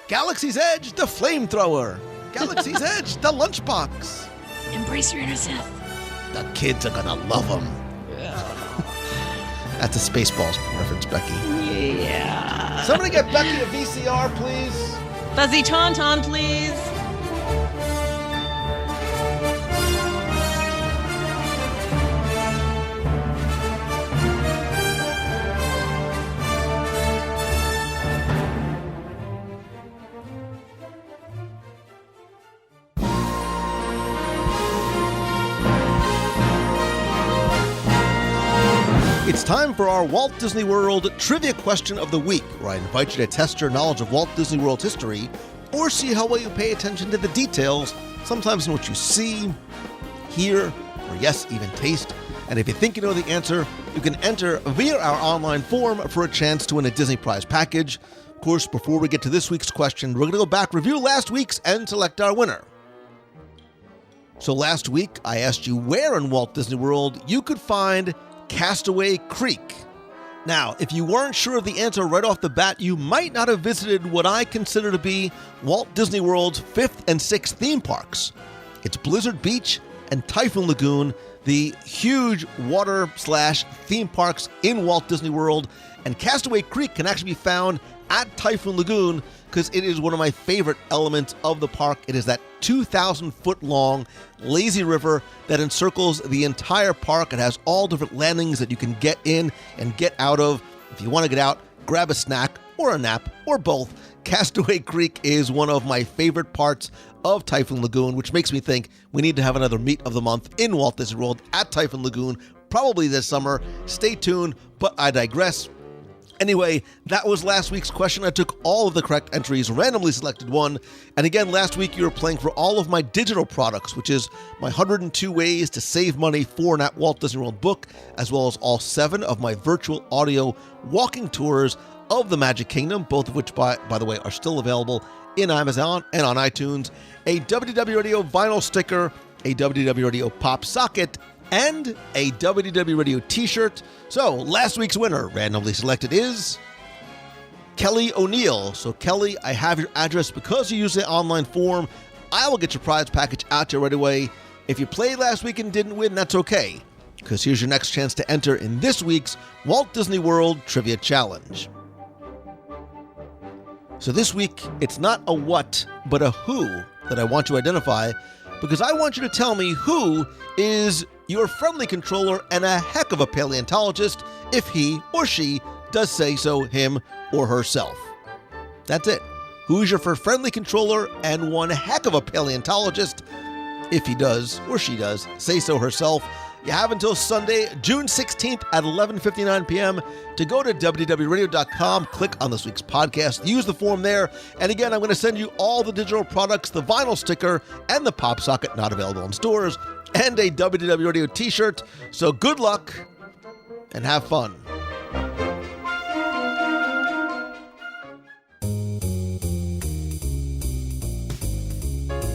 Galaxy's Edge, the flamethrower. Galaxy's Edge, the lunchbox. Embrace your inner Sith. The kids are gonna love them. Yeah. That's a Spaceballs reference, Becky. Yeah. Somebody get Becky a VCR, please. Fuzzy Tauntaun, please. It's time for our Walt Disney World Trivia Question of the Week, where I invite you to test your knowledge of Walt Disney World's history or see how well you pay attention to the details, sometimes in what you see, hear, or yes, even taste. And if you think you know the answer, you can enter via our online form for a chance to win a Disney Prize package. Of course, before we get to this week's question, we're going to go back, review last week's, and select our winner. So last week, I asked you where in Walt Disney World you could find Castaway Creek. Now, if you weren't sure of the answer right off the bat, you might not have visited what I consider to be Walt Disney World's 5th and 6th theme parks. It's Blizzard Beach and Typhoon Lagoon, the huge water/theme parks in Walt Disney World. And Castaway Creek can actually be found at Typhoon Lagoon because it is one of my favorite elements of the park. It is that 2,000-foot long lazy river that encircles the entire park. It has all different landings that you can get in and get out of. If you want to get out, grab a snack or a nap or both. Castaway Creek is one of my favorite parts of Typhoon Lagoon, which makes me think we need to have another Meet of the Month in Walt Disney World at Typhoon Lagoon, probably this summer. Stay tuned, but I digress. Anyway, that was last week's question. I took all of the correct entries, randomly selected one. And again, last week you were playing for all of my digital products, which is my 102 Ways to Save Money for an at Walt Disney World book, as well as all 7 of my virtual audio walking tours of the Magic Kingdom, both of which, by the way, are still available in Amazon and on iTunes, a WDW Radio vinyl sticker, a WDW Radio pop socket, and a WDW Radio t-shirt. So last week's winner, randomly selected, is Kelly O'Neill. So Kelly, I have your address. Because you used the online form, I will get your prize package out to you right away. If you played last week and didn't win, that's okay, because here's your next chance to enter in this week's Walt Disney World Trivia Challenge. So this week, it's not a what, but a who that I want you to identify, because I want you to tell me who is your friendly controller and a heck of a paleontologist if he or she does say so, him or herself. That's it. Who is your friendly controller and one heck of a paleontologist if he does or she does say so herself? You have until Sunday, June 16th at 11:59 p.m. to go to WDWRadio.com, click on this week's podcast, use the form there, and again, I'm going to send you all the digital products, the vinyl sticker, and the pop socket, not available in stores, and a WDW Radio t-shirt. So good luck and have fun.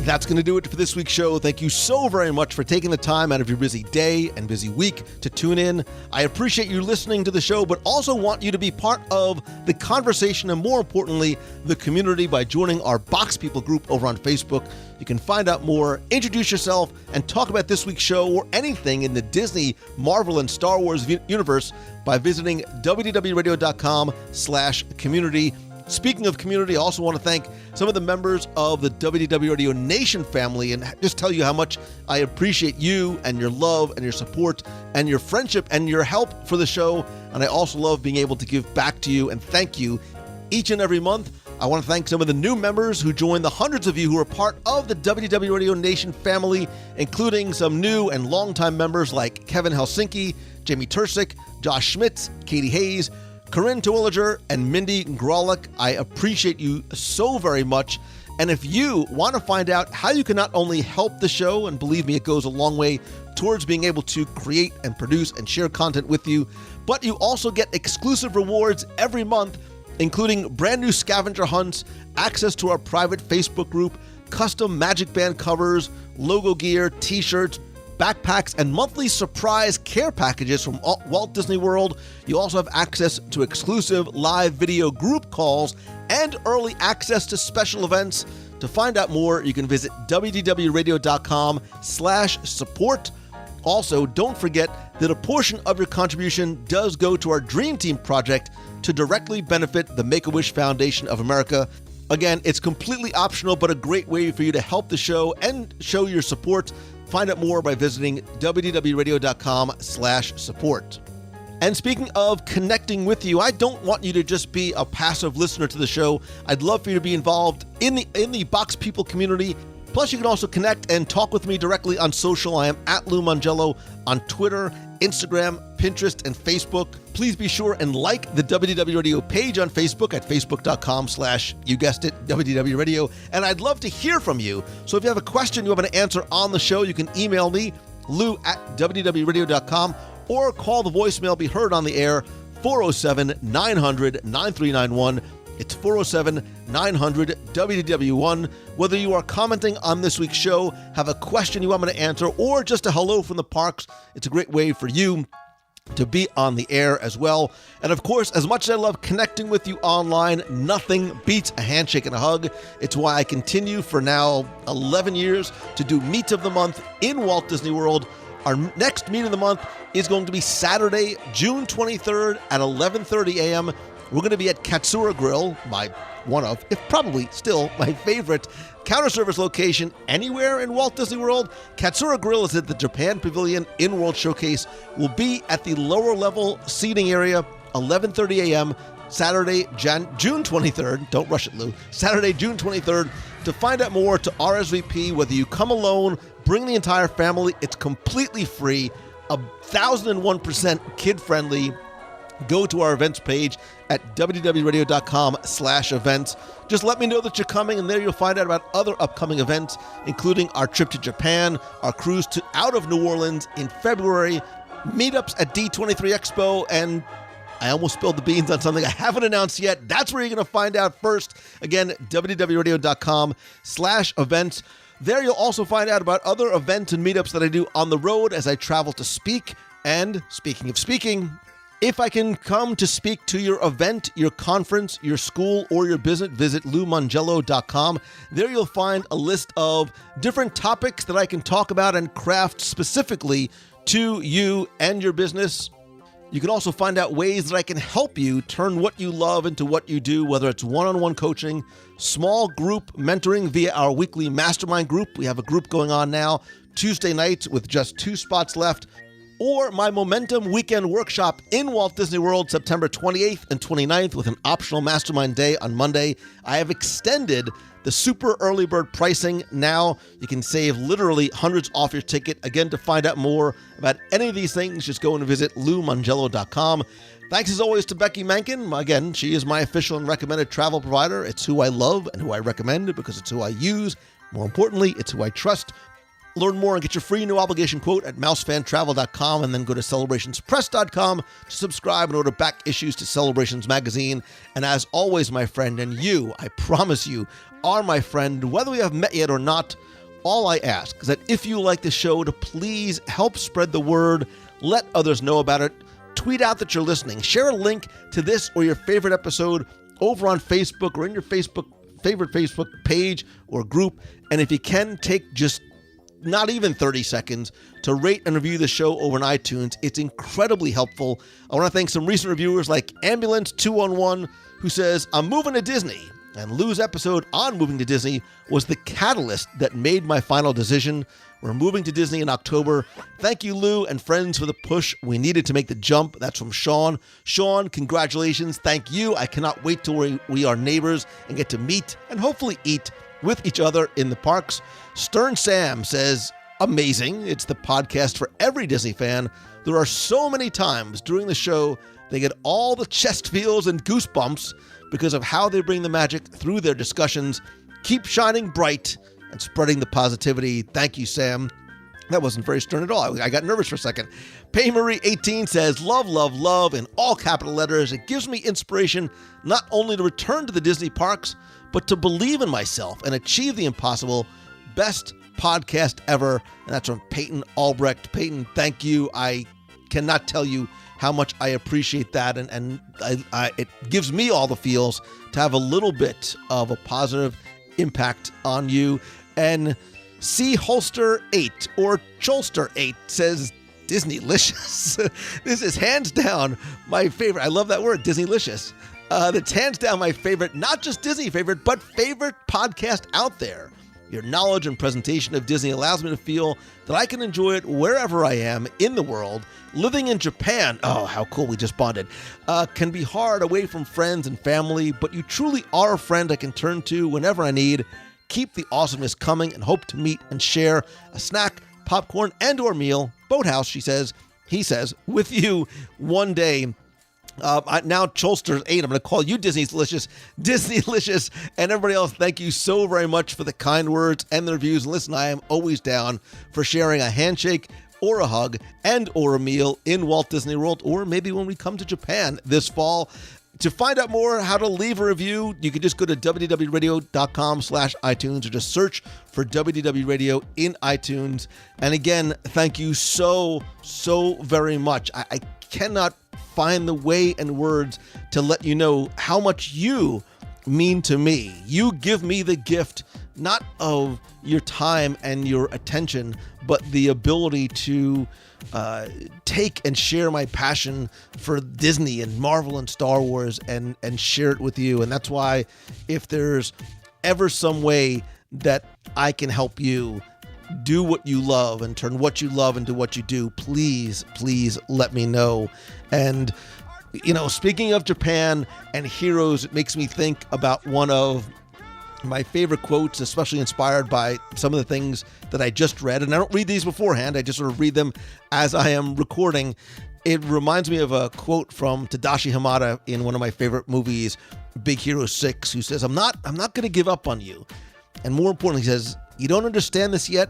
That's going to do it for this week's show. Thank you so very much for taking the time out of your busy day and busy week to tune in. I appreciate you listening to the show, but also want you to be part of the conversation and, more importantly, the community by joining our Box People group over on Facebook. You can find out more, introduce yourself, and talk about this week's show or anything in the Disney, Marvel, and Star Wars universe by visiting wdwradio.com/community. Speaking of community, I also want to thank some of the members of the WDW Radio Nation family and just tell you how much I appreciate you and your love and your support and your friendship and your help for the show. And I also love being able to give back to you and thank you each and every month. I want to thank some of the new members who joined, the hundreds of you who are part of the WDW Radio Nation family, including some new and longtime members like Kevin Helsinki, Jamie Tursick, Josh Schmitz, Katie Hayes, Corinne Terwilliger, and Mindy Grolick. I appreciate you so very much. And if you want to find out how you can not only help the show, and believe me, it goes a long way towards being able to create and produce and share content with you, but you also get exclusive rewards every month, including brand new scavenger hunts, access to our private Facebook group, custom Magic Band covers, logo gear, t-shirts, backpacks, and monthly surprise care packages from Walt Disney World. You also have access to exclusive live video group calls and early access to special events. To find out more, you can visit wdwradio.com/support. Also, don't forget that a portion of your contribution does go to our Dream Team project to directly benefit the Make-A-Wish Foundation of America. Again, it's completely optional, but a great way for you to help the show and show your support. Find out more by visiting wdwradio.com/support. And speaking of connecting with you, I don't want you to just be a passive listener to the show. I'd love for you to be involved in the Box People community. Plus, you can also connect and talk with me directly on social. I am at Lou Mongello on Twitter, Instagram, Pinterest, and Facebook. Please be sure and like the WDW Radio page on Facebook at facebook.com/ you guessed it, WDW Radio. And I'd love to hear from you. So if you have a question you want to answer on the show, you can email me lou@wdwradio.com, or call the voicemail, be heard on the air, 407-900-9391. It's 407-900-WDW1. Whether you are commenting on this week's show, have a question you want me to answer, or just a hello from the parks, it's a great way for you to be on the air as well. And of course, as much as I love connecting with you online, nothing beats a handshake and a hug. It's why I continue for now 11 years to do Meet of the Month in Walt Disney World. Our next Meet of the Month is going to be Saturday, June 23rd at 11:30 a.m. We're going to be at Katsura Grill, one of, if probably still, my favorite counter service location anywhere in Walt Disney World. Katsura Grill is at the Japan Pavilion in World Showcase. We'll be at the lower level seating area, 11:30 a.m., Saturday, June 23rd. Don't rush it, Lou. Saturday, June 23rd. To find out more, to RSVP, whether you come alone, bring the entire family, it's completely free, 1,001% kid-friendly. Go to our events page at wdwradio.com/events. Just let me know that you're coming, and there you'll find out about other upcoming events, including our trip to Japan, our cruise out of New Orleans in February, meetups at D23 Expo, and I almost spilled the beans on something I haven't announced yet. That's where you're going to find out first. Again, wdwradio.com/events. There you'll also find out about other events and meetups that I do on the road as I travel to speak. And speaking of speaking, if I can come to speak to your event, your conference, your school, or your business, visit LouMangello.com. There you'll find a list of different topics that I can talk about and craft specifically to you and your business. You can also find out ways that I can help you turn what you love into what you do, whether it's one-on-one coaching, small group mentoring via our weekly mastermind group. We have a group going on now, Tuesday nights with just 2 spots left, or my Momentum Weekend Workshop in Walt Disney World, September 28th and 29th, with an optional mastermind day on Monday. I have extended the super early bird pricing now. You can save literally hundreds off your ticket. Again, to find out more about any of these things, just go and visit LouMangello.com. Thanks as always to Becky Menken. Again, she is my official and recommended travel provider. It's who I love and who I recommend because it's who I use. More importantly, it's who I trust. Learn more and get your free no obligation quote at mousefantravel.com, and then go to celebrationspress.com to subscribe and order back issues to Celebrations magazine. And as always, my friend, and you, I promise you, are my friend, whether we have met yet or not. All I ask is that if you like the show, to please help spread the word, let others know about it, tweet out that you're listening, share a link to this or your favorite episode over on Facebook or in your favorite Facebook page or group. And if you can, take just not even 30 seconds to rate and review the show over on iTunes. It's incredibly helpful. I want to thank some recent reviewers like Ambulance211, who says, I'm moving to Disney. And Lou's episode on moving to Disney was the catalyst that made my final decision. We're moving to Disney in October. Thank you, Lou and friends, for the push we needed to make the jump. That's from Sean. Sean, congratulations. Thank you. I cannot wait till we are neighbors and get to meet and hopefully eat with each other in the parks. Stern Sam says, amazing. It's the podcast for every Disney fan. There are so many times during the show they get all the chest feels and goosebumps because of how they bring the magic through their discussions. Keep shining bright and spreading the positivity. Thank you, Sam. That wasn't very stern at all. I got nervous for a second. Pay Marie 18 says, love, love, love in all capital letters. It gives me inspiration not only to return to the Disney parks, but to believe in myself and achieve the impossible. Best podcast ever. And that's from Peyton Albrecht. Peyton, thank you. I cannot tell you how much I appreciate that. And it gives me all the feels to have a little bit of a positive impact on you. And C Holster 8 or Cholster 8 says, Disneylicious. This is hands down my favorite. I love that word, Disneylicious. That's hands down my favorite, not just Disney favorite, but favorite podcast out there. Your knowledge and presentation of Disney allows me to feel that I can enjoy it wherever I am in the world. Living in Japan, oh, how cool, we just bonded, can be hard away from friends and family, but you truly are a friend I can turn to whenever I need. Keep the awesomeness coming and hope to meet and share a snack, popcorn, and or meal, Boathouse, he says, with you one day. Now Cholster 8, I'm going to call you Disneylicious, and everybody else, thank you so very much for the kind words and the reviews. And listen, I am always down for sharing a handshake or a hug and or a meal in Walt Disney World, or maybe when we come to Japan this fall. To find out more how to leave a review, you can just go to wdwradio.com/iTunes or just search for WDW Radio in iTunes. And again, thank you so very much. I cannot find the way and words to let you know how much you mean to me. You give me the gift not of your time and your attention, but the ability to take and share my passion for Disney and Marvel and Star Wars and share it with you. And that's why if there's ever some way that I can help you do what you love and turn what you love into what you do, please let me know. And speaking of Japan and heroes, it makes me think about one of my favorite quotes, especially inspired by some of the things that I just read. And I don't read these beforehand. I just sort of read them as I am recording. It reminds me of a quote from Tadashi Hamada in one of my favorite movies, Big Hero 6, who says, I'm not going to give up on you. And more importantly, he says, you don't understand this yet,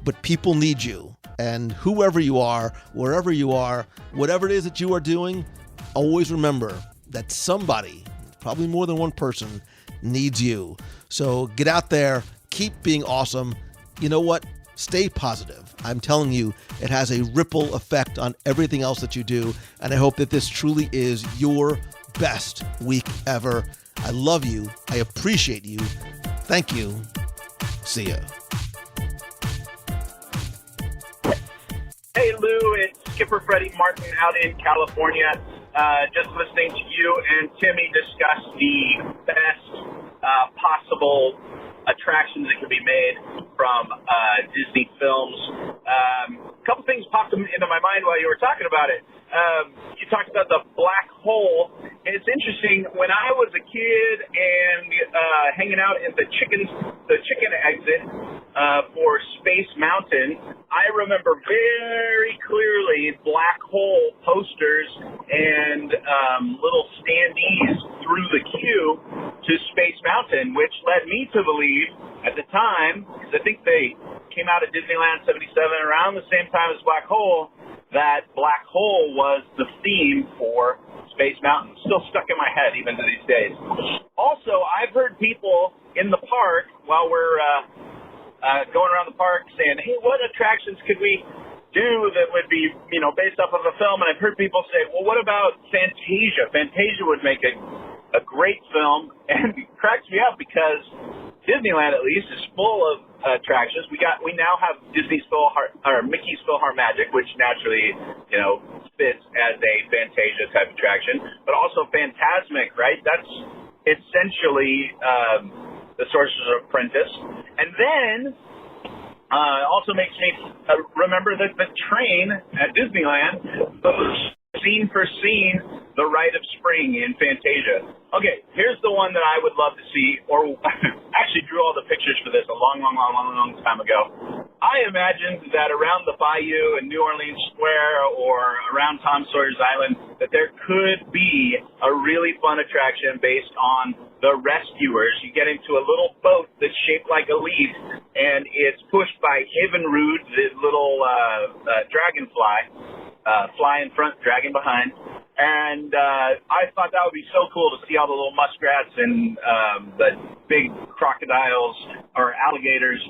but people need you. And whoever you are, wherever you are, whatever it is that you are doing, always remember that somebody, probably more than one person, needs you. So get out there, keep being awesome. You know what? Stay positive. I'm telling you, it has a ripple effect on everything else that you do. And I hope that this truly is your best week ever. I love you. I appreciate you. Thank you. See ya. Hey, Lou, it's Skipper Freddie Martin out in California. Just listening to you and Timmy discuss the best possible attractions that can be made from Disney films. A couple things popped into my mind while you were talking about it. You talked about the black hole, and it's interesting. When I was a kid and hanging out at the chicken exit for Space Mountain, I remember very clearly black hole posters and little standees through the queue to Space Mountain, which led me to believe at the time, because I think they came out at Disneyland 77 around the same time as Black Hole, that Black Hole was the theme for Space Mountain. Still stuck in my head even to these days. Also, I've heard people in the park while we're going around the park saying, hey, what attractions could we do that would be, based off of a film? And I've heard people say, well, what about Fantasia? Fantasia would make a great film, and it cracks me up because Disneyland, at least, is full of attractions. We now have Mickey's PhilharMagic, which naturally, fits as a Fantasia type attraction, but also Fantasmic, right? That's essentially the Sorcerer's Apprentice. And then also makes me remember that the train at Disneyland goes scene for scene the Rite of Spring in Fantasia. Okay, here's the one that I would love to see, or actually drew all the pictures for this a long time ago. I imagined that around the Bayou in New Orleans Square or around Tom Sawyer's Island, that there could be a really fun attraction based on the Rescuers. You get into a little boat that's shaped like a leaf, and it's pushed by Evinrude, the little dragonfly. Fly in front, dragon behind. And I thought that would be so cool to see all the little muskrats and the big crocodiles or alligators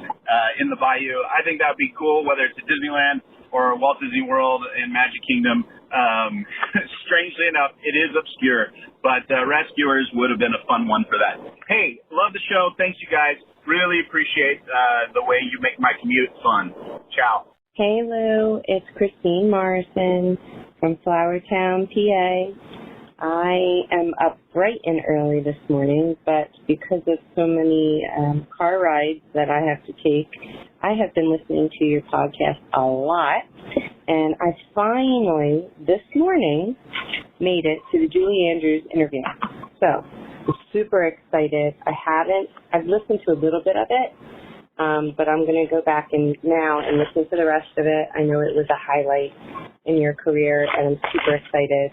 in the bayou. I think that would be cool, whether it's at Disneyland or Walt Disney World in Magic Kingdom. Strangely enough, it is obscure, but Rescuers would have been a fun one for that. Hey, love the show. Thanks, you guys. Really appreciate the way you make my commute fun. Ciao. Hey Lou, it's Christine Morrison from Flowertown, PA. I am up bright and early this morning, but because of so many car rides that I have to take, I have been listening to your podcast a lot, and I finally, this morning, made it to the Julie Andrews interview. So, I'm super excited. I've listened to a little bit of it, but I'm going to go back now and listen to the rest of it. I know it was a highlight in your career, and I'm super excited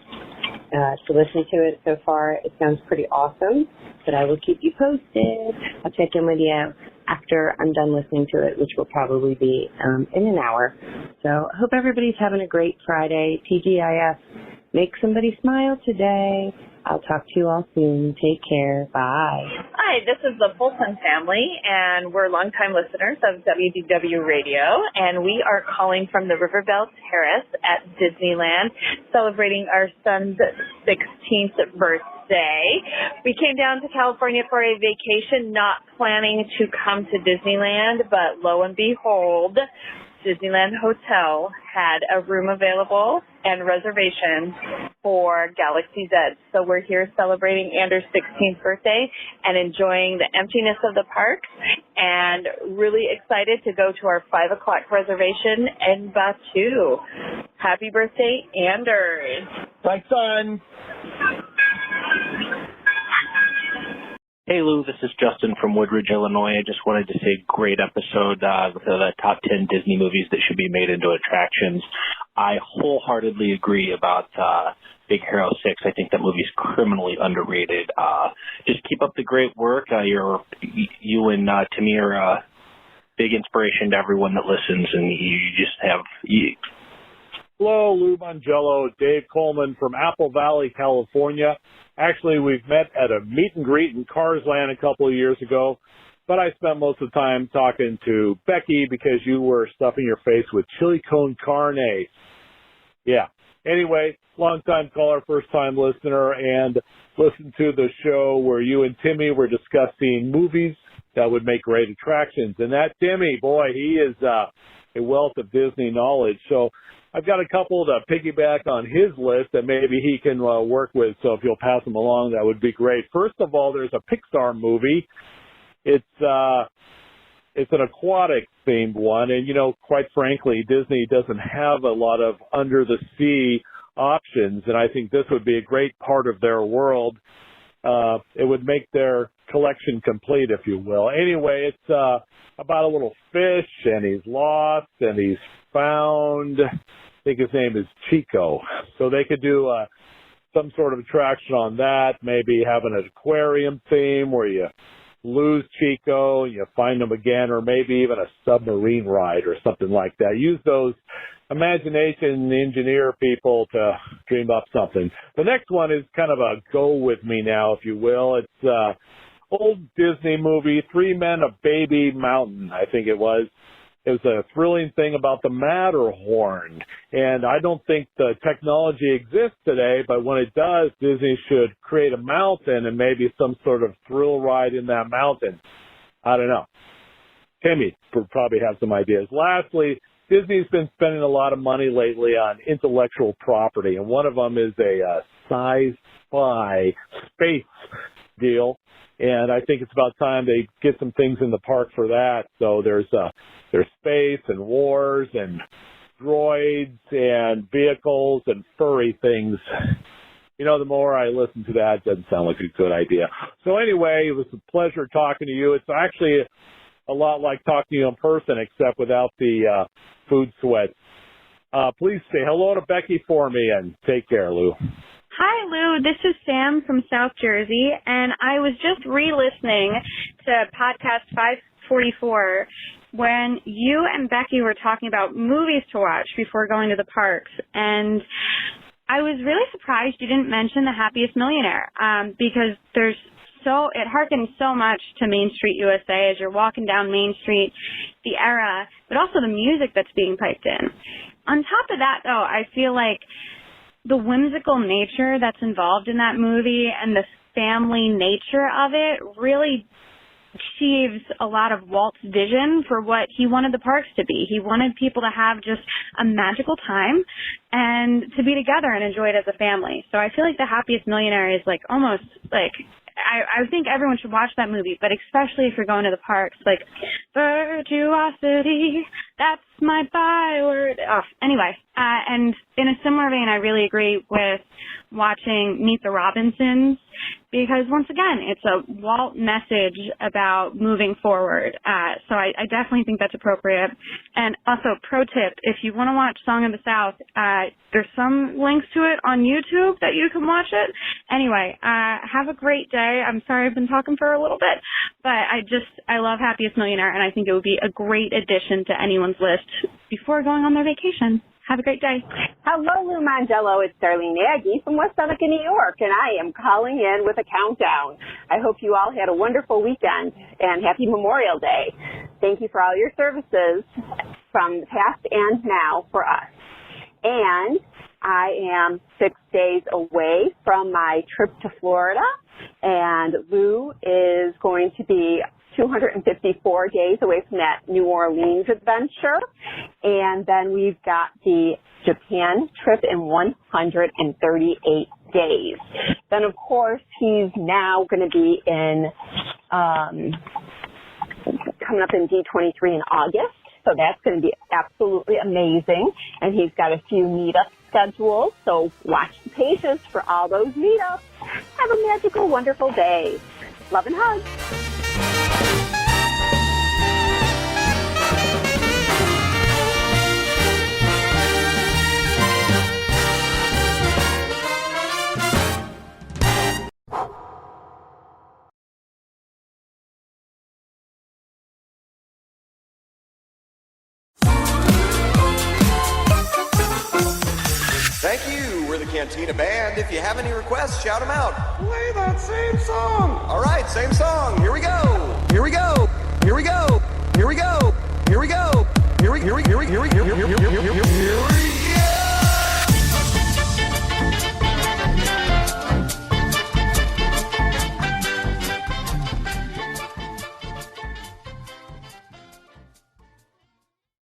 to listen to it so far. It sounds pretty awesome, but I will keep you posted. I'll check in with you after I'm done listening to it, which will probably be in an hour. So I hope everybody's having a great Friday. TGIF, make somebody smile today. I'll talk to you all soon. Take care. Bye. Hi, this is the Fulton family, and we're longtime listeners of WDW Radio, and we are calling from the Riverbell Terrace at Disneyland, celebrating our son's 16th birthday. We came down to California for a vacation, not planning to come to Disneyland, but lo and behold, Disneyland Hotel had a room available and reservations for Galaxy's Edge. So we're here celebrating Anders' 16th birthday and enjoying the emptiness of the parks, and really excited to go to our 5 o'clock reservation in Batu. Happy birthday, Anders. My son. Hey Lou, this is Justin from Woodridge, Illinois. I just wanted to say great episode with the top 10 Disney movies that should be made into attractions. I wholeheartely agree about Big Hero 6. I think that movie's criminally underrated. Just keep up the great work. You and Timmy are a big inspiration to everyone that listens, and you just have... Hello, Lou Mangello, Dave Coleman from Apple Valley, California. Actually, we've met at a meet and greet in Cars Land a couple of years ago, but I spent most of the time talking to Becky because you were stuffing your face with chili con carne. Yeah. Anyway, long-time caller, first-time listener, and listened to the show where you and Timmy were discussing movies that would make great attractions. And that Timmy, boy, he is a wealth of Disney knowledge. So I've got a couple to piggyback on his list that maybe he can work with, so if you'll pass them along, that would be great. First of all, there's a Pixar movie. It's an aquatic-themed one, and, quite frankly, Disney doesn't have a lot of under-the-sea options, and I think this would be a great part of their world. It would make their collection complete, if you will. Anyway, it's about a little fish, and he's lost, and he's found. I think his name is Chico. So they could do some sort of attraction on that, maybe have an aquarium theme where you lose Chico and you find him again, or maybe even a submarine ride or something like that. Use those imagination engineer people to dream up something. The next one is kind of a go with me now, if you will. It's old Disney movie, Three Men, a Baby Mountain, I think it was. It was a thrilling thing about the Matterhorn. And I don't think the technology exists today, but when it does, Disney should create a mountain and maybe some sort of thrill ride in that mountain. I don't know. Timmy would probably have some ideas. Lastly, Disney's been spending a lot of money lately on intellectual property, and one of them is a sci-fi space deal. And I think it's about time they get some things in the park for that. So there's space and wars and droids and vehicles and furry things. The more I listen to that, it doesn't sound like a good idea. So anyway, it was a pleasure talking to you. It's actually a lot like talking to you in person, except without the food sweats. Please say hello to Becky for me, and take care, Lou. Hi, Lou. This is Sam from South Jersey, and I was just re-listening to podcast 544 when you and Becky were talking about movies to watch before going to the parks, and I was really surprised you didn't mention The Happiest Millionaire, because it harkens so much to Main Street USA as you're walking down Main Street, the era, but also the music that's being piped in. On top of that, though, I feel like the whimsical nature that's involved in that movie and the family nature of it really achieves a lot of Walt's vision for what he wanted the parks to be. He wanted people to have just a magical time and to be together and enjoy it as a family. So I feel like The Happiest Millionaire is almost I think everyone should watch that movie, but especially if you're going to the parks, virtuosity, that's my byword. Anyway, and in a similar vein, I really agree with watching Meet the Robinsons because once again, it's a Walt message about moving forward. So I definitely think that's appropriate. And also, pro tip, if you want to watch Song of the South, there's some links to it on YouTube that you can watch it. Anyway, have a great day. I'm sorry I've been talking for a little bit, but I love Happiest Millionaire, and I think it would be a great addition to anyone's list before going on their vacation. Have a great day. Hello, Lou Mangello. It's Darlene Nagy from West Seneca, New York, and I am calling in with a countdown. I hope you all had a wonderful weekend, and happy Memorial Day. Thank you for all your services from the past and now for us. And I am 6 days away from my trip to Florida, and Lou is going to be 254 days away from that New Orleans adventure. And then we've got the Japan trip in 138 days. Then, of course, he's now going to be in, coming up in D23 in August. So that's going to be absolutely amazing. And he's got a few meetups scheduled. So watch the pages for all those meetups. Have a magical, wonderful day. Love and hugs. Thank you. We're the Cantina Band. If you have any requests, shout them out. Play that same song. All right, same song. Here we go. Here we go. Here we go. Here we go. Here we go. Here we go. Here we go.